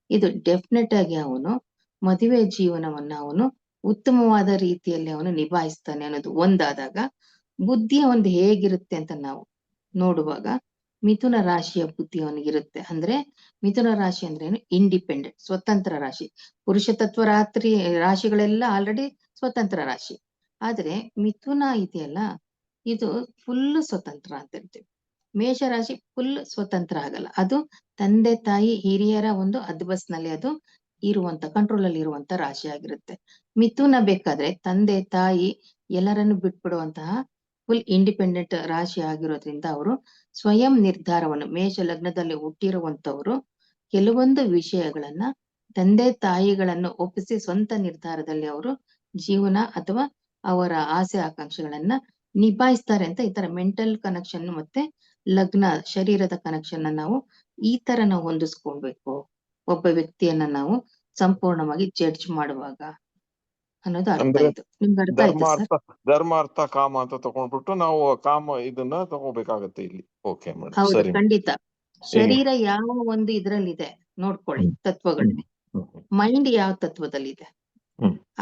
ಇದು ಡೆಫಿನೆಟ್ ಆಗಿ ಅವನು ಮದುವೆ ಜೀವನವನ್ನ ಅವನು ಉತ್ತಮವಾದ ರೀತಿಯಲ್ಲಿ ಅವನು ನಿಭಾಯಿಸ್ತಾನೆ ಅನ್ನೋದು ಒಂದಾದಾಗ, ಬುದ್ಧಿ ಒಂದು ಹೇಗಿರುತ್ತೆ ಅಂತ ನಾವು ನೋಡುವಾಗ ಮಿಥುನ ರಾಶಿಯ ಬುದ್ಧಿ ಅವನಿಗಿರುತ್ತೆ. ಅಂದ್ರೆ ಮಿಥುನ ರಾಶಿ ಅಂದ್ರೆ ಏನು, ಇಂಡಿಪೆಂಡೆಂಟ್, ಸ್ವತಂತ್ರ ರಾಶಿ. ಪುರುಷ ತತ್ವ ರಾಶಿಗಳೆಲ್ಲ ಆಲ್ರೆಡಿ ಸ್ವತಂತ್ರ ರಾಶಿ. ಆದ್ರೆ ಮಿಥುನ ಇದೆಯಲ್ಲ, ಇದು ಫುಲ್ ಸ್ವತಂತ್ರ ಅಂತ ಹೇಳ್ತೀವಿ. ಮೇಷರಾಶಿ ಫುಲ್ ಸ್ವತಂತ್ರ ಆಗಲ್ಲ, ಅದು ತಂದೆ ತಾಯಿ ಹಿರಿಯರ ಒಂದು ಅದ್ಬಸ್ನಲ್ಲಿ ಅದು ಕಂಟ್ರೋಲ್ ಅಲ್ಲಿ ಇರುವಂತ ರಾಶಿ ಆಗಿರುತ್ತೆ. ಮಿಥುನ ಬೇಕಾದ್ರೆ ತಂದೆ ತಾಯಿ ಎಲ್ಲರನ್ನು ಬಿಟ್ಬಿಡುವಂತಹ ಫುಲ್ ಇಂಡಿಪೆಂಡೆಂಟ್ ರಾಶಿ ಆಗಿರೋದ್ರಿಂದ ಅವರು ಸ್ವಯಂ ನಿರ್ಧಾರವನ್ನು, ಮೇಷ ಲಗ್ನದಲ್ಲಿ ಹುಟ್ಟಿರುವಂತವರು ಕೆಲವೊಂದು ವಿಷಯಗಳನ್ನ ತಂದೆ ತಾಯಿಗಳನ್ನು ಒಪ್ಪಿಸಿ ಸ್ವಂತ ನಿರ್ಧಾರದಲ್ಲಿ ಅವರು ಜೀವನ ಅಥವಾ ಅವರ ಆಸೆ ಆಕಾಂಕ್ಷೆಗಳನ್ನ ನಿಭಾಯಿಸ್ತಾರೆ ಅಂತ ಈ ತರ ಮೆಂಟಲ್ ಕನೆಕ್ಷನ್ ಮತ್ತೆ ಲಗ್ನ ಶರೀರದ ಕನೆಕ್ಷನ್ ನಾವು ಈ ತರ ನಾವು ಹೊಂದಿಸ್ಕೊಳ್ಬೇಕು ಒಬ್ಬ ವ್ಯಕ್ತಿಯನ್ನ ನಾವು ಸಂಪೂರ್ಣವಾಗಿ ಜಡ್ಜ್ ಮಾಡುವಾಗ ಅನ್ನೋದು ಅರ್ಥ ಅಂದ್ರೆ ಆಯ್ತು. ನಿಮ್ಗೆ ಅರ್ಥ ಆಯ್ತು ಸರ್? ಧರ್ಮ ಅರ್ಥ ಕಾಮ ಅಂತ ತಗೊಂಡ್ಬಿಟ್ಟು ನಾವು ಕಾಮ ಇದನ್ನ ತಗೋಬೇಕಾಗತ್ತೆ ಇಲ್ಲಿ. ಓಕೆ ಮೇಡಮ್, ಹೌದು, ಸರಿ. ಖಂಡಿತ. ಶರೀರ ಯಾವ ಒಂದು ಇದ್ರಲ್ಲಿದೆ ನೋಡ್ಕೊಳ್ಳಿ, ತತ್ವಗಳಲ್ಲಿ ಮೈಂಡ್ ಯಾವ ತತ್ವದಲ್ಲಿದೆ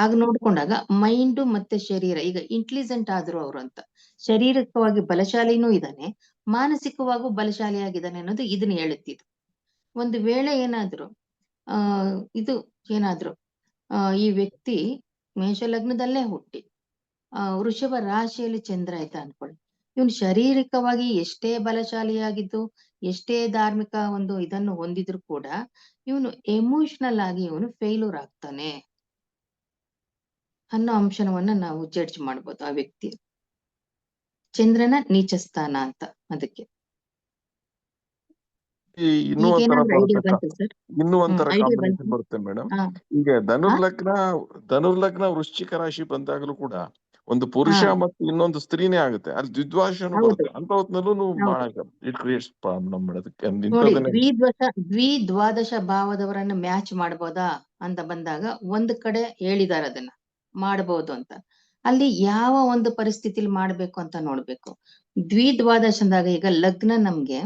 ಆಗ ನೋಡ್ಕೊಂಡಾಗ ಮೈಂಡ್ ಮತ್ತೆ ಶರೀರ, ಈಗ ಇಂಟೆಲಿಜೆಂಟ್ ಆದ್ರು ಅವರು ಅಂತ, ಶಾರೀರಿಕವಾಗಿ ಬಲಶಾಲಿನೂ ಇದ್ದಾನೆ, ಮಾನಸಿಕವಾಗೂ ಬಲಶಾಲಿಯಾಗಿದ್ದಾನೆ ಅನ್ನೋದು ಇದನ್ನ ಹೇಳುತ್ತಿದ್ದು. ಒಂದು ವೇಳೆ ಏನಾದ್ರು ಈ ವ್ಯಕ್ತಿ ಮೇಷ ಲಗ್ನದಲ್ಲೇ ಹುಟ್ಟಿ ವೃಷಭ ರಾಶಿಯಲ್ಲಿ ಚಂದ್ರ ಆಯ್ತಾ ಅನ್ಕೊಳ್ಳಿ, ಇವನು ಶಾರೀರಿಕವಾಗಿ ಎಷ್ಟೇ ಬಲಶಾಲಿಯಾಗಿದ್ದು ಎಷ್ಟೇ ಧಾರ್ಮಿಕ ಒಂದು ಇದನ್ನು ಹೊಂದಿದ್ರು ಕೂಡ ಇವನು ಎಮೋಷನಲ್ ಆಗಿ ಇವನು ಫೇಲ್ಯೂರ್ ಆಗ್ತಾನೆ ಅನ್ನೋ ಅಂಶವನ್ನ ನಾವು ಜಡ್ಜ್ ಮಾಡ್ಬೋದು ಆ ವ್ಯಕ್ತಿ. ಚಂದ್ರನ ನೀಚ ಸ್ಥಾನ ಅಂತ ಅದಕ್ಕೆ. ಇನ್ನೂ ಒಂಥರ ಐಡಿಯಾ ಬಂತು ಸರ್? ಇನ್ನೂ ಒಂಥರ ಐಡಿಯಾ ಕಾಂಬಿನೇಷನ್ ಬಂತು. ಬರುತ್ತೆ ಮೇಡಮ್. ಈಗ ಧನುರ್ಲಗ್ನ ವೃಶ್ಚಿಕ ರಾಶಿ ಬಂದಾಗಲೂ ಕೂಡ ಒಂದು ಪುರುಷ ಮತ್ತು ಇನ್ನೊಂದು ಸ್ತ್ರೀನೇ ಆಗುತ್ತೆ, ಅಲ್ಲಿ ದ್ವಿದ್ವಾಶನು ಬರುತ್ತೆ. ಅಂತ ಹೊತ್ನಲ್ಲೂ ಇಟ್ ಕ್ರಿಯೇಟ್ಸ್ ಪ್ರಾಬ್ಲಮ್ ಮಾಡೋದಕ್ಕೆ. ದ್ವಾದಶ ಭಾವದವರನ್ನ ಮ್ಯಾಚ್ ಮಾಡ್ಬೋದಾ ಅಂತ ಬಂದಾಗ ಒಂದ್ ಕಡೆ ಹೇಳಿದಾರೆ ಅದನ್ನ ಮಾಡಬಹುದು ಅಂತ. ಅಲ್ಲಿ ಯಾವ ಒಂದು ಪರಿಸ್ಥಿತಿಲಿ ಮಾಡ್ಬೇಕು ಅಂತ ನೋಡ್ಬೇಕು. ದ್ವಾದಶದಾಗ ಈಗ ಲಗ್ನ ನಮ್ಗೆ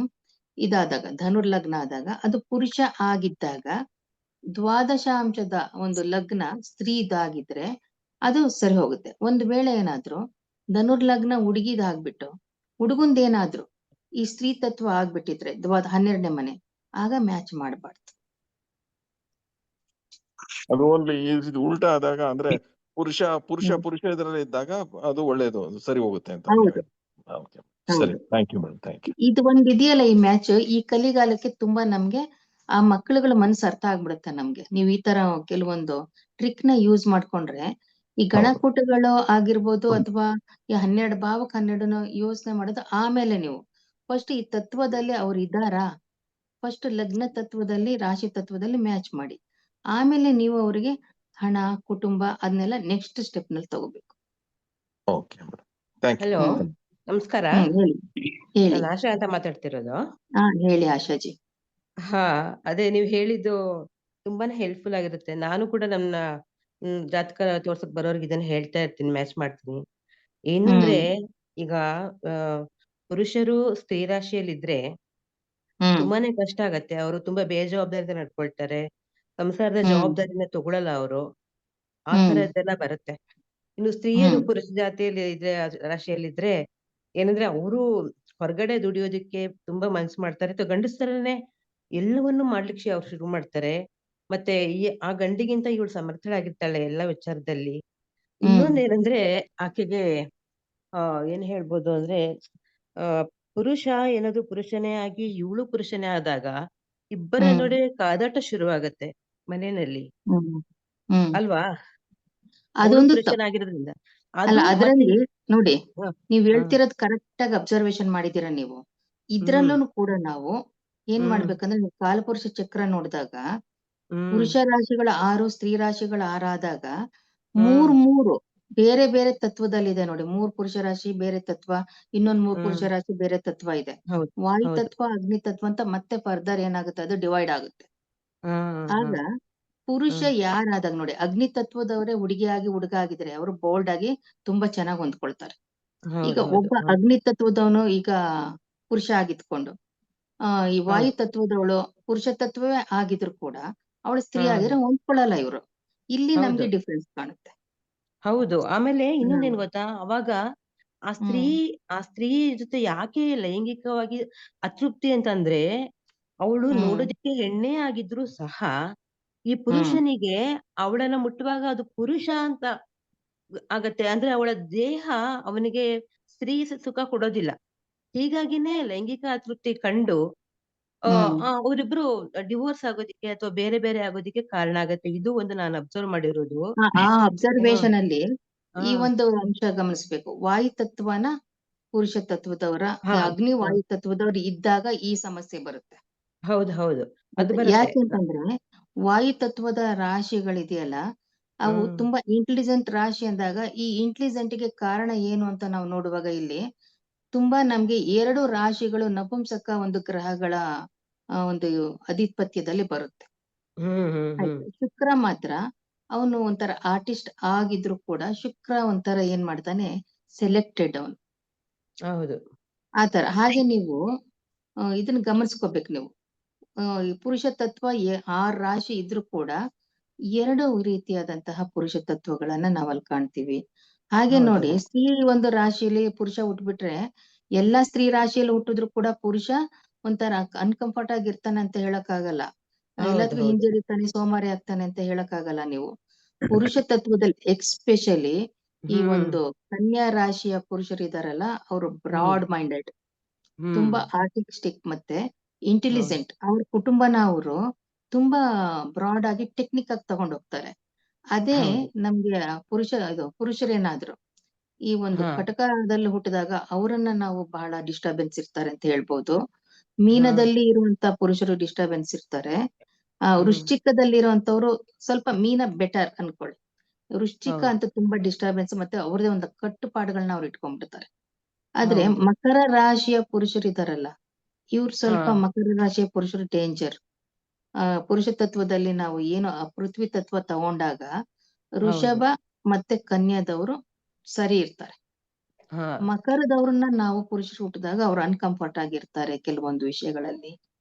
ಇದಾದಾಗ ಧನುರ್ಲಗ್ನ ಆದಾಗ ಅದು ಪುರುಷ ಆಗಿದ್ದಾಗ ದ್ವಾದಶಾಂಶದ ಒಂದು ಲಗ್ನ ಸ್ತ್ರೀದಾಗಿದ್ರೆ ಅದು ಸರಿ ಹೋಗುತ್ತೆ. ಒಂದ್ ವೇಳೆ ಏನಾದ್ರು ಧನುರ್ಲಗ್ನ ಹುಡುಗಿದಾಗ್ಬಿಟ್ಟು ಹುಡುಗಂದೇನಾದ್ರು ಈ ಸ್ತ್ರೀ ತತ್ವ ಆಗ್ಬಿಟ್ಟಿದ್ರೆ 12ನೇ ಮನೆ, ಆಗ ಮ್ಯಾಚ್ ಮಾಡಬಾರ್ದು. ಅದು ಓನ್ಲಿ ಇದು ಉಲ್ಟಾ ಆದಾಗ ಅಂದ್ರೆ ಪುರುಷ ಹ್ಮ್. ಪುರುಷ ಇದರಲ್ಲಿ ಇದ್ದಾಗ ಅದು ಒಳ್ಳೇದು, ಅದು ಸರಿ ಹೋಗುತ್ತೆ ಅಂತ. ಹೌದು Okay. ಸರಿ, ಹೌದು. Thank you madam, thank you. ಇದು ಒಂದ್ ಇದೆಯಲ್ಲ ಈ ಮ್ಯಾಚ್, ಈ ಕಲಿಗಾಲಕ್ಕೆ ತುಂಬಾ ನಮ್ಗೆ ಆ ಮಕ್ಕಳುಗಳ ಮನಸ್ಸು ಅರ್ಥ ಆಗ್ಬಿಡುತ್ತೆ ನಮ್ಗೆ. ನೀವ್ ಈ ತರ ಕೆಲವೊಂದು ಟ್ರಿಕ್ ನ ಯೂಸ್ ಮಾಡ್ಕೊಂಡ್ರೆ ಈ ಗಣಕೂಟಗಳು ಆಗಿರ್ಬೋದು ಅಥವಾ ಈ 12 ಭಾವಕ್ಕೆ 12 ಯೋಚನೆ ಮಾಡೋದು ಆಮೇಲೆ ನೀವು ಫಸ್ಟ್ ಈ ತತ್ವದಲ್ಲಿ ಅವ್ರು ಇದ್ದಾರಾ, ಫಸ್ಟ್ ಲಗ್ನ ತತ್ವದಲ್ಲಿ ರಾಶಿ ತತ್ವದಲ್ಲಿ ಮ್ಯಾಚ್ ಮಾಡಿ, ಆಮೇಲೆ ನೀವು ಅವರಿಗೆ ಹಣ ಕುಟುಂಬ ಅದನ್ನೆಲ್ಲ ನೆಕ್ಸ್ಟ್ ಸ್ಟೆಪ್ ನಲ್ಲಿ ತಗೋಬೇಕು. Okay madam, thank you. Hello, ನಮಸ್ಕಾರ. ಹೇಳಿ ಹೇಳಿ. ನಾನು ಆಶಾ ಅಂತ ಮಾತಾಡ್ತಿರೋದು. ಹೇಳಿ ಆಶಾಜಿ. ಹಾ, ಅದೇ ನೀವು ಹೇಳಿದ್ದು ತುಂಬಾನೇ ಹೆಲ್ಪ್ಫುಲ್ ಆಗಿರುತ್ತೆ. ನಾನು ಕೂಡ ನನ್ನ ಜಾತಕ ತೋರ್ಸಕ್ ಬರೋರ್ಗೆ ಇದನ್ನ ಹೇಳ್ತಾ ಇರ್ತೀನಿ, ಮ್ಯಾಚ್ ಮಾಡ್ತೀನಿ. ಏನಂದ್ರೆ ಈಗ ಪುರುಷರು ಸ್ತ್ರೀ ರಾಶಿಯಲ್ಲಿದ್ರೆ ತುಂಬಾನೇ ಕಷ್ಟ ಆಗತ್ತೆ. ಅವರು ತುಂಬಾ ಬೇಜವಾಬ್ದಾರಿಯಿಂದ ನಡ್ಕೊಳ್ತಾರೆ, ಸಂಸಾರದ ಜವಾಬ್ದಾರಿನ ತಗೊಳಲ್ಲ ಅವರು, ಆ ತರದ್ದೆಲ್ಲ ಬರುತ್ತೆ. ಇನ್ನು ಸ್ತ್ರೀಯರು ಪುರುಷ ಜಾತಿಯಲ್ಲಿ ಇದ್ರೆ ರಾಶಿಯಲ್ಲಿದ್ರೆ ಏನಂದ್ರೆ ಅವರು ಹೊರಗಡೆ ದುಡಿಯೋದಕ್ಕೆ ತುಂಬಾ ಮನ್ಸು ಮಾಡ್ತಾರೆ, ಅಥವಾ ಗಂಡಸ್ತರನೇ ಎಲ್ಲವನ್ನೂ ಮಾಡ್ಲಿಕ್ಕೆ ಅವ್ರು ಶುರು ಮಾಡ್ತಾರೆ. ಮತ್ತೆ ಆ ಗಂಡಿಗಿಂತ ಇವಳು ಸಮರ್ಥಳಾಗಿರ್ತಾಳೆ ಎಲ್ಲ ವಿಚಾರದಲ್ಲಿ. ಇನ್ನೊಂದೇನಂದ್ರೆ ಆಕೆಗೆ ಏನ್ ಹೇಳ್ಬೋದು ಅಂದ್ರೆ ಪುರುಷ ಏನಾದ್ರು ಪುರುಷನೇ ಆಗಿ ಇವಳು ಪುರುಷನೇ ಆದಾಗ ಇಬ್ಬರ ನಡುವೆ ಕಾದಾಟ ಶುರುವಾಗತ್ತೆ ಮನೆಯಲ್ಲಿ, ಅಲ್ವಾ? ಅದೊಂದು ಪುರುಷನಾಗಿರೋದ್ರಿಂದ ಅಲ್ಲ, ಅದು ಅದ್ರಲ್ಲಿ ನೋಡಿ ಹ, ನೀವ್ ಹ, ಹೇಳ್ತಿರೋದ್ ಕರೆಕ್ಟ್ ಆಗಿ ಅಬ್ಸರ್ವೇಶನ್ ಮಾಡಿದೀರ ನೀವು. ಇದ್ರಲ್ಲೂ ಕೂಡ ನಾವು ಏನ್ ಮಾಡ್ಬೇಕಂದ್ರೆ ನೀವು ಕಾಲಪುರುಷ ಚಕ್ರ ನೋಡಿದಾಗ ಪುರುಷ ರಾಶಿಗಳ 6 ಸ್ತ್ರೀ ರಾಶಿಗಳ 6 ಆದಾಗ ಮೂರು ಬೇರೆ ಬೇರೆ ತತ್ವದಲ್ಲಿದೆ ನೋಡಿ. 3 ಪುರುಷ ರಾಶಿ ಬೇರೆ ತತ್ವ, ಇನ್ನೊಂದ್ 3 ಪುರುಷ ರಾಶಿ ಬೇರೆ ತತ್ವ ಇದೆ. ಹೌದು ವಾಯು ಹೌದು. ತತ್ವ ಅಗ್ನಿ ತತ್ವ ಅಂತ ಮತ್ತೆ ಫರ್ದರ್ ಏನಾಗುತ್ತೆ, ಅದು ಡಿವೈಡ್ ಆಗುತ್ತೆ. ಆಗ ಪುರುಷ ಯಾರಾದಾಗ ನೋಡಿ, ಅಗ್ನಿ ತತ್ವದವರೇ ಹುಡುಗಿಯಾಗಿ ಹುಡುಗ ಆಗಿದ್ರೆ ಅವರು ಬೋಲ್ಡ್ ಆಗಿ ತುಂಬಾ ಚೆನ್ನಾಗಿ ಹೊಂದ್ಕೊಳ್ತಾರೆ. ಈಗ ಹೌದು ಒಬ್ಬ ಅಗ್ನಿ ತತ್ವದವನು ಈಗ ಪುರುಷ ಆಗಿದ್ಕೊಂಡು ಈ ವಾಯು ತತ್ವದವಳು ಪುರುಷ ತತ್ವವೇ ಆಗಿದ್ರು ಕೂಡ ಅವಳು ಸ್ತ್ರೀ ಆಗಿದ್ರೆ ಹೊಂದ್ಕೊಳ್ಳಲ್ಲ ಇವ್ರು. ಇಲ್ಲಿ ನಮ್ಗೆ ಹೌದು ಡಿಫ್ರೆನ್ಸ್ ಕಾಣುತ್ತೆ. ಹೌದು. ಆಮೇಲೆ ಇನ್ನೊಂದೇನ್ ಗೊತ್ತಾ, ಅವಾಗ ಆ ಸ್ತ್ರೀ ಹ್ಮ್ ಆ ಸ್ತ್ರೀ ಜೊತೆ ಯಾಕೆ ಲೈಂಗಿಕವಾಗಿ ಅತೃಪ್ತಿ ಅಂತಂದ್ರೆ, ಅವಳು ಹ್ಮ್ ನೋಡೋದಕ್ಕೆ ಹೆಣ್ಣೆ ಆಗಿದ್ರು ಸಹ ಈ ಹ್ಮ್ ಪುರುಷನಿಗೆ ಅವಳನ್ನ ಮುಟ್ಟುವಾಗ ಅದು ಪುರುಷ ಅಂತ ಆಗತ್ತೆ. ಅಂದ್ರೆ ಅವಳ ದೇಹ ಅವನಿಗೆ ಸ್ತ್ರೀ ಸುಖ ಕೊಡೋದಿಲ್ಲ. ಹೀಗಾಗಿನೇ ಲೈಂಗಿಕ ಅತೃಪ್ತಿ ಕಂಡು ಹ್ಮ್ ಅವರಿಬ್ರು ಡಿವೋರ್ಸ್ ಆಗೋದಿಕ್ಕೆ ಅಥವಾ ಬೇರೆ ಬೇರೆ ಆಗೋದಿಕ್ಕೆ ಕಾರಣ ಆಗತ್ತೆ. ಇದು ಒಂದು ನಾನು ಅಬ್ಸರ್ವ್ ಮಾಡಿರೋದು. ಆ ಅಬ್ಸರ್ವೇಶನ್ ಅಲ್ಲಿ ಈ ಹಾ ಒಂದು ಅಂಶ ಗಮನಿಸ್ಬೇಕು. ವಾಯು ತತ್ವನ ಪುರುಷ ತತ್ವದವರ ಹಾ ಅಗ್ನಿ ಹಾ ವಾಯು ತತ್ವದವ್ರು ಇದ್ದಾಗ ಈ ಸಮಸ್ಯೆ ಬರುತ್ತೆ. ಹೌದು ಹೌದು, ಅದು ಬರುತ್ತೆ. ಯಾಕೆಂತಂದ್ರೆ ವಾಯು ತತ್ವದ ರಾಶಿಗಳಿದೆಯಲ್ಲ ಅವು ತುಂಬಾ ಇಂಟೆಲಿಜೆಂಟ್ ರಾಶಿ ಅಂದಾಗ ಈ ಇಂಟೆಲಿಜೆಂಟ್ ಗೆ ಕಾರಣ ಏನು ಅಂತ ನಾವು ನೋಡುವಾಗ ಇಲ್ಲಿ ತುಂಬಾ ನಮ್ಗೆ 2 ರಾಶಿಗಳು ನಪುಂಸಕ ಒಂದು ಗ್ರಹಗಳ ಒಂದು ಅಧಿಪತ್ಯದಲ್ಲಿ ಬರುತ್ತೆ. ಆಯ್ತು. ಶುಕ್ರ ಮಾತ್ರ ಅವನು ಒಂಥರ ಆರ್ಟಿಸ್ಟ್ ಆಗಿದ್ರು ಕೂಡ ಶುಕ್ರ ಒಂಥರ ಏನ್ ಮಾಡ್ತಾನೆ, ಸೆಲೆಕ್ಟೆಡ್ ಅವನು. ಹೌದು ಆತರ ಹಾಗೆ ನೀವು ಇದನ್ನ ಗಮನಿಸ್ಕೋಬೇಕು ನೀವು. ಈ ಪುರುಷ ತತ್ವ 6 ರಾಶಿ ಇದ್ರೂ ಕೂಡ 2 ರೀತಿಯಾದಂತಹ ಪುರುಷ ತತ್ವಗಳನ್ನ ನಾವಲ್ಲಿ ಕಾಣ್ತೀವಿ. ಹಾಗೆ ಹೌದು ನೋಡಿ, ಸ್ತ್ರೀ ಒಂದು ರಾಶಿಯಲ್ಲಿ ಪುರುಷ ಹುಟ್ಬಿಟ್ರೆ ಎಲ್ಲಾ ಸ್ತ್ರೀ ರಾಶಿಯಲ್ಲಿ ಹುಟ್ಟಿದ್ರು ಕೂಡ ಪುರುಷ ಒಂಥರ ಅನ್ಕಂಫರ್ಟ್ ಆಗಿರ್ತಾನೆ ಅಂತ ಹೇಳಕ್ ಆಗಲ್ಲ. ಹೌದು ಎಲ್ಲದಕ್ಕೂ ಹೌದು. ಹಿಂಜರಿತಾನೆ, ಸೋಮಾರಿ ಆಗ್ತಾನೆ ಅಂತ ಹೇಳಕ್ ಆಗಲ್ಲ ನೀವು. ಪುರುಷ ತತ್ವದಲ್ಲಿ ಎಕ್ಸ್ಪೆಷಲಿ ಈ ಒಂದು ಕನ್ಯಾ ರಾಶಿಯ ಪುರುಷರಿದಾರಲ್ಲ ಅವರು ಬ್ರಾಡ್ ಮೈಂಡೆಡ್, ತುಂಬಾ ಆರ್ಟಿಸ್ಟಿಕ್ ಮತ್ತೆ ಇಂಟೆಲಿಜೆಂಟ್. ಅವ್ರ ಕುಟುಂಬನ ಅವರು ತುಂಬಾ ಬ್ರಾಡ್ ಆಗಿ ಟೆಕ್ನಿಕ್ ಆಗಿ ತಗೊಂಡ್ ಹೋಗ್ತಾರೆ. ಅದೇ ಹೌದು ನಮ್ಗೆ ಪುರುಷರೇನಾದ್ರು ಈ ಒಂದು ಹಾ ಕಟಕದಲ್ಲಿ ಹುಟ್ಟಿದಾಗ ಅವರನ್ನ ನಾವು ಬಹಳ ಡಿಸ್ಟರ್ಬೆನ್ಸ್ ಇರ್ತಾರೆ ಅಂತ ಹೇಳ್ಬೋದು. ಹಾ ಮೀನದಲ್ಲಿ ಇರುವಂತ ಪುರುಷರು ಡಿಸ್ಟರ್ಬೆನ್ಸ್ ಇರ್ತಾರೆ. ವೃಶ್ಚಿಕದಲ್ಲಿ ಇರುವಂತವ್ರು ಸ್ವಲ್ಪ ಮೀನ ಬೆಟರ್ ಅನ್ಕೊಳ್ಳಿ. ವೃಶ್ಚಿಕ ಹೌದು ಅಂತ ತುಂಬಾ ಡಿಸ್ಟರ್ಬೆನ್ಸ್ ಮತ್ತೆ ಅವ್ರದೇ ಒಂದು ಕಟ್ಟುಪಾಡುಗಳನ್ನ ಅವ್ರು ಇಟ್ಕೊಂಡ್ಬಿಡ್ತಾರೆ. ಆದ್ರೆ ಹೌದು ಮಕರ ರಾಶಿಯ ಪುರುಷರಿದಾರಲ್ಲ ಇವ್ರು ಹಾ ಸ್ವಲ್ಪ ಮಕರ ರಾಶಿಯ ಪುರುಷರು ಡೇಂಜರ್. ಪುರುಷ ತತ್ವದಲ್ಲಿ ನಾವು ಏನು ಪೃಥ್ವಿ ತತ್ವ ತಗೊಂಡಾಗ ಹೌದು ಋಷಭ ಮತ್ತೆ ಕನ್ಯಾದವರು ಸರಿ ಇರ್ತಾರೆ. ಹಾ ಮಕರದವ್ರನ್ನ ನಾವು ಪುರುಷರು ಹುಟ್ಟಿದಾಗ ಅವ್ರು ಅನ್ಕಂಫರ್ಟ್ ಆಗಿರ್ತಾರೆ ಕೆಲವೊಂದು ವಿಷಯಗಳಲ್ಲಿ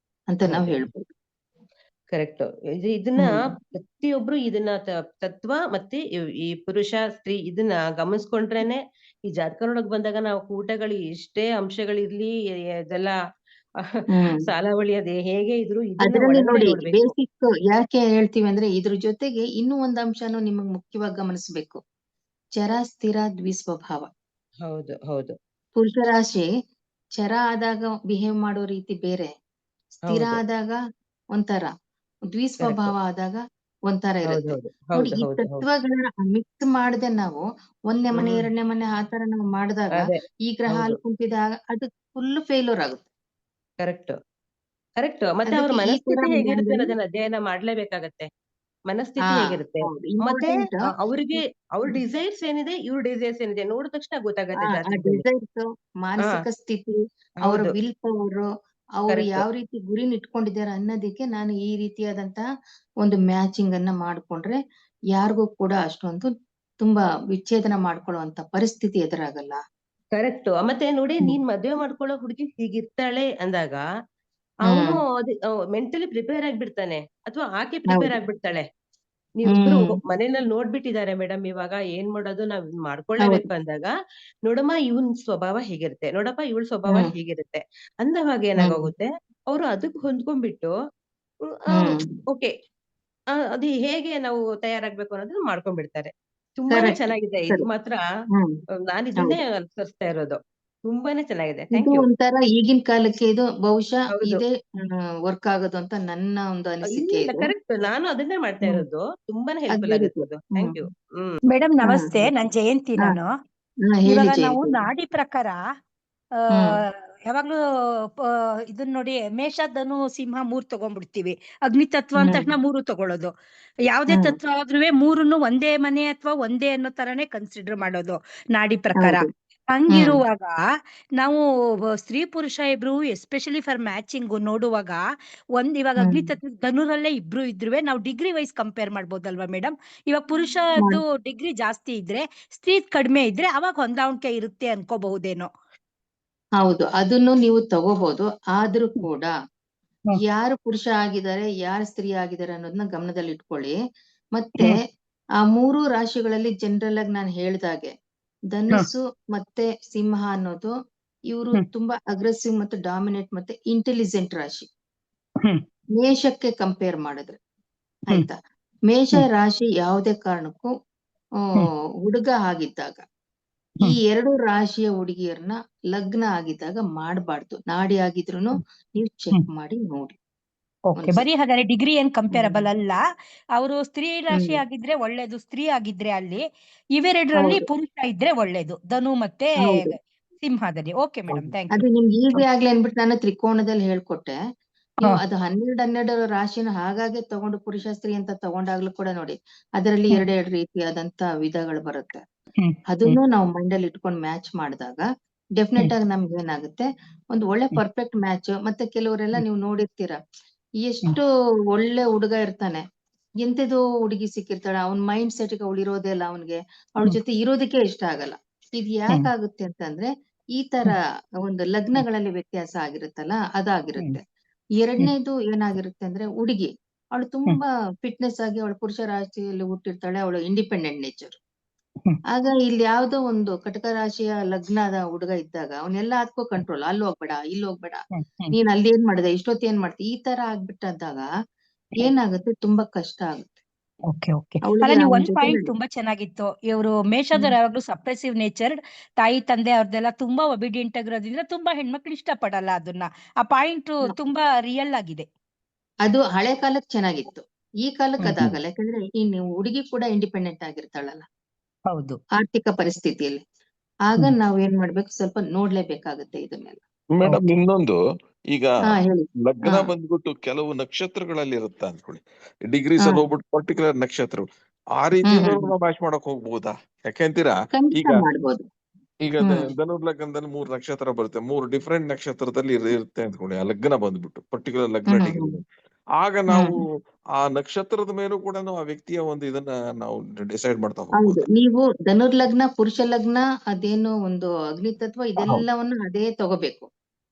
ಅಂತ ನಾವು ಅದೇ ಹೇಳ್ಬೋದು. ಕರೆಕ್ಟ್. ಇದನ್ನ ಹ್ಮ್ ಪ್ರತಿಯೊಬ್ರು ಇದನ್ನ ತತ್ವ ಮತ್ತೆ ಈ ಪುರುಷ ಸ್ತ್ರೀ ಇದನ್ನ ಗಮನಿಸ್ಕೊಂಡ್ರೇನೆ ಈ ಜಾತಕದೊಳಗ್ ಬಂದಾಗ ನಾವು ಕೂಟಗಳು ಎಷ್ಟೇ ಅಂಶಗಳಿರ್ಲಿ ಇದೆಲ್ಲ ಹ್ಮ್ ಸಾಲಾವಳಿ ಅದೇ ಹೇಗೆ ಇದ್ರು ಇದನ್ನ ಅದ್ರಲ್ಲಿ ಒಳಗಡೆ ನೋಡಿ ನೋಡ್ಬೇಕು. ಬೇಸಿಕ್ ಯಾಕೆ ಹೇಳ್ತೀವಿ ಅಂದ್ರೆ ಇದ್ರ ಜೊತೆಗೆ ಇನ್ನೂ ಒಂದ್ ಅಂಶನೂ ನಿಮಗ್ ಮುಖ್ಯವಾಗಿ ಗಮನಿಸ್ಬೇಕು. ಚರ ಸ್ಥಿರ ದ್ವಿಸ್ವಭಾವ. ಹೌದು ಹೌದು ಪುರುಷ ರಾಶಿ ಚರ ಆದಾಗ ಬಿಹೇವ್ ಮಾಡೋ ರೀತಿ ಬೇರೆ, ಸ್ಥಿರ ಹೌದು ಆದಾಗ ಒಂಥರ, ಕರೆಕ್ಟ್. ದ್ವಿಸ್ವಭಾವ ಆದಾಗ ಒಂಥರ ಹೌದು ಇರುತ್ತೆ. ಹೌದು ನೋಡಿ ಹೌದು ಈ ಹೌದು ಹೌದು ತತ್ವಗಳನ್ನ ಮಿಕ್ಸ್ ಮಾಡದೆ ನಾವು ಒಂದನೇ ಮನೆ ಹ್ಮ್ ಎರಡನೇ ಮನೆ ಆತರ ನಾವು ಮಾಡಿದಾಗ ಅದೇ ಈ ಗ್ರಹ ಹೌದು ಅಲ್ಲಿ ಕುಂತಿದಾಗ ಅದು ಫುಲ್ ಫೇಲ್ಯೂರ್ ಆಗುತ್ತೆ. Correct correct. ಮತ್ತೆ ಅವ್ರ ಅದಕ್ಕೆ ಈ ತರ ಮನಸ್ಥಿತಿ ಹೇಗಿರುತ್ತೆ ಮಾಡಿದ್ರೆ ಅನ್ನೋದನ್ನ ಅಧ್ಯಯನ ಮಾಡ್ಲೇಬೇಕಾಗತ್ತೆ. ಹಾ ಮನಸ್ಥಿತಿ ಹೇಗಿರುತ್ತೆ ಹೌದು ಮತ್ತೆ ಇಂಪಾರ್ಟೆಂಟ್. ಅವ್ರಿಗೆ ಅವ್ರ ಡಿಸೈರ್ಸ್ ಏನಿದೆ ಇವ್ರ ಡಿಸೈರ್ಸ್ ಏನಿದೆ ನೋಡಿದ ತಕ್ಷಣ ಗೊತ್ತಾಗತ್ತೆ ಆ ಜಾತಕದಲ್ಲಿ. ಡಿಸೈರ್ಸ್, ಹಾ ಮಾನಸಿಕ ಸ್ಥಿತಿ, ಅವರ ಹೌದು ವಿಲ್ ಪವರ್, ಅವ್ರು ಕರೆಕ್ಟ್. ಯಾವ ರೀತಿ ಗುರಿನ ಇಟ್ಕೊಂಡಿದ್ದಾರೆ ಅನ್ನೋದಕ್ಕೆ ನಾನು ಈ ರೀತಿಯಾದಂತಹ ಒಂದು ಮ್ಯಾಚಿಂಗ್ ಅನ್ನ ಮಾಡ್ಕೊಂಡ್ರೆ ಯಾರಿಗೂ ಕೂಡ ಅಷ್ಟೊಂದು ತುಂಬಾ ವಿಚ್ಛೇದನ ಮಾಡ್ಕೊಳ್ಳುವಂತ ಪರಿಸ್ಥಿತಿ ಎದುರಾಗಲ್ಲ. ಕರೆಕ್ಟ್. ಮತ್ತೆ ನೋಡಿ ಹ್ಮ್ ನೀನ್ ಮದ್ವೆ ಮಾಡ್ಕೊಳ್ಳೋ ಹುಡುಗಿ ಹೀಗಿರ್ತಾಳೆ ಅಂದಾಗ ಅವನು ಹ್ಮ್ ಮೆಂಟಲಿ ಪ್ರಿಪೇರ್ ಆಗ್ಬಿಡ್ತಾನೆ ಅಥವಾ ಆಕೆ ಪ್ರಿಪೇರ್ ಹೌದು ಆಗ್ಬಿಡ್ತಾಳೆ. ನೀವಿಬ್ರು ಹ್ಮ್ ಮನೆಯಲ್ಲಿ ನೋಡ್ಬಿಟ್ಟಿದ್ದಾರೆ ಮೇಡಮ್, ಇವಾಗ ಏನ್ ಮಾಡೋದು ನಾವ್ ಹೌದು ಮಾಡ್ಕೊಳ್ಳೇಬೇಕು ಅಂದಾಗ ನೋಡಮ್ಮ ಇವನ್ ಸ್ವಭಾವ ಹೀಗಿರುತ್ತೆ, ನೋಡಪ್ಪ ಇವಳ ಸ್ವಭಾವ ಹ್ಮ್ ಹೀಗಿರುತ್ತೆ ಅಂದವಾಗ ಹ್ಮ್ ಏನಾಗೋಗುತ್ತೆ ಅವ್ರು ಅದಕ್ ಹೊಂದ್ಕೊಂಡ್ಬಿಟ್ಟು ಹ್ಮ್ ಓಕೆ ಅದು ಹೇಗೆ ನಾವು ತಯಾರಾಗ್ಬೇಕು ಅನ್ನೋದನ್ನ ಮಾಡ್ಕೊಂಡ್ಬಿಡ್ತಾರೆ. ತುಂಬಾನೇ ಕರೆಕ್ಟ್ ಚೆನ್ನಾಗಿದೆ ಇದು ಸರಿ. ಮಾತ್ರ. ಹ್ಮ್ ನಾನ್ ಇದನ್ನೇ ಹೌದು ಅನುಸರಿಸ್ತಾ ಇರೋದು. ತುಂಬಾನೇ ಚೆನ್ನಾಗಿದೆ. ಇದು ಥ್ಯಾಂಕ್ ಯು. ಒಂಥರ ಈಗಿನ ಕಾಲಕ್ಕೆ ಇದು ಬಹುಶಃ ಹೌದು ಇದೇ ವರ್ಕ್ ಆಗೋದು ಅಂತ ನನ್ನ ಒಂದು ಅನಿಸಿಕೆ ಇಲ್ಲ ಇದು. ಕರೆಕ್ಟ್. ನಾನು ಅದನ್ನೇ ಮಾಡ್ತಾ ಹ್ಮ್ ಇರೋದು. ತುಂಬಾನೇ ಹೆಲ್ಪ್ಫುಲ್ ಅದೇ ಆಗುತ್ತೆ ರೀತಿ ಇದು. ಹ್ಮ್ ಥ್ಯಾಂಕ್ ಯು. ಹ್ಮ್ ಮೇಡಮ್ ಹಾ ನಮಸ್ತೆ, ನಾನ್ ಜಯಂತಿ. ಹಾ ನಾನು ಹಾ ಹೇಳಿ ಇವಾಗ ನಾವು ಜಯಂತಿ. ನಾಡಿ ಪ್ರಕಾರ ಆ ಹ್ಮ್ ಯಾವಾಗ್ಲೂ ಇದನ್ನ ನೋಡಿ ಮೇಷ ಧನು ಸಿಂಹ 3 ತಗೊಂಡ್ಬಿಡ್ತೀವಿ. ಅಗ್ನಿ ತತ್ವ ಅಂದ ಹ್ಮ್ ತಕ್ಷಣ 3 ತಗೊಳ್ಳೋದು. ಯಾವ್ದೇ ಹ್ಮ್ ತತ್ವ ಆದ್ರೂ ಮೂರನ್ನು ಒಂದೇ ಮನೆ ಅಥವಾ ಒಂದೇ ಅನ್ನೋ ತರಾನೇ ಕನ್ಸಿಡರ್ ಮಾಡೋದು ನಾಡಿ ಪ್ರಕಾರ. ಹೌದು ಹ್ಮ್ ಹಂಗಿರುವಾಗ ನಾವು ಸ್ತ್ರೀ ಪುರುಷ ಇಬ್ರು ಎಸ್ಪೆಷಲಿ ಫಾರ್ ಮ್ಯಾಚಿಂಗ್ ನೋಡುವಾಗ ಇವಾಗ ಹ್ಮ್ ಅಗ್ನಿ ತತ್ವ ಧನುರಲ್ಲೇ ಇಬ್ರು ಇದ್ರುವೆ ನಾವು ಡಿಗ್ರಿ ವೈಸ್ ಕಂಪೇರ್ ಮಾಡ್ಬೋದಲ್ವಾ ಮೇಡಮ್? ಇವಾಗ ಮಾಡ್- ಪುರುಷದ್ದು ಡಿಗ್ರಿ ಜಾಸ್ತಿ ಇದ್ರೆ ಸ್ತ್ರೀ ಕಡಿಮೆ ಇದ್ರೆ ಅವಾಗ ಹೊಂದಾಣಿಕೆ ಇರುತ್ತೆ ಅನ್ಕೋಬಹುದೇನೋ. ಹೌದು ಅದನ್ನು ನೀವು ತಗೋಬಹುದು. ಆದ್ರೂ ಹ್ಮ್. ಕೂಡ ಹ್ಮ್. ಯಾರು ಪುರುಷ ಆಗಿದ್ದಾರೆ ಯಾರು ಸ್ತ್ರೀ ಆಗಿದ್ದಾರೆ ಅನ್ನೋದನ್ನ ಗಮನದಲ್ಲಿ ಇಟ್ಕೊಳ್ಳಿ. ಮತ್ತೆ ಹ್ಮ್. ಆ 3 ರಾಶಿಗಳಲ್ಲಿ ಜನರಲ್ ಆಗಿ ನಾನು ಹೇಳ್ದಾಗೆ ಹ್ಮ್. ಧನುಸ್ಸು ಮತ್ತೆ ಸಿಂಹ ಅನ್ನೋದು ಇವರು ಹ್ಮ್. ತುಂಬಾ ಅಗ್ರೆಸಿವ್ ಮತ್ತೆ ಡಾಮಿನೇಟ್ ಮತ್ತೆ ಇಂಟೆಲಿಜೆಂಟ್ ರಾಶಿ. ಹ್ಮ್. ಮೇಷಕ್ಕೆ ಕಂಪೇರ್ ಮಾಡಿದ್ರೆ ಹ್ಮ್. ಆಯ್ತಾ. ಮೇಷ ಹ್ಮ್. ರಾಶಿ ಯಾವುದೇ ಕಾರಣಕ್ಕೂ ಹ್ಮ್. ಹುಡುಗ ಆಗಿದ್ದಾಗ ಈ ಹ್ಮ್. 2 ರಾಶಿಯ ಹುಡುಗಿಯರನ್ನ ಲಗ್ನ ಆಗಿದ್ದಾಗ ಮಾಡಬಾರ್ದು. ನಾಡಿ ಆಗಿದ್ರುನು ನೀವು ಚೆಕ್ ಹ್ಮ್. ಮಾಡಿ ನೋಡಿ ಓಕೆ, ಬರೀ ಒಂದ್ಸತಿ. ಹಾಗಾದ್ರೆ ಡಿಗ್ರಿ ಏನ್ ಹ್ಮ್ ಕಂಪೇರಬಲ್ ಅಲ್ಲ. ಅವರು ಸ್ತ್ರೀ ರಾಶಿ ಹ್ಮ್ ಆಗಿದ್ರೆ ಒಳ್ಳೇದು, ಸ್ತ್ರೀ ಆಗಿದ್ರೆ ಅಲ್ಲಿ ಇವೆರಡರಲ್ಲಿ ಹೌದು ಪುರುಷ ಇದ್ರೆ ಒಳ್ಳೇದು, ಧನು ಮತ್ತೆ ಹೌದು ಸಿಂಹದಲ್ಲಿ. Okay madam, thank you. ಅದು ನಿಮ್ಗೆ ಈಸಿ ಆಗ್ಲಿ ಅನ್ಬಿಟ್ಟು ನಾನು ತ್ರಿಕೋಣದಲ್ಲಿ ಹೇಳ್ಕೊಟ್ಟೆ. ಹಾ. ನೀವು ಅದು 12 ರಾಶಿನ ಹಾಗಾಗಿ ತಗೊಂಡು ಪುರುಷ ಸ್ತ್ರೀ ಅಂತ ತಗೊಂಡಾಗ್ಲೂ ಕೂಡ ನೋಡಿ ಅದರಲ್ಲಿ ಹ್ಮ್. ಎರಡೆರಡು ರೀತಿಯಾದಂತ ವಿಧಗಳು ಬರುತ್ತೆ. ಹ್ಮ್. ಹ್ಮ್. ಅದನ್ನು ನಾವು ಮೈಂಡಲ್ಲಿ ಇಟ್ಕೊಂಡು ಮ್ಯಾಚ್ ಮಾಡಿದಾಗ ಡೆಫಿನೆಟ್ ಹ್ಮ್. ಆಗಿ ನಮ್ಗೆ ಏನಾಗುತ್ತೆ ಒಂದು ಒಳ್ಳೆ ಹ್ಮ್. Perfect match. ಮತ್ತೆ ಕೆಲವರೆಲ್ಲ ಹ್ಮ್. ನೀವು ನೋಡಿರ್ತೀರ ಹ್ಮ್. ಎಷ್ಟು ಒಳ್ಳೆ ಹುಡುಗ ಇರ್ತಾನೆ, ಎಂತೆದೋ ಹುಡುಗಿ ಸಿಕ್ಕಿರ್ತಾಳೆ, ಅವ್ನ್ ಮೈಂಡ್ ಸೆಟ್ಗೆ ಅವಳು ಇರೋದೇ ಇಲ್ಲ, ಅವನ್ಗೆ ಅವಳ ಹ್ಮ್. ಜೊತೆ ಇರೋದಕ್ಕೆ ಇಷ್ಟ ಆಗಲ್ಲ. ಇದು ಹ್ಮ್. ಯಾಕಾಗುತ್ತೆ ಅಂತಂದ್ರೆ ಈ ತರ ಒಂದು ಹ್ಮ್. ಲಗ್ನಗಳಲ್ಲಿ ವ್ಯತ್ಯಾಸ ಆಗಿರುತ್ತಲ್ಲ ಹ್ಮ್. ಅದಾಗಿರುತ್ತೆ. ಹ್ಮ್. ಎರಡನೇದು ಏನಾಗಿರುತ್ತೆ ಅಂದ್ರೆ ಹುಡುಗಿ ಅವಳು ಹ್ಮ್. ತುಂಬಾ ಫಿಟ್ನೆಸ್ ಆಗಿ ಅವಳು ಪುರುಷ ರಾಶಿಯಲ್ಲಿ ಹುಟ್ಟಿರ್ತಾಳೆ, ಅವಳು ಇಂಡಿಪೆಂಡೆಂಟ್ ನೇಚರ್. ಹ್ಮ್. ಆಗ ಇಲ್ಲಿ ಯಾವ್ದೋ ಒಂದು ಕಟಕ ರಾಶಿಯ ಲಗ್ನದ ಹುಡುಗ ಇದ್ದಾಗ ಅವನ್ನೆಲ್ಲ ಅದಕ್ಕೂ ಕಂಟ್ರೋಲ್, ಅಲ್ಲಿ ಹೋಗ್ಬೇಡ ಇಲ್ಲಿ ಹೋಗ್ಬೇಡ, ಹ್ಮ್. ಹ್ಮ್. ನೀನ್ ಅಲ್ಲಿ ಏನ್ ಮಾಡಿದೆ ಇಷ್ಟೊತ್ತು ಏನ್ ಮಾಡ್ತಿ, ಈ ತರ ಆಗ್ಬಿಟ್ಟಾಗ ಏನಾಗುತ್ತೆ ತುಂಬಾ ಕಷ್ಟ ಆಗುತ್ತೆ ಓಕೆ ಓಕೆ. ಅಲ್ಲ, ಅವಳಿಗೆ ನೀವು ಅವನ ಒಂದ್ ಜೊತೆ. ಪಾಯಿಂಟ್ ತುಂಬಾ ಚೆನ್ನಾಗಿತ್ತು. ಇವರು ಹ್ಮ್ ಮೇಷದವ್ರು ಯಾವಾಗ್ಲೂ ಸಪ್ರೆಸಿವ್ ನೇಚರ್, ತಾಯಿ ತಂದೆ ಅವ್ರದ್ದೆಲ್ಲ ತುಂಬಾ ಒಬಿಡಿಯಂಟ್ ಆಗಿರೋದ್ರಿಂದ ತುಂಬಾ ಹೆಣ್ಮಕ್ಳು ಇಷ್ಟಪಡಲ್ಲ ಅದನ್ನ. ಆ ಪಾಯಿಂಟ್ ತುಂಬಾ ರಿಯಲ್ ಆಗಿದೆ. ಅದು ಹಳೆ ಕಾಲಕ್ಕೆ ಚೆನ್ನಾಗಿತ್ತು, ಈ ಕಾಲಕ್ಕೆ ಹ್ಮ್. ಅದಾಗಲ್ಲ. ಯಾಕಂದ್ರೆ ಇನ್ನು ಹುಡುಗಿ ಕೂಡ ಇಂಡಿಪೆಂಡೆಂಟ್ ಆಗಿರ್ತಾಳಲ್ಲ ಹೌದು. ಆರ್ಥಿಕ ಪರಿಸ್ಥಿತಿಯಲ್ಲಿ. ಆಗ ಹ್ಮ್. ನಾವ್ ಏನ್ ಮಾಡ್ಬೇಕು, ಸ್ವಲ್ಪ ನೋಡ್ಲೇಬೇಕಾಗುತ್ತೆ ಇದನ್ನೆಲ್ಲ. Madam okay. ಇನ್ನೊಂದು, ಈಗ ಹಾ ಹೇಳಿ. ಲಗ್ನ ಹಾ ಬಂದ್ಬಿಟ್ಟು ಕೆಲವು ನಕ್ಷತ್ರಗಳಲ್ಲಿ ಇರುತ್ತೆ ಅನ್ಕೊಳ್ಳಿ, ಡಿಗ್ರೀಸ್ ಹಾ ಅಲ್ಲಿ ಹೋಗ್ಬಿಟ್ಟು ಪರ್ಟಿಕ್ಯುಲರ್ ನಕ್ಷತ್ರ ಆ ಹ್ಮ್ ರೀತಿಯಿಂದ ಹ್ಮ್ ನಾವು ಮ್ಯಾಚ್ ಮಾಡಕ್ ಹೋಗ್ಬೋದಾ? ಯಾಕೆಂತೀರಾ ಖಂಡಿತ ಈಗ ಮಾಡ್ಬೋದು. ಈಗ ಹ್ಮ್ ಧನುರ್ ಲಗ್ನದಲ್ಲಿ 3 ನಕ್ಷತ್ರ ಬರುತ್ತೆ, 3 ಡಿಫ್ರೆಂಟ್ ನಕ್ಷತ್ರದಲ್ಲಿ ಇರುತ್ತೆ ಅಂದ್ಕೊಳ್ಳಿ ಆ ಲಗ್ನ ಬಂದ್ಬಿಟ್ಟು ಪರ್ಟಿಕ್ಯುಲರ್ ಲಗ್ನ ಹ್ಮ್ ಡಿಗ್ರಿ. ಹ್ಮ್ ಆಗ ನಾವು ಹ್ಮ್ ಆ ನಕ್ಷತ್ರದ ಮೇಲೂ ಕೂಡ ಆ ವ್ಯಕ್ತಿಯ ಒಂದು ಇದನ್ನ ನಾವು ಡಿಸೈಡ್ ಮಾಡ್ತಾ ಹೌದು. ಹೋಗ್ಬೋದಾ? ನೀವು ಧನುರ್ ಲಗ್ನ ಪುರುಷ ಲಗ್ನ ಅದೇನು ಒಂದು ಅಗ್ನಿ ತತ್ವ ಹೌದು. ಇದೆಲ್ಲವನ್ನು ಅದೇ ತಗೋಬೇಕು.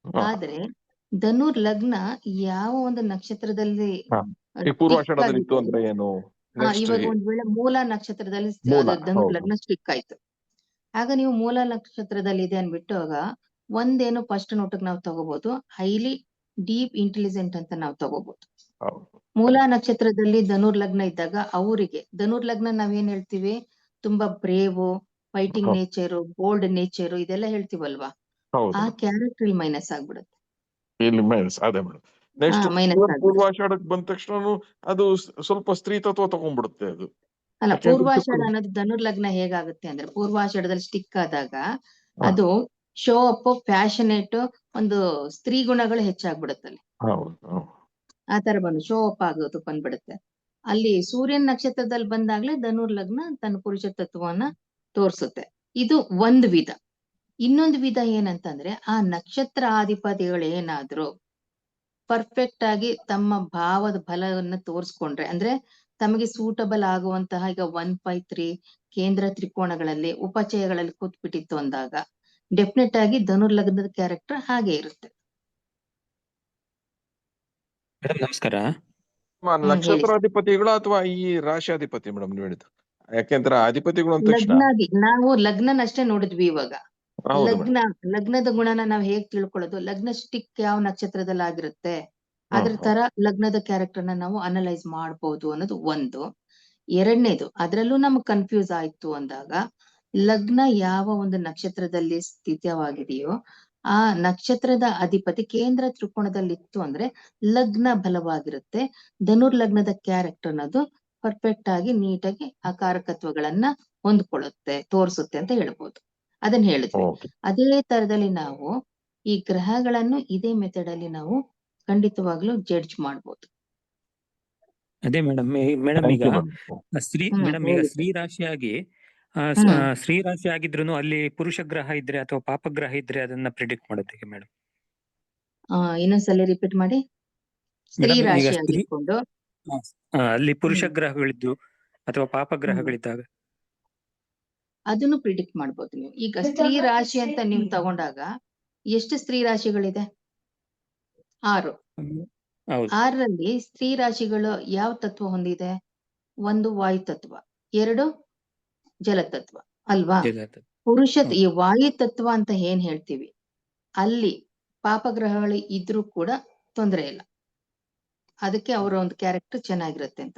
ಹಾ ಆದ್ರೆ ಧನುರ್ ಲಗ್ನ ಯಾವ ಒಂದು ನಕ್ಷತ್ರದಲ್ಲಿ ಹಾ ಈ ಪೂರ್ವಾಷಾಢದಲ್ಲಿ ಇತ್ತು ಅಂದ್ರೆ ಆಗಿದ್ದಲ್ಲಿ ಏನು ನೆಕ್ಸ್ಟ್? ಇವಾಗ ಒಂದ್ ವೇಳೆ ಮೂಲ ನಕ್ಷತ್ರದಲ್ಲಿ ಮೂಲ, ಅದು ಧನುರ್ ಹೌದು. ಲಗ್ನ ಸ್ಟಿಕ್ ಆಯ್ತು. ಆಗ ನೀವು ಮೂಲ ನಕ್ಷತ್ರದಲ್ಲಿ ಇದೆ ಅನ್ಬಿಟ್ಟು ಆಗ ಒಂದೇನು ಫಸ್ಟ್ ನೋಟಕ್ ನಾವು ತಗೋಬಹುದು, ಹೈಲಿ ಡೀಪ್ ಇಂಟೆಲಿಜೆಂಟ್ ಅಂತ ನಾವು ತಗೋಬಹುದು. ಹೌದು. ಮೂಲ ನಕ್ಷತ್ರದಲ್ಲಿ ಧನುರ್ ಲಗ್ನ ಇದ್ದಾಗ ಅವರಿಗೆ ಧನುರ್ ಲಗ್ನ ನಾವೇನ್ ಹೇಳ್ತೀವಿ, ತುಂಬಾ ಬ್ರೇವು, ಫೈಟಿಂಗ್ ಹೌದು. ನೇಚರು, ಬೋಲ್ಡ್ ನೇಚರು ಇದೆಲ್ಲ ಹೇಳ್ತೀವಲ್ವಾ, ಹೌದು ಆ ಮೇಡಮ್. ಕ್ಯಾರೆಕ್ಟರ್ ಇಲ್ಲಿ ಮೈನಸ್ ಆಗ್ಬಿಡುತ್ತೆ. ಇಲ್ಲಿ ಮೈನಸ್ ಅದೇ ಮೇಡಮ್. ನೆಕ್ಸ್ಟ್ ಮೈನಸ್ ಆಗ್ಬಿಡುತ್ತೆ. ಪೂರ್ವಾಷಾಢಕ್ಕೆ ಬಂದ ತಕ್ಷಣ ಅದು ಸ್ವಲ್ಪ ಸ್ತ್ರೀ ತತ್ವ ತಗೊಂಡ್ಬಿಡುತ್ತೆ ಅದು. ಅಲ್ಲ, ಯಾಕೆಂದ್ರೆ ಪೂರ್ವಾಷಾಢ ಅನ್ನೋದು ಧನುರ್ ಲಗ್ನ ಹೇಗಾಗುತ್ತೆ ಅಂದ್ರೆ, ಪೂರ್ವಾಷಾಢದಲ್ಲಿ ಸ್ಟಿಕ್ ಆದಾಗ ಅದು ಶೋ ಅಪ್, ಪ್ಯಾಷನೇಟ್, ಒಂದು ಸ್ತ್ರೀ ಗುಣಗಳು ಹೆಚ್ಚಾಗ್ಬಿಡುತ್ತಲ್ಲಿ. ಹೌದು. ಆ ತರ ಬಂದು ಶೋ ಅಪ್ ಆಗೋದು ಬಂದ್ಬಿಡುತ್ತೆ. ಅಲ್ಲಿ ಸೂರ್ಯನ ನಕ್ಷತ್ರದಲ್ಲಿ ಬಂದಾಗ್ಲೇ ಧನುರ್ ಲಗ್ನ ತನ್ನ ಪುರುಷ ತತ್ವವನ್ನ ತೋರ್ಸುತ್ತೆ. ಇದು ಒಂದು ವಿಧ. ಇನ್ನೊಂದು ವಿಧ ಏನಂತಂದ್ರೆ, ಆ ನಕ್ಷತ್ರ ಅಧಿಪತಿಗಳು ಏನಾದ್ರು ಪರ್ಫೆಕ್ಟ್ ಆಗಿ ತಮ್ಮ ಭಾವದ ಬಲವನ್ನ ತೋರ್ಸ್ಕೊಂಡ್ರೆ, ಅಂದ್ರೆ ತಮಗೆ ಸೂಟಬಲ್ ಆಗುವಂತಹ, ಈಗ 153 ಕೇಂದ್ರ ತ್ರಿಕೋಣಗಳಲ್ಲಿ ಉಪಚಯಗಳಲ್ಲಿ ಕೂತ್ಬಿಟ್ಟಿತ್ತು ಅಂದಾಗ ಡೆಫಿನೆಟ್ ಆಗಿ ಧನುರ್ ಲಗ್ನದ ಕ್ಯಾರೆಕ್ಟರ್ ಹಾಗೆ ಇರುತ್ತೆ. ಮೇಡಮ್ ನಮಸ್ಕಾರ. ಹೇಳಿ. ನಕ್ಷತ್ರಾಧಿಪತಿಗಳು ಅಥವಾ ಈ ರಾಶಿಯಾಧಿಪತಿ ಮೇಡಮ್ ನೀವು ಹೇಳಿದ್ದು? ಯಾಕೆಂದ್ರೆ ಅಧಿಪತಿಗಳು ಅಂದ ತಕ್ಷಣ ನಾವು ಲಗ್ನನಷ್ಟೇ ನೋಡಿದ್ವಿ. ಇವಾಗ ಹೌದು ಮೇಡಮ್. ಲಗ್ನದ ಗುಣನ ನಾವ್ ಹೇಗ್ ತಿಳ್ಕೊಳ್ಳೋದು, ಲಗ್ನ ಸ್ಟಿಕ್ ಯಾವ ನಕ್ಷತ್ರದಲ್ಲಿ ಆಗಿರುತ್ತೆ ಅದ್ರ ತರ ಲಗ್ನದ ಕ್ಯಾರೆಕ್ಟರ್ನ ನಾವು ಅನಲೈಸ್ ಮಾಡ್ಬೋದು ಅನ್ನೋದು ಒಂದು. ಎರಡನೇದು, ಅದ್ರಲ್ಲೂ ನಮ್ಗೆ ಕನ್ಫ್ಯೂಸ್ ಆಯ್ತು ಅಂದಾಗ, ಲಗ್ನ ಯಾವ ಒಂದು ನಕ್ಷತ್ರದಲ್ಲಿ ಸ್ಥಿತವಾಗಿದೆಯೋ ಆ ನಕ್ಷತ್ರದ ಅಧಿಪತಿ ಕೇಂದ್ರ ತ್ರಿಕೋಣದಲ್ಲಿ ಇತ್ತು ಅಂದ್ರೆ ಲಗ್ನ ಬಲವಾಗಿರುತ್ತೆ. ಧನುರ್ ಲಗ್ನದ ಕ್ಯಾರೆಕ್ಟರ್ ಅನ್ನೋದು ಪರ್ಫೆಕ್ಟ್ ಆಗಿ ನೀಟಾಗಿ ಆ ಕಾರಕತ್ವಗಳನ್ನ ಹೊಂದ್ಕೊಳ್ಳುತ್ತೆ, ತೋರಿಸುತ್ತೆ ಅಂತ ಹೇಳ್ಬೋದು. ಅದನ್ನ ಹೇಳಿದ್ವಿ. ಅದೇ ತರದಲ್ಲಿ ನಾವು ಈ ಗ್ರಹಗಳನ್ನು ಇದೇ ಮೆಥಡ್ ಅಲ್ಲಿ ನಾವು ಖಂಡಿತವಾಗ್ಲೂ ಜಡ್ಜ್ ಮಾಡ್ಬೋದು. ಅದೇ ಮೇಡಮ್ ಈಗ ಮೇಡಮ್ ಈಗ ಸ್ತ್ರೀ ರಾಶಿಯಾಗಿ ಸ್ತ್ರೀ ರಾಶಿ ಆಗಿದ್ರು ಅಲ್ಲಿ ಪುರುಷ ಗ್ರಹ ಇದ್ರೆ ಅಥವಾ ಪಾಪ ಗ್ರಹ ಇದ್ರೆ ಅದನ್ನ ಪ್ರಿಡಿಕ್ಟ್ ಮಾಡೋದಕ್ಕೆ ಮೇಡಮ್? ಇನ್ನೊಂದ್ಸಲ ರಿಪೀಟ್ ಮಾಡಿ. ಸ್ತ್ರೀ ರಾಶಿ ಆಗಿಕೊಂಡು ಅಲ್ಲಿ ಪುರುಷ ಗ್ರಹಗಳಿದ್ದು ಅಥವಾ ಪಾಪ ಗ್ರಹಗಳಿದ್ದಾಗ ಅದನ್ನು ಪ್ರಿಡಿಕ್ಟ್ ಮಾಡ್ಬೋದು ನೀವು. ಈಗ ಸ್ತ್ರೀ ರಾಶಿ ಅಂತ ನೀವು ತಗೊಂಡಾಗ ಎಷ್ಟು ಸ್ತ್ರೀ ರಾಶಿಗಳಿದೆ? 6. 6ರಲ್ಲಿ ಸ್ತ್ರೀ ರಾಶಿಗಳು ಯಾವ ತತ್ವ ಹೊಂದಿದೆ? 1 ವಾಯು ತತ್ವ, 2 ಜಲತತ್ವ ಅಲ್ವಾ? ಈ ವಾಯು ತತ್ವ ಅಂತ ಏನ್ ಹೇಳ್ತೀವಿ, ಅಲ್ಲಿ ಪಾಪಗ್ರಹಗಳು ಇದ್ರೂ ಕೂಡ ತೊಂದರೆ ಇಲ್ಲ, ಅದಕ್ಕೆ ಅವರ ಒಂದು ಕ್ಯಾರೆಕ್ಟರ್ ಚೆನ್ನಾಗಿರುತ್ತೆ ಅಂತ.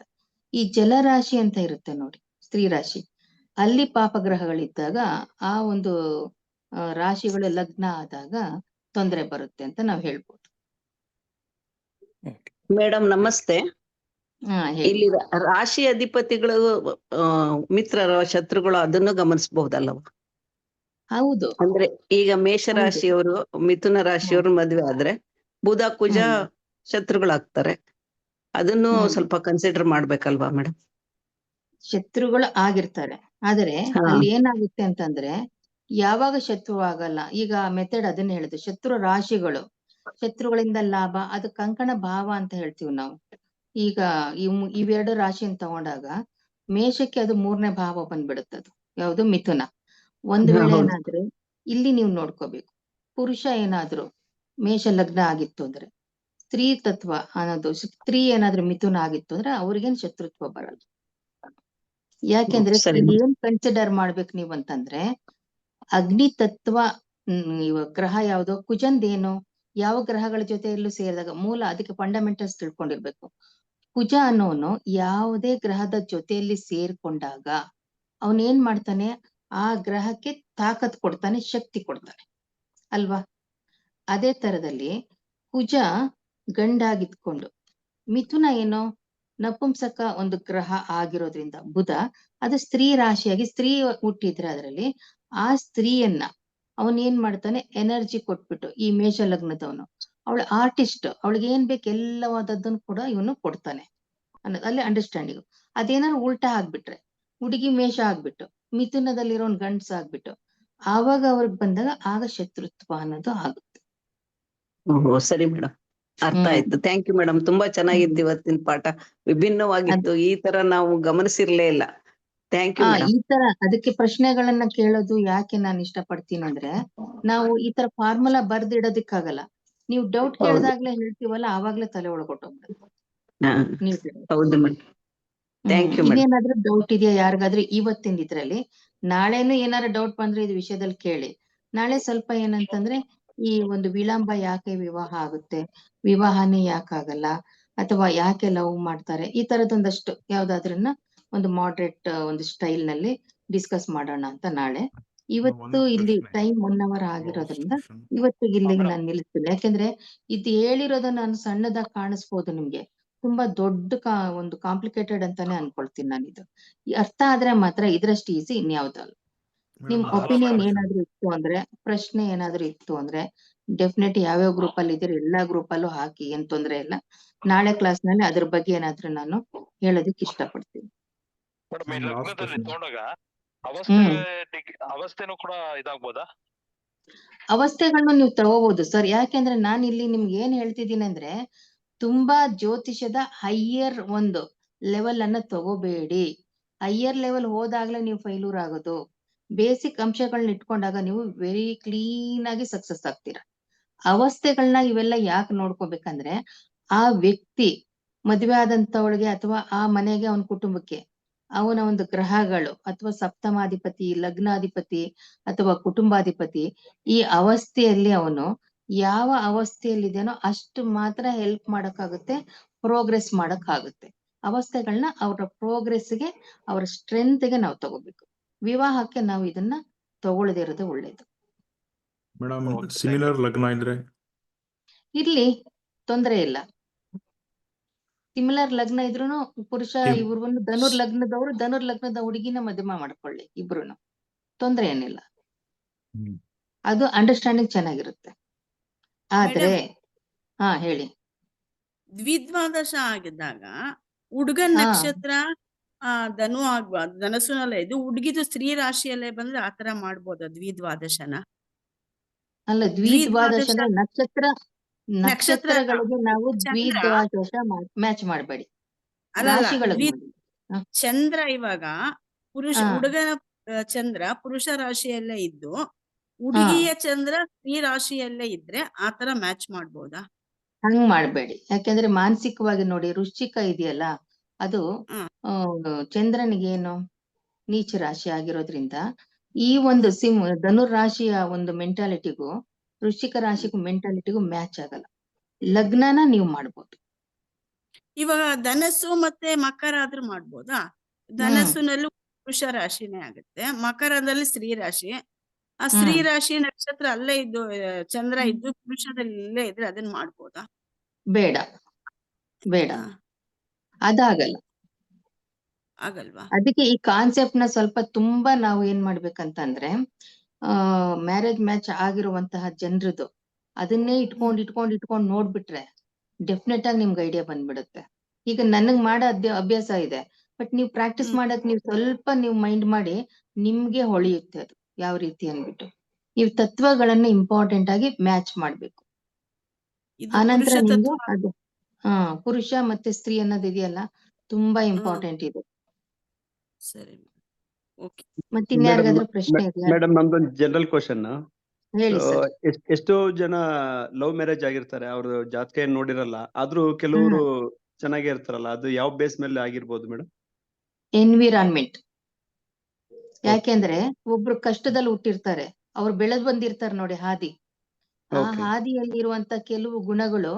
ಈ ಜಲರಾಶಿ ಅಂತ ಇರುತ್ತೆ ನೋಡಿ, ಸ್ತ್ರೀ ರಾಶಿ, ಅಲ್ಲಿ ಪಾಪಗ್ರಹಗಳಿದ್ದಾಗ ಆ ಒಂದು ರಾಶಿಗಳು ಲಗ್ನ ಆದಾಗ ತೊಂದರೆ ಬರುತ್ತೆ ಅಂತ ನಾವ್ ಹೇಳ್ಬೋದು. ಮೇಡಮ್ ನಮಸ್ತೆ. ಇಲ್ಲಿ ರಾಶಿ ಅಧಿಪತಿಗಳು ಮಿತ್ರರ ಶತ್ರುಗಳು ಅದನ್ನು ಗಮನಿಸಬಹುದಲ್ಲವ? ಹೌದು. ಅಂದ್ರೆ ಈಗ ಮೇಷ ರಾಶಿಯವರು ಮಿಥುನ ರಾಶಿಯವರು ಮದ್ವೆ ಆದ್ರೆ ಬುಧ ಕುಜ ಶತ್ರುಗಳಾಗ್ತಾರೆ, ಅದನ್ನು ಸ್ವಲ್ಪ ಕನ್ಸಿಡರ್ ಮಾಡ್ಬೇಕಲ್ವಾ ಮೇಡಮ್? ಶತ್ರುಗಳು ಆಗಿರ್ತಾರೆ, ಆದ್ರೆ ಅಲ್ಲಿ ಏನಾಗುತ್ತೆ ಅಂತಂದ್ರೆ ಯಾವಾಗ ಶತ್ರು ಆಗಲ್ಲ. ಈಗ ಮೆಥಡ್ ಅದನ್ನ ಹೇಳಿದ್ರು, ಶತ್ರು ರಾಶಿಗಳು, ಶತ್ರುಗಳಿಂದ ಲಾಭ, ಅದು ಕಂಕಣ ಭಾವ ಅಂತ ಹೇಳ್ತೀವಿ ನಾವು. ಈಗ ಇವೆರಡು ರಾಶಿಯನ್ನು ತಗೊಂಡಾಗ ಮೇಷಕ್ಕೆ ಅದು 3ನೇ ಭಾವ ಬಂದ್ಬಿಡುತ್ತದು, ಯಾವುದು? ಮಿಥುನ. ಒಂದ್ ವೇಳೆ ಏನಾದ್ರೆ ಇಲ್ಲಿ ನೀವು ನೋಡ್ಕೋಬೇಕು, ಪುರುಷ ಏನಾದ್ರು ಮೇಷ ಲಗ್ನ ಆಗಿತ್ತು ಅಂದ್ರೆ, ಸ್ತ್ರೀ ತತ್ವ ಅನ್ನೋದು ಸ್ತ್ರೀ ಏನಾದ್ರು ಮಿಥುನ ಆಗಿತ್ತು ಅಂದ್ರೆ ಅವ್ರಿಗೇನ್ ಶತ್ರುತ್ವ ಬರಲ್ಲ. ಯಾಕೆಂದ್ರೆ ಏನ್ ಕನ್ಸಿಡರ್ ಮಾಡ್ಬೇಕು ನೀವು ಅಂತಂದ್ರೆ, ಅಗ್ನಿ ತತ್ವ ಗ್ರಹ ಯಾವ್ದು? ಕುಜಂದೇನು? ಯಾವ ಗ್ರಹಗಳ ಜೊತೆಯಲ್ಲೂ ಸೇರಿದಾಗ ಮೂಲ, ಅದಕ್ಕೆ ಫಂಡಮೆಂಟಲ್ಸ್ ತಿಳ್ಕೊಂಡಿರ್ಬೇಕು. ಕುಜ ಅನ್ನೋನು ಯಾವುದೇ ಗ್ರಹದ ಜೊತೆಯಲ್ಲಿ ಸೇರ್ಕೊಂಡಾಗ ಅವನೇನ್ ಮಾಡ್ತಾನೆ, ಆ ಗ್ರಹಕ್ಕೆ ತಾಕತ್ ಕೊಡ್ತಾನೆ, ಶಕ್ತಿ ಕೊಡ್ತಾನೆ ಅಲ್ವಾ? ಅದೇ ತರದಲ್ಲಿ ಕುಜ ಗಂಡಾಗಿದ್ಕೊಂಡು, ಮಿಥುನ ಏನೋ ನಪುಂಸಕ ಒಂದು ಗ್ರಹ ಆಗಿರೋದ್ರಿಂದ ಬುಧ, ಅದು ಸ್ತ್ರೀ ರಾಶಿಯಾಗಿ ಸ್ತ್ರೀ ಹುಟ್ಟಿದ್ರೆ ಅದರಲ್ಲಿ ಆ ಸ್ತ್ರೀಯನ್ನ ಅವನ್ ಏನ್ ಮಾಡ್ತಾನೆ, ಎನರ್ಜಿ ಕೊಟ್ಬಿಟ್ಟು, ಈ ಮೇಷ ಲಗ್ನದವನು ಅವಳು ಆರ್ಟಿಸ್ಟ್, ಅವಳಿಗೆ ಏನ್ ಬೇಕು ಎಲ್ಲವಾದದ್ದನ್ನು ಕೂಡ ಇವನು ಕೊಡ್ತಾನೆ ಅನ್ನೋದು ಅಲ್ಲಿ ಅಂಡರ್ಸ್ಟ್ಯಾಂಡಿಂಗ್. ಅದೇನಾದ್ರು ಉಲ್ಟಾ ಆಗ್ಬಿಟ್ರೆ, ಹುಡುಗಿ ಮೇಷ ಆಗ್ಬಿಟ್ಟು ಮಿಥುನದಲ್ಲಿರೋನ್ ಗಂಡ್ಸ ಆಗ್ಬಿಟ್ಟು, ಆವಾಗ ಅವ್ರಿಗೆ ಬಂದಾಗ ಆಗ ಶತ್ರುತ್ವ ಅನ್ನೋದು ಆಗುತ್ತೆ. ಸರಿ ಮೇಡಮ್, ಅರ್ಥ ಆಯ್ತು. ಥ್ಯಾಂಕ್ ಯು ಮೇಡಮ್, ತುಂಬಾ ಚೆನ್ನಾಗಿತ್ತು ಇವತ್ತಿನ ಪಾಠ, ವಿಭಿನ್ನವಾಗಿತ್ತು. ಈ ತರ ನಾವು ಗಮನಿಸಿರ್ಲೇ ಇಲ್ಲ. Thank you madam. ಈ ತರ ಅದಕ್ಕೆ ಪ್ರಶ್ನೆಗಳನ್ನ ಕೇಳೋದು ಯಾಕೆ ನಾನು ಇಷ್ಟಪಡ್ತೀನಿ ಅಂದ್ರೆ, ನಾವು ಈ ತರ ಫಾರ್ಮುಲಾ ಬರ್ದಿಡೋದಕ್ಕಾಗಲ್ಲ, ನೀವು ಡೌಟ್ ಕೇಳಿದಾಗ್ಲೇ ಹೇಳ್ತೀವಲ್ಲ, ಆವಾಗ್ಲೇ ತಲೆ ಒಳಗೊಟ್ಟೋಗ್ಬಿಡುತ್ತೆ. ಹಾ, ನೀವು ಹೇಳಿ. ಹೌದು ಮೇಡಮ್. Thank you madam. ಇನ್ನೇನಾದ್ರೂ ಡೌಟ್ ಇದೆಯಾ ಯಾರಿಗಾದ್ರೂ ಇವತ್ತಿನ ಇದ್ರಲ್ಲಿ? ನಾಳೆನೂ ಏನಾದ್ರು ಡೌಟ್ ಬಂದ್ರೆ ಇದು ವಿಷಯದಲ್ಲಿ ಕೇಳಿ. ನಾಳೆ ಸ್ವಲ್ಪ ಏನಂತಂದ್ರೆ ಈ ಒಂದು ವಿಳಂಬ ಯಾಕೆ ವಿವಾಹ ಆಗುತ್ತೆ, ವಿವಾಹನೇ ಯಾಕಾಗಲ್ಲ, ಅಥವಾ ಯಾಕೆ ಲವ್ ಮಾಡ್ತಾರೆ, ಈ ತರದೊಂದಷ್ಟು ಯಾವ್ದಾದ್ರನ್ನ ಒಂದು ಮಾಡ್ರೇಟ್ ಒಂದು ಸ್ಟೈಲ್ ನಲ್ಲಿ ಡಿಸ್ಕಸ್ ಮಾಡೋಣ ಅಂತ ನಾಳೆ. ಇವತ್ತು ಇಲ್ಲಿ ಟೈಮ್ 1 hour ಆಗಿರೋದ್ರಿಂದ ಇವತ್ತಿಗೆ ಇಲ್ಲಿಗೆ ನಾನು ನಿಲ್ಲಿಸ್ತೀನಿ. ಯಾಕೆಂದ್ರೆ ಇದು ಹೇಳಿರೋದನ್ನ ನಾನು ಸಣ್ಣದಾಗಿ ಕಾಣಿಸ್ಬೋದು ನಿಮ್ಗೆ, ತುಂಬಾ ದೊಡ್ಡ ಒಂದು ಕಾಂಪ್ಲಿಕೇಟೆಡ್ ಅಂತಾನೆ ಅನ್ಕೊಳ್ತೀನಿ ನಾನು. ಇದು ಅರ್ಥ ಆದ್ರೆ ಮಾತ್ರ ಇದ್ರಷ್ಟು ಈಸಿ ಇನ್ಯಾವ್ದಲ್ಲ. ನಿಮ್ ಒಪಿನಿಯನ್ ಏನಾದ್ರು ಇತ್ತು ಅಂದ್ರೆ, ಪ್ರಶ್ನೆ ಏನಾದ್ರು ಇತ್ತು ಅಂದ್ರೆ ಡೆಫಿನೆಟ್ ಯಾವ್ಯಾವ ಗ್ರೂಪ್ ಅಲ್ಲಿ ಇದೀರಿ ಎಲ್ಲಾ ಗ್ರೂಪ್ ಅಲ್ಲೂ ಹಾಕಿ, ಏನ್ ತೊಂದ್ರೆ ಇಲ್ಲ. ನಾಳೆ ಕ್ಲಾಸ್ ನಲ್ಲಿ ಅದ್ರ ಬಗ್ಗೆ ಏನಾದ್ರು ನಾನು ಹೇಳೋದಕ್ಕೆ ಇಷ್ಟಪಡ್ತೀನಿ. ಅವಸ್ಥೆನೂ ಕೂಡ ಇದಾಗ್ಬೋದಾ? ಅವಸ್ಥೆಗಳನ್ನ ನೀವು ತಗೋಬಹುದು ಸರ್. ಯಾಕೆಂದ್ರೆ ನಾನು ಇಲ್ಲಿ ನಿಮ್ಗೆ ಏನ್ ಹೇಳ್ತಿದ್ದೀನಿ ಅಂದ್ರೆ, ತುಂಬಾ ಜ್ಯೋತಿಷದ ಹೈಯರ್ ಒಂದು ಲೆವೆಲ್ ಅನ್ನ ತಗೋಬೇಡಿ. ಹೈಯರ್ ಲೆವೆಲ್ ಹೋದಾಗ್ಲೇ ನೀವು ಫೈಲೂರ್ ಆಗೋದು. ಬೇಸಿಕ್ ಅಂಶಗಳನ್ನ ಇಟ್ಕೊಂಡಾಗ ನೀವು ವೆರಿ ಕ್ಲೀನ್ ಆಗಿ ಸಕ್ಸಸ್ ಆಗ್ತೀರಾ. ಅವಸ್ಥೆಗಳನ್ನ ಇವೆಲ್ಲ ಯಾಕೆ ನೋಡ್ಕೋಬೇಕಂದ್ರೆ, ಆ ವ್ಯಕ್ತಿ ಮದುವೆ ಆದಂತವಳಿಗೆ ಅಥವಾ ಆ ಮನೆಗೆ ಅವನ ಕುಟುಂಬಕ್ಕೆ ಅವನ ಒಂದು ಗ್ರಹಗಳು ಅಥವಾ ಸಪ್ತಮಾಧಿಪತಿ, ಲಗ್ನಾಧಿಪತಿ ಅಥವಾ ಕುಟುಂಬಾಧಿಪತಿ ಈ ಅವಸ್ಥೆಯಲ್ಲಿ ಅವನು ಯಾವ ಅವಸ್ಥೆಯಲ್ಲಿದೆನೋ ಅಷ್ಟು ಮಾತ್ರ ಹೆಲ್ಪ್ ಮಾಡಕ್ಕಾಗುತ್ತೆ, ಪ್ರೋಗ್ರೆಸ್ ಮಾಡಕ್ಕಾಗುತ್ತೆ. ಅವಸ್ಥೆಗಳನ್ನ ಅವರ ಪ್ರೋಗ್ರೆಸ್ಗೆ, ಅವರ ಸ್ಟ್ರೆಂತ್ಗೆ ನಾವು ತಗೋಬೇಕು. ವಿವಾಹಕ್ಕೆ ನಾವು ಇದನ್ನ ತಗೊಳ್ಳದೇ ಇರೋದು ಒಳ್ಳೇದು. ಮೇಡಮ್ ಸಿಮಿಲರ್ ಲಗ್ನ ಇದ್ರೆ ಇರ್ಲಿ, ತೊಂದರೆ ಇಲ್ಲ. ಸಿಮಿಲರ್ ಲಗ್ನ ಇದ್ರೂನು ಪುರುಷ ಇವ್ರನ್ನು ಧನುರ್ ಲಗ್ನದ ಹುಡುಗಿನ ಮದುವೆ ಮಾಡ್ಕೊಳ್ಳಿ ಇಬ್ರುನು, ತೊಂದ್ರೆ ಏನಿಲ್ಲ. ಅದು ಅಂಡರ್ಸ್ಟ್ಯಾಂಡಿಂಗ್ ಚೆನ್ನಾಗಿರುತ್ತೆ. ಆದ್ರೆ ಹಾ ಹೇಳಿ. ದ್ವಿದ್ವಾದಶ ಆಗಿದ್ದಾಗ ಹುಡುಗನ್ ನಕ್ಷತ್ರ ಧನು ಧನಸ್ಸುನಲ್ಲೇ ಇದು, ಹುಡುಗಿದು ಸ್ತ್ರೀ ರಾಶಿಯಲ್ಲೇ ಬಂದ್ರೆ ಆತರ ಮಾಡ್ಬೋದ ದ್ವಿದ್ವಾದಶನ? ಅಲ್ಲ, ದ್ವಿದ್ವಾದಶ ಅಂದ್ರೆ ನಕ್ಷತ್ರಗಳಿಗೆ ನಾವು ದ್ವಿದ್ವಾದಶ ಮ್ಯಾಚ್ ಮಾಡಬೇಡಿ. ಚಂದ್ರ ಇವಾಗ ಹುಡುಗನ ಚಂದ್ರ ಪುರುಷ ರಾಶಿಯಲ್ಲೇ ಇದ್ದು ಹುಡುಗಿಯ ಚಂದ್ರ ಸ್ತ್ರೀ ರಾಶಿಯಲ್ಲೇ ಇದ್ರೆ ಆತರ ಮ್ಯಾಚ್ ಮಾಡ್ಬೋದಾ? ಹಂಗ್ ಮಾಡ್ಬೇಡಿ. ಯಾಕೆಂದ್ರೆ ಮಾನಸಿಕವಾಗಿ ನೋಡಿ, ವೃಶ್ಚಿಕ ಇದೆಯಲ್ಲ ಅದು ಚಂದ್ರನಿಗೇನು ನೀಚ ರಾಶಿ ಆಗಿರೋದ್ರಿಂದ ಈ ಒಂದು ಧನುರ್ ರಾಶಿಯ ಒಂದು ಮೆಂಟಾಲಿಟಿಗೂ ವೃಶ್ಚಿಕ ರಾಶಿಗೂ ಮೆಂಟಾಲಿಟಿಗೂ ಮ್ಯಾಚ್ ಆಗಲ್ಲ. ಲಗ್ನನ ನೀವು ಮಾಡ್ಬೋದು. ಇವಾಗ ಧನಸ್ಸು ಮತ್ತೆ ಮಕರ ಆದ್ರೂ ಮಾಡ್ಬೋದಾ? ಧನಸ್ಸುನಲ್ಲೂ ಪುರುಷ ರಾಶಿನೇ ಆಗುತ್ತೆ, ಮಕರದಲ್ಲಿ ಸ್ತ್ರೀ ರಾಶಿ. ಆ ಸ್ತ್ರೀ ರಾಶಿ ನಕ್ಷತ್ರ ಅಲ್ಲೇ ಇದ್ದು ಚಂದ್ರ ಇದ್ದು ಪುರುಷದಲ್ಲಿ ಇಲ್ಲೇ ಇದ್ರೆ ಅದನ್ನ ಮಾಡ್ಬೋದಾ? ಬೇಡ ಬೇಡ, ಅದಾಗಲ್ಲ. ಆಗಲ್ವಾ? ಅದಕ್ಕೆ ಈ ಕಾನ್ಸೆಪ್ಟ್ ನ ಸ್ವಲ್ಪ ತುಂಬಾ ನಾವು ಏನ್ ಮಾಡ್ಬೇಕಂತಂದ್ರೆ, ಮ್ಯಾರೇಜ್ ಮ್ಯಾಚ್ ಆಗಿರುವಂತಹ ಜನರದು ಅದನ್ನೇ ಇಟ್ಕೊಂಡ್ ನೋಡ್ಬಿಟ್ರೆ ಡೆಫಿನೆಟ್ ಆಗಿ ನಿಮ್ಗೆ ಐಡಿಯಾ ಬಂದ್ಬಿಡುತ್ತೆ. ಈಗ ನನಗ್ ಮಾಡೋ ಅಭ್ಯಾಸ ಇದೆ, ಬಟ್ ನೀವು ಪ್ರಾಕ್ಟೀಸ್ ಮಾಡಕ್ ನೀವು ಸ್ವಲ್ಪ ನೀವು ಮೈಂಡ್ ಮಾಡಿ ನಿಮ್ಗೆ ಹೊಳೆಯುತ್ತೆ ಅದು ಯಾವ ರೀತಿ ಅನ್ಬಿಟ್ಟು. ನೀವು ತತ್ವಗಳನ್ನ ಇಂಪಾರ್ಟೆಂಟ್ ಆಗಿ ಮ್ಯಾಚ್ ಮಾಡ್ಬೇಕು. ಆನಂತರ ನಿಮ್ಗೆ ಅದು ಪುರುಷ ಮತ್ತೆ ಸ್ತ್ರೀ ಅನ್ನೋದು ಇದೆಯಲ್ಲ, ತುಂಬಾ ಇಂಪಾರ್ಟೆಂಟ್ ಇದೆ. ಸರಿ, ಮತ್ತೆ ಇನ್ಯಾರಿಗಾದ್ರೂ ಪ್ರಶ್ನೆ ಇದೆಯಾ? ಮೇಡಮ್, ನಮ್ದೊಂದು ಜನರಲ್ ಕ್ವಶನ್. ಹೇಳಿ ಸರ್. ಎಷ್ಟೋ ಜನ ಲವ್ ಮ್ಯಾರೇಜ್ ಆಗಿರ್ತಾರೆ, ಅವ್ರ ಜಾತಕ ಏನ್ ನೋಡಿರಲ್ಲ, ಆದ್ರೂ ಕೆಲವರು ಚೆನ್ನಾಗೇ ಇರ್ತಾರಲ್ಲ, ಅದು ಯಾವ ಬೇಸ್ ಮೇಲೆ ಆಗಿರ್ಬೋದು ಮೇಡಮ್? ಎನ್ವಿರಾನ್ಮೆಂಟ್. ಯಾಕೆಂದ್ರೆ ಒಬ್ರು ಕಷ್ಟದಲ್ಲಿ ಹುಟ್ಟಿರ್ತಾರೆ, ಅವ್ರು ಬೆಳೆದ್ ಬಂದಿರ್ತಾರೆ ನೋಡಿ ಹಾದಿ. ಆ ಹಾದಿಯಲ್ಲಿ ಇರುವಂತ ಕೆಲವು ಗುಣಗಳು,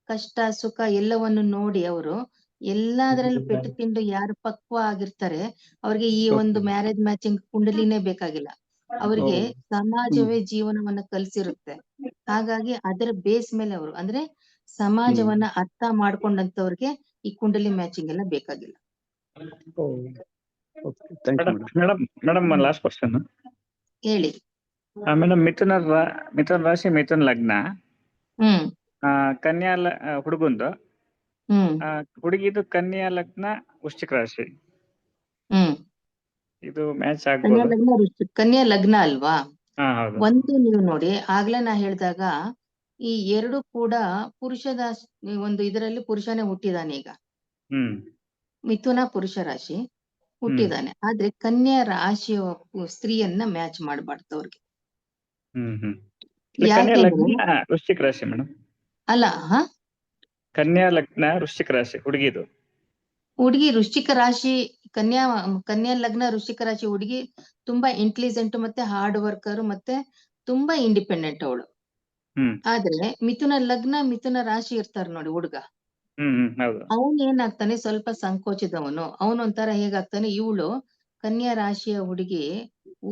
ಕಷ್ಟ ಸುಖ ಎಲ್ಲವನ್ನು ನೋಡಿ ಅವರು ಎಲ್ಲಾದ್ರಲ್ಲಿ ಪೆಟ್ಟು ತಿಂದು ಯಾರು ಪಕ್ವ ಆಗಿರ್ತಾರೆ ಅವ್ರಿಗೆ ಈ ಒಂದು ಮ್ಯಾರೇಜ್ ಮ್ಯಾಚಿಂಗ್ ಕುಂಡಲಿನೇ ಬೇಕಾಗಿಲ್ಲ. ಅವ್ರಿಗೆ ಸಮಾಜವೇ ಜೀವನವನ್ನ ಕಲಿಸಿರುತ್ತೆ. ಹಾಗಾಗಿ ಅದರ ಬೇಸ್ ಮೇಲೆ ಅವರು ಅಂದ್ರೆ ಸಮಾಜವನ್ನ ಅರ್ಥ ಮಾಡ್ಕೊಂಡಂತವ್ರಿಗೆ ಈ ಕುಂಡಲಿ ಮ್ಯಾಚಿಂಗ್ ಎಲ್ಲ ಬೇಕಾಗಿಲ್ಲ. ಮೇಡಮ್ ಲಾಸ್ಟ್ ಕ್ವಶನ್ ಹೇಳಿ. ಮೇಡಮ್, ಮಿಥುನ ರಾಶಿ ಮಿಥುನ ಲಗ್ನ, ಕನ್ಯಾ ಹುಡುಗಂದು, ಹುಡುಗಿದು ಕನ್ಯಾ ಲಗ್ನ ವೃಶ್ಚಿಕ ರಾಶಿ, ಇದು ಮ್ಯಾಚ್ ಆಗ್ಬೋದು? ಕನ್ಯಾ ಲಗ್ನ ಅಲ್ವಾ? ಹೌದು. ಒಂದು ನೀವು ನೋಡಿ, ಆಗ್ಲೇ ನಾ ಹೇಳಿದಾಗ ಈ ಎರಡು ಕೂಡ ಪುರುಷದ ಒಂದು ಇದರಲ್ಲಿ ಪುರುಷನೇ ಹುಟ್ಟಿದಾನೆ. ಈಗ ಮಿಥುನ ಪುರುಷ ರಾಶಿ ಹುಟ್ಟಿದಾನೆ, ಆದ್ರೆ ಕನ್ಯಾ ರಾಶಿಯ ಸ್ತ್ರೀಯನ್ನ ಮ್ಯಾಚ್ ಮಾಡಬಾರ್ದು ಅವ್ರಿಗೆ. ವೃಶ್ಚಿಕ ರಾಶಿ ಮೇಡಮ್. ಅಲ್ಲ, ಕನ್ಯಾ ಲಗ್ನ ವೃಶ್ಚಿಕ ರಾಶಿ ಹುಡುಗಿದು. ಹುಡುಗಿ ವೃಶ್ಚಿಕ ರಾಶಿ, ಕನ್ಯಾ ಲಗ್ನ ವೃಶ್ಚಿಕ ರಾಶಿ ಹುಡುಗಿ ತುಂಬಾ ಇಂಟೆಲಿಜೆಂಟ್ ಮತ್ತೆ ಹಾರ್ಡ್ ವರ್ಕರ್ ಮತ್ತೆ ತುಂಬಾ ಇಂಡಿಪೆಂಡೆಂಟ್ ಅವಳು. ಆದ್ರೆ ಮಿಥುನ ಲಗ್ನ ಮಿಥುನ ರಾಶಿ ಇರ್ತಾರ ನೋಡಿ ಹುಡುಗ, ಹೌದು. ಅವನ್ ಏನಾಗ್ತಾನೆ ಸ್ವಲ್ಪ ಸಂಕೋಚದವನು. ಅವನೊಂಥರ ಹೇಗಾಗ್ತಾನೆ, ಇವಳು ಕನ್ಯಾ ರಾಶಿಯ ಹುಡುಗಿ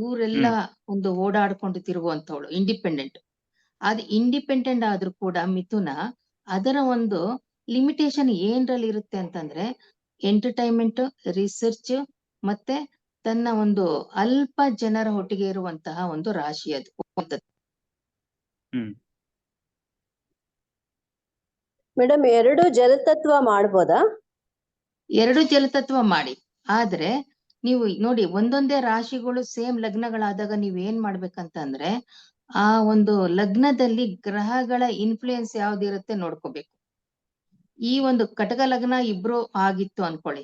ಊರೆಲ್ಲ ಒಂದು ಓಡಾಡ್ಕೊಂಡು ತಿರುಗುವಂತವಳು, ಇಂಡಿಪೆಂಡೆಂಟ್. ಅದ್ ಇಂಡಿಪೆಂಡೆಂಟ್ ಆದ್ರೂ ಕೂಡ ಮಿಥುನ ಅದರ ಒಂದು ಲಿಮಿಟೇಷನ್ ಏನ್ರಲ್ಲಿ ಇರುತ್ತೆ ಅಂತಂದ್ರೆ ಎಂಟರ್ಟೈನ್ಮೆಂಟ್, ರಿಸರ್ಚ್ ಮತ್ತೆ ತನ್ನ ಒಂದು ಅಲ್ಪ ಜನರ ಒಟ್ಟಿಗೆ ಇರುವಂತಹ ಒಂದು ರಾಶಿ ಅದು. ಮೇಡಮ್ 2 ಜಲತತ್ವ ಮಾಡ್ಬೋದಾ? 2 ಜಲತತ್ವ ಮಾಡಿ. ಆದ್ರೆ ನೀವು ನೋಡಿ, ಒಂದೊಂದೇ ರಾಶಿಗಳು ಸೇಮ್ ಲಗ್ನಗಳಾದಾಗ ನೀವ್ ಏನ್ ಮಾಡ್ಬೇಕಂತಂದ್ರೆ ಆ ಒಂದು ಲಗ್ನದಲ್ಲಿ ಗ್ರಹಗಳ ಇನ್ಫ್ಲೂಯೆನ್ಸ್ ಯಾವ್ದಿರುತ್ತೆ ನೋಡ್ಕೋಬೇಕು. ಈ ಒಂದು ಕಟಕ ಲಗ್ನ ಇಬ್ರು ಆಗಿತ್ತು ಅನ್ಕೊಳ್ಳಿ,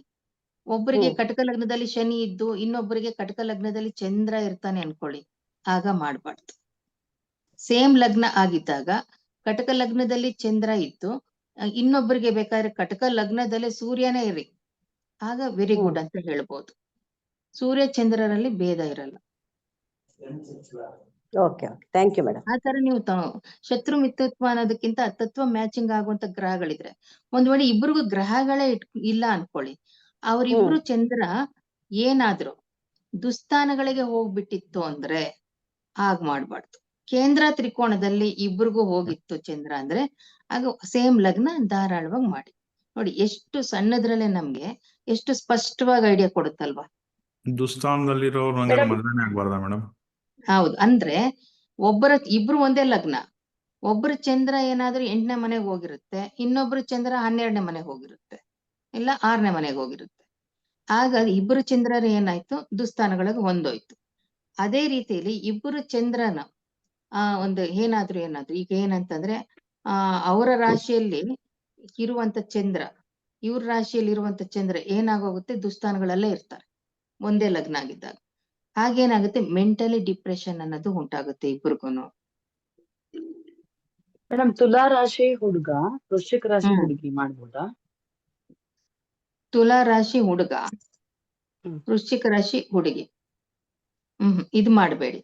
ಒಬ್ಬರಿಗೆ ಕಟಕ ಲಗ್ನದಲ್ಲಿ ಶನಿ ಇದ್ದು ಇನ್ನೊಬ್ಬರಿಗೆ ಕಟಕ ಲಗ್ನದಲ್ಲಿ ಚಂದ್ರ ಇರ್ತಾನೆ ಅನ್ಕೊಳ್ಳಿ, ಆಗ ಮಾಡ್ಬಾರ್ದು. ಸೇಮ್ ಲಗ್ನ ಆಗಿದ್ದಾಗ ಕಟಕ ಲಗ್ನದಲ್ಲಿ ಚಂದ್ರ ಇದ್ದು ಇನ್ನೊಬ್ಬರಿಗೆ ಬೇಕಾದ್ರೆ ಕಟಕ ಲಗ್ನದಲ್ಲಿ ಸೂರ್ಯನೇ ಇರಿ, ಆಗ ವೆರಿ ಗುಡ್ ಅಂತ ಹೇಳ್ಬೋದು. ಸೂರ್ಯ ಚಂದ್ರರಲ್ಲಿ ಭೇದ ಇರಲ್ಲ. Okay, thank you madam. ಆ ತರ ನೀವು ಶತ್ರು ಮಿತ್ರತ್ವ ಅನ್ನೋದಕ್ಕಿಂತ ತತ್ವ ಮ್ಯಾಚಿಂಗ್ ಆಗುವಂತ ಗ್ರಹಗಳಿದ್ರೆ, ಒಂದ್ ವೇಳೆ ಇಬ್ರಿಗೂ ಗ್ರಹಗಳೇ ಇಲ್ಲ ಅನ್ಕೊಳ್ಳಿ, ಅವ್ರಿಬ್ರು ಚಂದ್ರ ಏನಾದ್ರು ದುಸ್ಥಾನಗಳಿಗೆ ಹೋಗ್ಬಿಟ್ಟಿತ್ತು ಅಂದ್ರೆ ಆಗ ಮಾಡ್ಬಾರ್ದು. ಕೇಂದ್ರ ತ್ರಿಕೋಣದಲ್ಲಿ ಇಬ್ರಿಗೂ ಹೋಗಿತ್ತು ಚಂದ್ರ ಅಂದ್ರೆ ಆಗ ಸೇಮ್ ಲಗ್ನ ಧಾರಾಳವಾಗಿ ಮಾಡಿ. ನೋಡಿ ಎಷ್ಟು ಸಣ್ಣದ್ರಲ್ಲೇ ನಮ್ಗೆ ಎಷ್ಟು ಸ್ಪಷ್ಟವಾಗಿ ಐಡಿಯಾ ಕೊಡುತ್ತಲ್ವಾ. ದುಸ್ಥಾನದಲ್ಲಿರೋರು ಮದ್ವೆನೇ ಆಗ್ಬಾರ್ದಾ ಮೇಡಮ್? ಹೌದು, ಅಂದ್ರೆ ಇಬ್ರು ಒಂದೇ ಲಗ್ನ, ಒಬ್ರು ಚಂದ್ರ ಏನಾದ್ರೂ 8ನೇ ಮನೆಗೆ ಹೋಗಿರುತ್ತೆ, ಇನ್ನೊಬ್ರು ಚಂದ್ರ 12ನೇ ಮನೆಗೆ ಹೋಗಿರುತ್ತೆ, ಇಲ್ಲ 6ನೇ ಮನೆಗೆ ಹೋಗಿರುತ್ತೆ. ಆಗ ಇಬ್ರು ಚಂದ್ರರು ಏನಾಯ್ತು, ದುಸ್ಥಾನಗಳಿಗೆ ಹೊಂದೋಯ್ತು. ಅದೇ ರೀತಿಯಲ್ಲಿ ಇಬ್ಬರು ಚಂದ್ರನ ಒಂದು ಏನಾದ್ರು ಈಗ ಏನಂತಂದ್ರೆ ಅವರ ರಾಶಿಯಲ್ಲಿ ಇರುವಂತ ಚಂದ್ರ, ಇವ್ರ ರಾಶಿಯಲ್ಲಿ ಇರುವಂತ ಚಂದ್ರ ಏನಾಗೋಗುತ್ತೆ, ದುಸ್ಥಾನಗಳಲ್ಲೇ ಇರ್ತಾರೆ ಒಂದೇ ಲಗ್ನ ಆಗಿದ್ದಾಗ. ಹಾಗೇನಾಗುತ್ತೆ, ಮೆಂಟಲಿ ಡಿಪ್ರೆಷನ್ ಅನ್ನೋದು ಉಂಟಾಗುತ್ತೆ ಇಬ್ರಿಗೂನು. ಮೇಡಮ್ ತುಲಾ ರಾಶಿ ಹುಡುಗ ವೃಶ್ಚಿಕ ರಾಶಿ ಹುಡುಗಿ ಮಾಡ್ಬೋದಾ? ತುಲಾ ರಾಶಿ ಹುಡುಗ ವೃಶ್ಚಿಕ ರಾಶಿ ಹುಡುಗಿ ಇದು ಮಾಡಬೇಡಿ.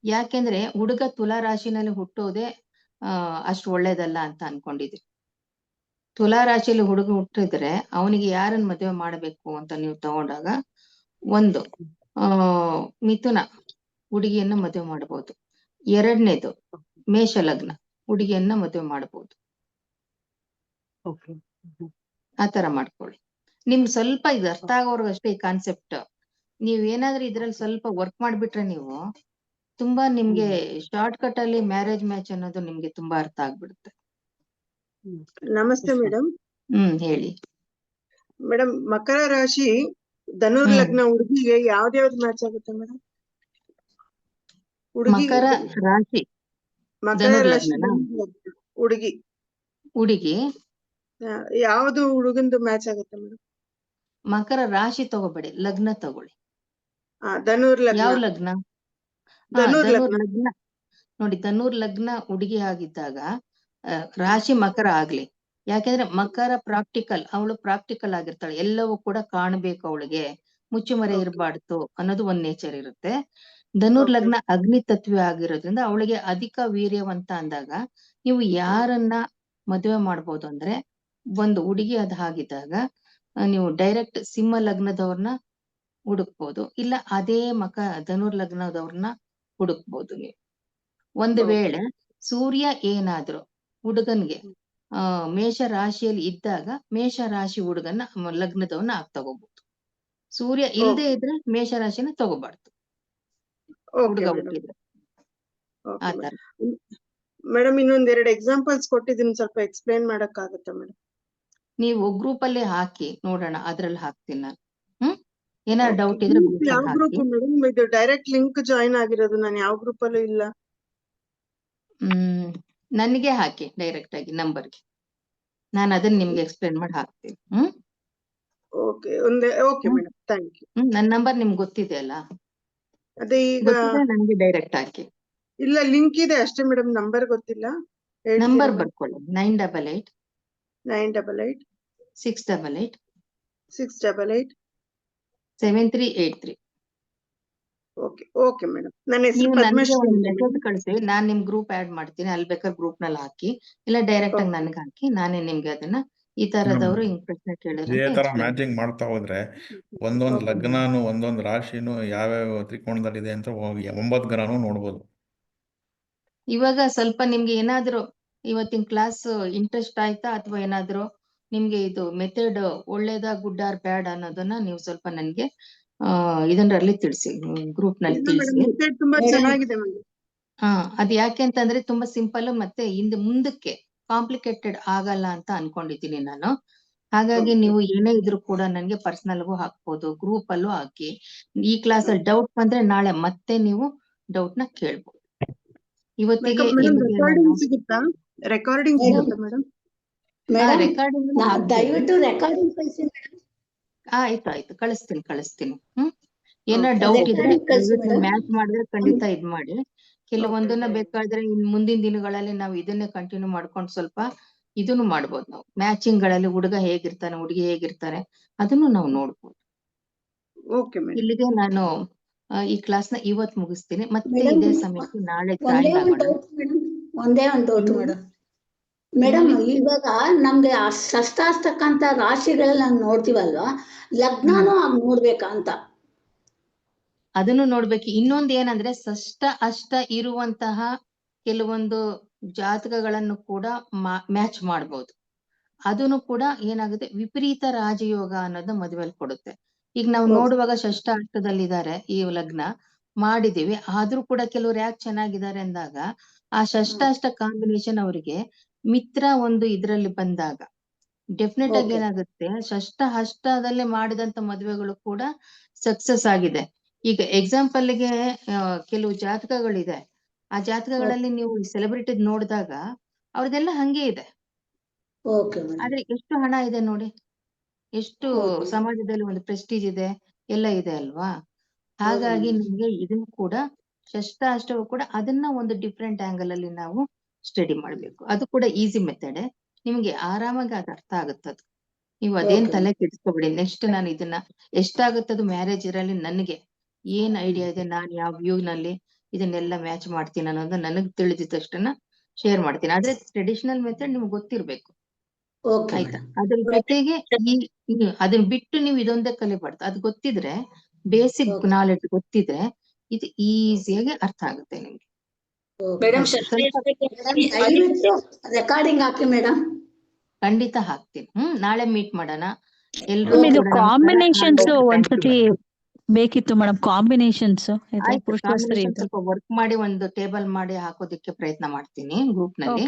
ಯಾಕೆಂದ್ರೆ ಹುಡುಗ ತುಲಾ ರಾಶಿನಲ್ಲಿ ಹುಟ್ಟೋದೇ ಅಷ್ಟು ಒಳ್ಳೇದಲ್ಲ ಅಂತ ಅನ್ಕೊಂಡಿದ್ರಿ. ತುಲಾ ರಾಶಿಯಲ್ಲಿ ಹುಡುಗ ಹುಟ್ಟಿದ್ರೆ ಅವನಿಗೆ ಯಾರನ್ನ ಮದುವೆ ಮಾಡ್ಬೇಕು ಅಂತ ನೀವು ತಗೊಂಡಾಗ, ಒಂದು ಮಿಥುನ ಹುಡುಗಿಯನ್ನ ಮದುವೆ ಮಾಡಬಹುದು, ಎರಡನೇದು ಮೇಷ ಲಗ್ನ ಹುಡುಗಿಯನ್ನ ಮದುವೆ ಮಾಡಬಹುದು. ಆತರ ಮಾಡ್ಕೊಳ್ಳಿ. ನಿಮ್ಗೆ ಸ್ವಲ್ಪ ಇದು ಅರ್ಥ ಆಗೋರ್ಗು ಅಷ್ಟೇ ಈ ಕಾನ್ಸೆಪ್ಟ್. ನೀವ್ ಏನಾದ್ರೂ ಇದ್ರಲ್ಲಿ ಸ್ವಲ್ಪ ವರ್ಕ್ ಮಾಡ್ಬಿಟ್ರೆ ನೀವು ತುಂಬಾ ನಿಮ್ಗೆ ಶಾರ್ಟ್ ಕಟ್ ಅಲ್ಲಿ ಮ್ಯಾರೇಜ್ ಮ್ಯಾಚ್ ಅನ್ನೋದು ನಿಮ್ಗೆ ತುಂಬಾ ಅರ್ಥ ಆಗ್ಬಿಡುತ್ತೆ. ನಮಸ್ತೆ ಮೇಡಮ್. ಹೇಳಿ ಮೇಡಮ್, ಮಕರ ರಾಶಿ ಧನುರ್ ಲಗ್ನ ಹುಡುಗಿಗೆ ಯಾವ್ದ್ಯಾವ್ದು ಮ್ಯಾಚ್ ಆಗುತ್ತೆ ಮೇಡಮ್? ಮಕರ ರಾಶಿ ಮಕರ ರಾಶಿ ಹುಡುಗಿ ಯಾವ್ದು ಹುಡುಗಂದು ಮ್ಯಾಚ್ ಆಗುತ್ತೆ ಮೇಡಮ್? ಮಕರ ರಾಶಿ ತಗೋಬೇಡಿ, ಲಗ್ನ ತಗೊಳ್ಳಿ. ಧನುರ್ ಲಗ್ನ. ಯಾವ ಲಗ್ನ? ಧನುರ್ ಲಗ್ನ ನೋಡಿ, ಧನುರ್ ಲಗ್ನ ಹುಡುಗಿ ಆಗಿದ್ದಾಗ ರಾಶಿ ಮಕರ ಆಗ್ಲಿ. ಯಾಕೆಂದ್ರೆ ಮಕರ ಪ್ರಾಕ್ಟಿಕಲ್, ಅವಳು ಪ್ರಾಕ್ಟಿಕಲ್ ಆಗಿರ್ತಾಳೆ, ಎಲ್ಲವೂ ಕೂಡ ಕಾಣ್ಬೇಕು ಅವಳಿಗೆ, ಮುಚ್ಚುಮರೆ ಇರಬಾರ್ದು ಅನ್ನೋದು ಒಂದ್ ನೇಚರ್ ಇರುತ್ತೆ. ಧನುರ್ ಲಗ್ನ ಅಗ್ನಿ ತತ್ವ ಆಗಿರೋದ್ರಿಂದ ಅವಳಿಗೆ ಅಧಿಕ ವೀರ್ಯವಂತ ಅಂದಾಗ ನೀವು ಯಾರನ್ನ ಮದುವೆ ಮಾಡ್ಬೋದು ಅಂದ್ರೆ, ಒಂದು ಹುಡುಗಿ ಅದ್ ಆಗಿದ್ದಾಗ ನೀವು ಡೈರೆಕ್ಟ್ ಸಿಂಹ ಲಗ್ನದವ್ರನ್ನ ಹುಡುಕ್ಬೋದು, ಇಲ್ಲ ಅದೇ ಧನುರ್ ಲಗ್ನದವ್ರನ್ನ ಹುಡುಕ್ಬೋದು ನೀವು. ಒಂದು ವೇಳೆ ಸೂರ್ಯ ಏನಾದ್ರು ಹುಡುಗನ್ಗೆ ಮೇಷ ರಾಶಿಯಲ್ಲಿ ಇದ್ದಾಗ ಮೇಷ ರಾಶಿ ಹುಡುಗನ ಲಗ್ನದವನ್ನ ತಗೋಬಹುದು. ಸೂರ್ಯ ಇಲ್ಲದೆ ಇದ್ರೆ ಮೇಷ ರಾಶಿನ ತಗೋಬಾರ್ದು ಹುಡುಗ ಹುಟ್ಟಿದ್ರೆ. ಆತರ ಮೇಡಮ್, ಇನ್ನೊಂದೆರಡು ಎಕ್ಸಾಂಪಲ್ಸ್ ಕೊಟ್ಟಿದ್ದೀನಿ, ಸ್ವಲ್ಪ ಎಕ್ಸ್ಪ್ಲೇನ್ ಮಾಡಕ್ ಆಗುತ್ತಾ ಮೇಡಮ್? ನೀವು ಗ್ರೂಪ್ ಅಲ್ಲಿ ಹಾಕಿ ನೋಡೋಣ, ಅದ್ರಲ್ಲಿ ಹಾಕ್ತೀನಿ ನಾನು. ಏನಾದ್ರು ಡೌಟ್ ಇದ್ರೆ ಯಾವ ಗ್ರೂಪ್ ಮೇಡಮ್? ಇದು ಡೈರೆಕ್ಟ್ ಲಿಂಕ್ ಜಾಯಿನ್ ಆಗಿರೋದು, ನಾನು ಯಾವ ಗ್ರೂಪ್ ಅಲ್ಲೂ ಇಲ್ಲ. ನನಗೆ ಹಾಕಿ ಡೈರೆಕ್ಟ್ ಆಗಿ ನಂಬರ್ಗೆ, ನಾನು ಅದನ್ನ ನಿಮ್ಗೆ ಎಕ್ಸ್ಪ್ಲೇನ್ ಮಾಡಿ ಹಾಕ್ತೀನಿ. Okay madam, thank you. ನನ್ನ ನಂಬರ್ ನಿಮ್ಗೆ ಗೊತ್ತಿದೆ ಅಲ್ಲ? ಅದೇ ಈಗ ನನಗೆ ಡೈರೆಕ್ಟ್ ಹಾಕಿ. ಇಲ್ಲ, ಲಿಂಕ್ ಇದೆ ಅಷ್ಟೇ ಮೇಡಮ್, ನಂಬರ್ ಗೊತ್ತಿಲ್ಲ. ನಂಬರ್ ಬರ್ಕೊಳ್ಳಿ, 988 988 688 688 7383. Okay madam. ನನ್ನ ಹೆಸರು ನೀವು ನನಗೆ ಪದ್ಮಶ್ರೀ ಒಂದು ಅಂತ ಮೆಸೇಜ್ madam. ಕಳಿಸಿ, ನಾನ್ ನಿಮ್ ಗ್ರೂಪ್ ಆಡ್ ಮಾಡ್ತೀನಿ. ಅಲ್ಲಿ ಬೇಕಾದ್ರೆ ಗ್ರೂಪ್ ನಲ್ಲಿ ಹಾಕಿ, ಇಲ್ಲ ಡೈರೆಕ್ಟ್ ಆಗಿ ನನಗೆ ಹಾಕಿ, ನಾನೇ ನಿಮ್ಗೆ ಅದನ್ನ ಈ ತರದವ್ರು ಹಿಂಗ್ ಪ್ರಶ್ನೆ ಕೇಳಿದ್ರೆ ಇದೇ ಅಂತ ತರ explain ಮ್ಯಾಚಿಂಗ್ ಮಾಡ್ತಾ ಹೋದ್ರೆ ಒಂದೊಂದ್ ಲಗ್ನನು ಒಂದೊಂದ್ ರಾಶಿನೂ ಯಾವ್ಯಾವ ತ್ರಿಕೋಣದಲ್ಲಿದೆ ಅಂತ 9 ಗ್ರಹನು ನೋಡ್ಬೋದು. ಇವಾಗ ಸ್ವಲ್ಪ ನಿಮ್ಗೆ ಏನಾದ್ರು ಇವತ್ತಿನ ಕ್ಲಾಸ್ ಇಂಟ್ರೆಸ್ಟ್ ಆಯ್ತಾ, ಅಥವಾ ಏನಾದ್ರು ನಿಮ್ಗೆ ಇದು ಮೆಥಡ್ ಒಳ್ಳೇದಾ, ಗುಡ್ ಆರ್ ಬ್ಯಾಡ್ ಅನ್ನೋದನ್ನ ನೀವು ಸ್ವಲ್ಪ ನನ್ಗೆ ಇದರಲ್ಲಿ ತಿಳಿಸಿ, ಗ್ರೂಪ್ ನಲ್ಲಿ ಇಲ್ಲ ಮೇಡಮ್, ತಿಳಿಸಿ. ಮೆಥಡ್ ತುಂಬಾ ಚೆನ್ನಾಗಿದೆ ಮೇಡಮ್. ಹಾ, ಅದ್ ಯಾಕೆ ಅಂತಂದ್ರೆ ತುಂಬಾ ಸಿಂಪಲ್, ಮತ್ತೆ ಮುಂದಕ್ಕೆ ಕಾಂಪ್ಲಿಕೇಟೆಡ್ ಆಗಲ್ಲ ಅಂತ ಅನ್ಕೊಂಡಿದ್ದೀನಿ ನಾನು. ಹಾಗಾಗಿ ನೀವು ಏನೇ ಇದ್ರು ಕೂಡ ನನ್ಗೆ ಪರ್ಸನಲ್ಗೂ ಹಾಕ್ಬೋದು, ಗ್ರೂಪ್ ಅಲ್ಲೂ ಹಾಕಿ. ಈ ಕ್ಲಾಸ್ ಅಲ್ಲಿ ಡೌಟ್ ಬಂದ್ರೆ ನಾಳೆ ಮತ್ತೆ ನೀವು ಡೌಟ್ ನ ಕೇಳ್ಬೋದು. ಇವತ್ತಿಗೆ ರೆಕಾರ್ಡಿಂಗ್ ಸಿಗುತ್ತಾ? ರೆಕಾರ್ಡಿಂಗ್ ಸಿಗುತ್ತಾ ಮೇಡಮ್? ರೆಕಾರ್ಡಿಂಗ್ ದಯವಿಟ್ಟು ರೆಕಾರ್ಡಿಂಗ್ ಕಳಿಸಿ ಮೇಡಮ್. ಆಯ್ತು ಕಳಿಸ್ತೀನಿ. ಏನೋ ಡೌಟ್ ಇದ್ರೆ ಮ್ಯಾಚ್ ಮಾಡಿದ್ರೆ ಖಂಡಿತ ಇದ್ ಮಾಡಿ. ಕೆಲವೊಂದನ್ನ ಬೇಕಾದ್ರೆ ಮುಂದಿನ ದಿನಗಳಲ್ಲಿ ನಾವು ಇದನ್ನೇ ಕಂಟಿನ್ಯೂ ಮಾಡ್ಕೊಂಡು ಸ್ವಲ್ಪ ಇದನ್ನು ಮಾಡ್ಬೋದು. ನಾವು ಮ್ಯಾಚಿಂಗ್ ಗಳಲ್ಲಿ ಹುಡುಗ ಹೇಗಿರ್ತಾನೆ, ಹುಡುಗಿ ಹೇಗಿರ್ತಾರೆ, ಅದನ್ನು ನಾವು ನೋಡ್ಬೋದು. ಇಲ್ಲಿಗೆ ನಾನು ಈ ಕ್ಲಾಸ್ ನ ಇವತ್ ಮುಗಿಸ್ತೀನಿ. ಮತ್ತೆ ಇದೇ ಸಮಯಕ್ಕೆ ನಾಳೆ ಜಾಯಿನ್ ಆಗೋಣ. ಒಂದೇ ಒಂದು ಡೌಟ್ ಮೇಡಮ್. ಮೇಡಮ್, ಇವಾಗ ನಮ್ಗೆ ಷಷ್ಟಾಷ್ಟಕಂತ ರಾಶಿಗಳೆಲ್ಲ ನಾವು ನೋಡ್ತೀವಲ್ವಾ, ಲಗ್ನನೂ ಆಗ್ ನೋಡ್ಬೇಕಾ ಅಂತ? ಅದನ್ನು ನೋಡ್ಬೇಕು. ಇನ್ನೊಂದು ಏನಂದ್ರೆ ಷಷ್ಠ ಅಷ್ಟ ಇರುವಂತಹ ಕೆಲವೊಂದು ಜಾತಕಗಳನ್ನು ಕೂಡ ಮ್ಯಾಚ್ ಮಾಡ್ಬೋದು. ಅದನ್ನು ಕೂಡ ಏನಾಗುತ್ತೆ, ವಿಪರೀತ ರಾಜಯೋಗ ಅನ್ನೋದು ಮದುವೆಯಲ್ಲಿ ಕೊಡುತ್ತೆ. ಈಗ ನಾವು ನೋಡುವಾಗ ಷಷ್ಠ ಅಷ್ಟದಲ್ಲಿದ್ದಾರೆ, ಈ ಲಗ್ನ ಮಾಡಿದೀವಿ, ಆದ್ರೂ ಕೂಡ ಕೆಲವ್ರು ಯಾಕೆ ಚೆನ್ನಾಗಿದ್ದಾರೆ ಅಂದಾಗ ಆ ಷಷ್ಠಾಷ್ಟ ಕಾಂಬಿನೇಷನ್ ಅವರಿಗೆ ಮಿತ್ರ ಒಂದು ಇದ್ರಲ್ಲಿ ಬಂದಾಗ ಡೆಫಿನೆಟ್ ಆಗಿ ಏನಾಗುತ್ತೆ, ಷಷ್ಠ ಅಷ್ಟದಲ್ಲೇ ಮಾಡಿದಂತ ಮದುವೆಗಳು ಕೂಡ ಸಕ್ಸಸ್ ಆಗಿದೆ. ಈಗ ಎಕ್ಸಾಂಪಲ್ ಗೆ ಕೆಲವು ಜಾತಕಗಳಿದೆ, ಆ ಜಾತಕಗಳಲ್ಲಿ ನೀವು ಸೆಲೆಬ್ರಿಟಿ ನೋಡಿದಾಗ ಅವ್ರದೆಲ್ಲ ಹಂಗೆ ಇದೆ. ಆದ್ರೆ ಎಷ್ಟು ಹಣ ಇದೆ ನೋಡಿ, ಎಷ್ಟು ಸಮಾಜದಲ್ಲಿ ಒಂದು ಪ್ರೆಸ್ಟೀಜ್ ಇದೆ, ಎಲ್ಲ ಇದೆ ಅಲ್ವಾ. ಹಾಗಾಗಿ ನಿಮ್ಗೆ ಇದನ್ನು ಕೂಡ ಷಷ್ಠಾಷ್ಟವು ಕೂಡ ಅದನ್ನ ಒಂದು ಡಿಫ್ರೆಂಟ್ ಆಂಗಲ್ ಅಲ್ಲಿ ನಾವು ಸ್ಟಡಿ ಮಾಡ್ಬೇಕು. ಅದು ಕೂಡ ಈಸಿ ಮೆಥಡ್, ನಿಮ್ಗೆ ಆರಾಮಾಗಿ ಅದು ಅರ್ಥ ಆಗುತ್ತದು. ನೀವು ಅದೇನ್ ತಲೆ ಕೆಡಿಸ್ಕೊಬೇಡಿ. ನೆಕ್ಸ್ಟ್ ನಾನು ಇದನ್ನ ಎಷ್ಟಾಗುತ್ತದು ಮ್ಯಾರೇಜ್ ಇರಲಿ, ನನಗೆ ಏನ್ ಐಡಿಯಾ ಇದೆ, ನಾನು ಯಾವ ವ್ಯೂ ನಲ್ಲಿ ಇದನ್ನೆಲ್ಲ ಮ್ಯಾಚ್ ಮಾಡ್ತೀನಿ ಅನ್ನೋದು ನನಗ್ ತಿಳಿದ ತಕ್ಷಣ ಶೇರ್ ಮಾಡ್ತೀನಿ. ಆದ್ರೆ ಟ್ರೆಡಿಷನಲ್ ಮೆಥಡ್ ನಿಮ್ಗೆ ಗೊತ್ತಿರ್ಬೇಕು, ಆಯ್ತಾ? ಅದ್ರ ಜೊತೆಗೆ ಅದನ್ನ ಬಿಟ್ಟು ನೀವು ಇದೊಂದೇ ಕಲಿಬಾರ್ದು. ಅದು ಗೊತ್ತಿದ್ರೆ, ಬೇಸಿಕ್ ನಾಲೆಡ್ಜ್ ಗೊತ್ತಿದ್ರೆ ಇದು ಈಸಿಯಾಗಿ ಅರ್ಥ ಆಗುತ್ತೆ ನಿಮ್ಗೆ. ರೆಕಾರ್ಡಿಂಗ್ ಹಾಕಿ ಮೇಡಮ್. ಖಂಡಿತ ಹಾಕ್ತೀನಿ. ನಾಳೆ ಮೀಟ್ ಮಾಡೋಣ ಎಲ್ರು. ಇದು ಕಾಂಬಿನೇಷನ್ಸ್ ಒಂದ್ಸತಿ ಬೇಕಿತ್ತು ಮೇಡಮ್, ಕಾಂಬಿನೇಷನ್ಸ್ ಸ್ವಲ್ಪ ವರ್ಕ್ ಮಾಡಿ ಒಂದು ಟೇಬಲ್ ಮಾಡಿ ಹಾಕೋದಿಕ್ಕೆ ಪ್ರಯತ್ನ ಮಾಡ್ತೀನಿ ಗ್ರೂಪ್ ನಲ್ಲಿ.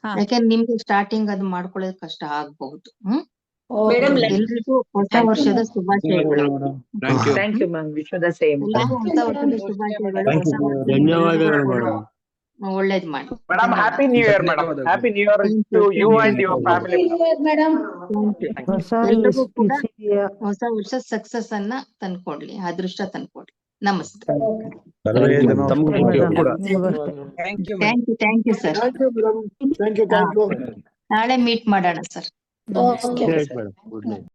ಯಾಕೆಂದ್ರೆ ನಿಮ್ಗೆ ಸ್ಟಾರ್ಟಿಂಗ್ ಅದು ಮಾಡ್ಕೊಳ್ಳೋದು ಕಷ್ಟ ಆಗಬಹುದು. ಎಲ್ರಿಗೂ ಹೊಸ ವರ್ಷದ ಶುಭಾಶಯಗಳು. ಒಳ್ಳೇದ್ ಮಾಡಿ madam. Happy new year madam. Happy new year to you and your family madam. ಎಲ್ರಿಗೂ ಕೂಡ ಹೊಸ ವರ್ಷ ಸಕ್ಸಸ್ ಅನ್ನ ತಂದ್ಕೊಡ್ಲಿ, ಅದೃಷ್ಟ ತಂದ್ಕೊಡ್ಲಿ. ನಮಸ್ತೆ. Thank you sir. ನಾಳೆ ಮೀಟ್ ಮಾಡೋಣ ಸರ್.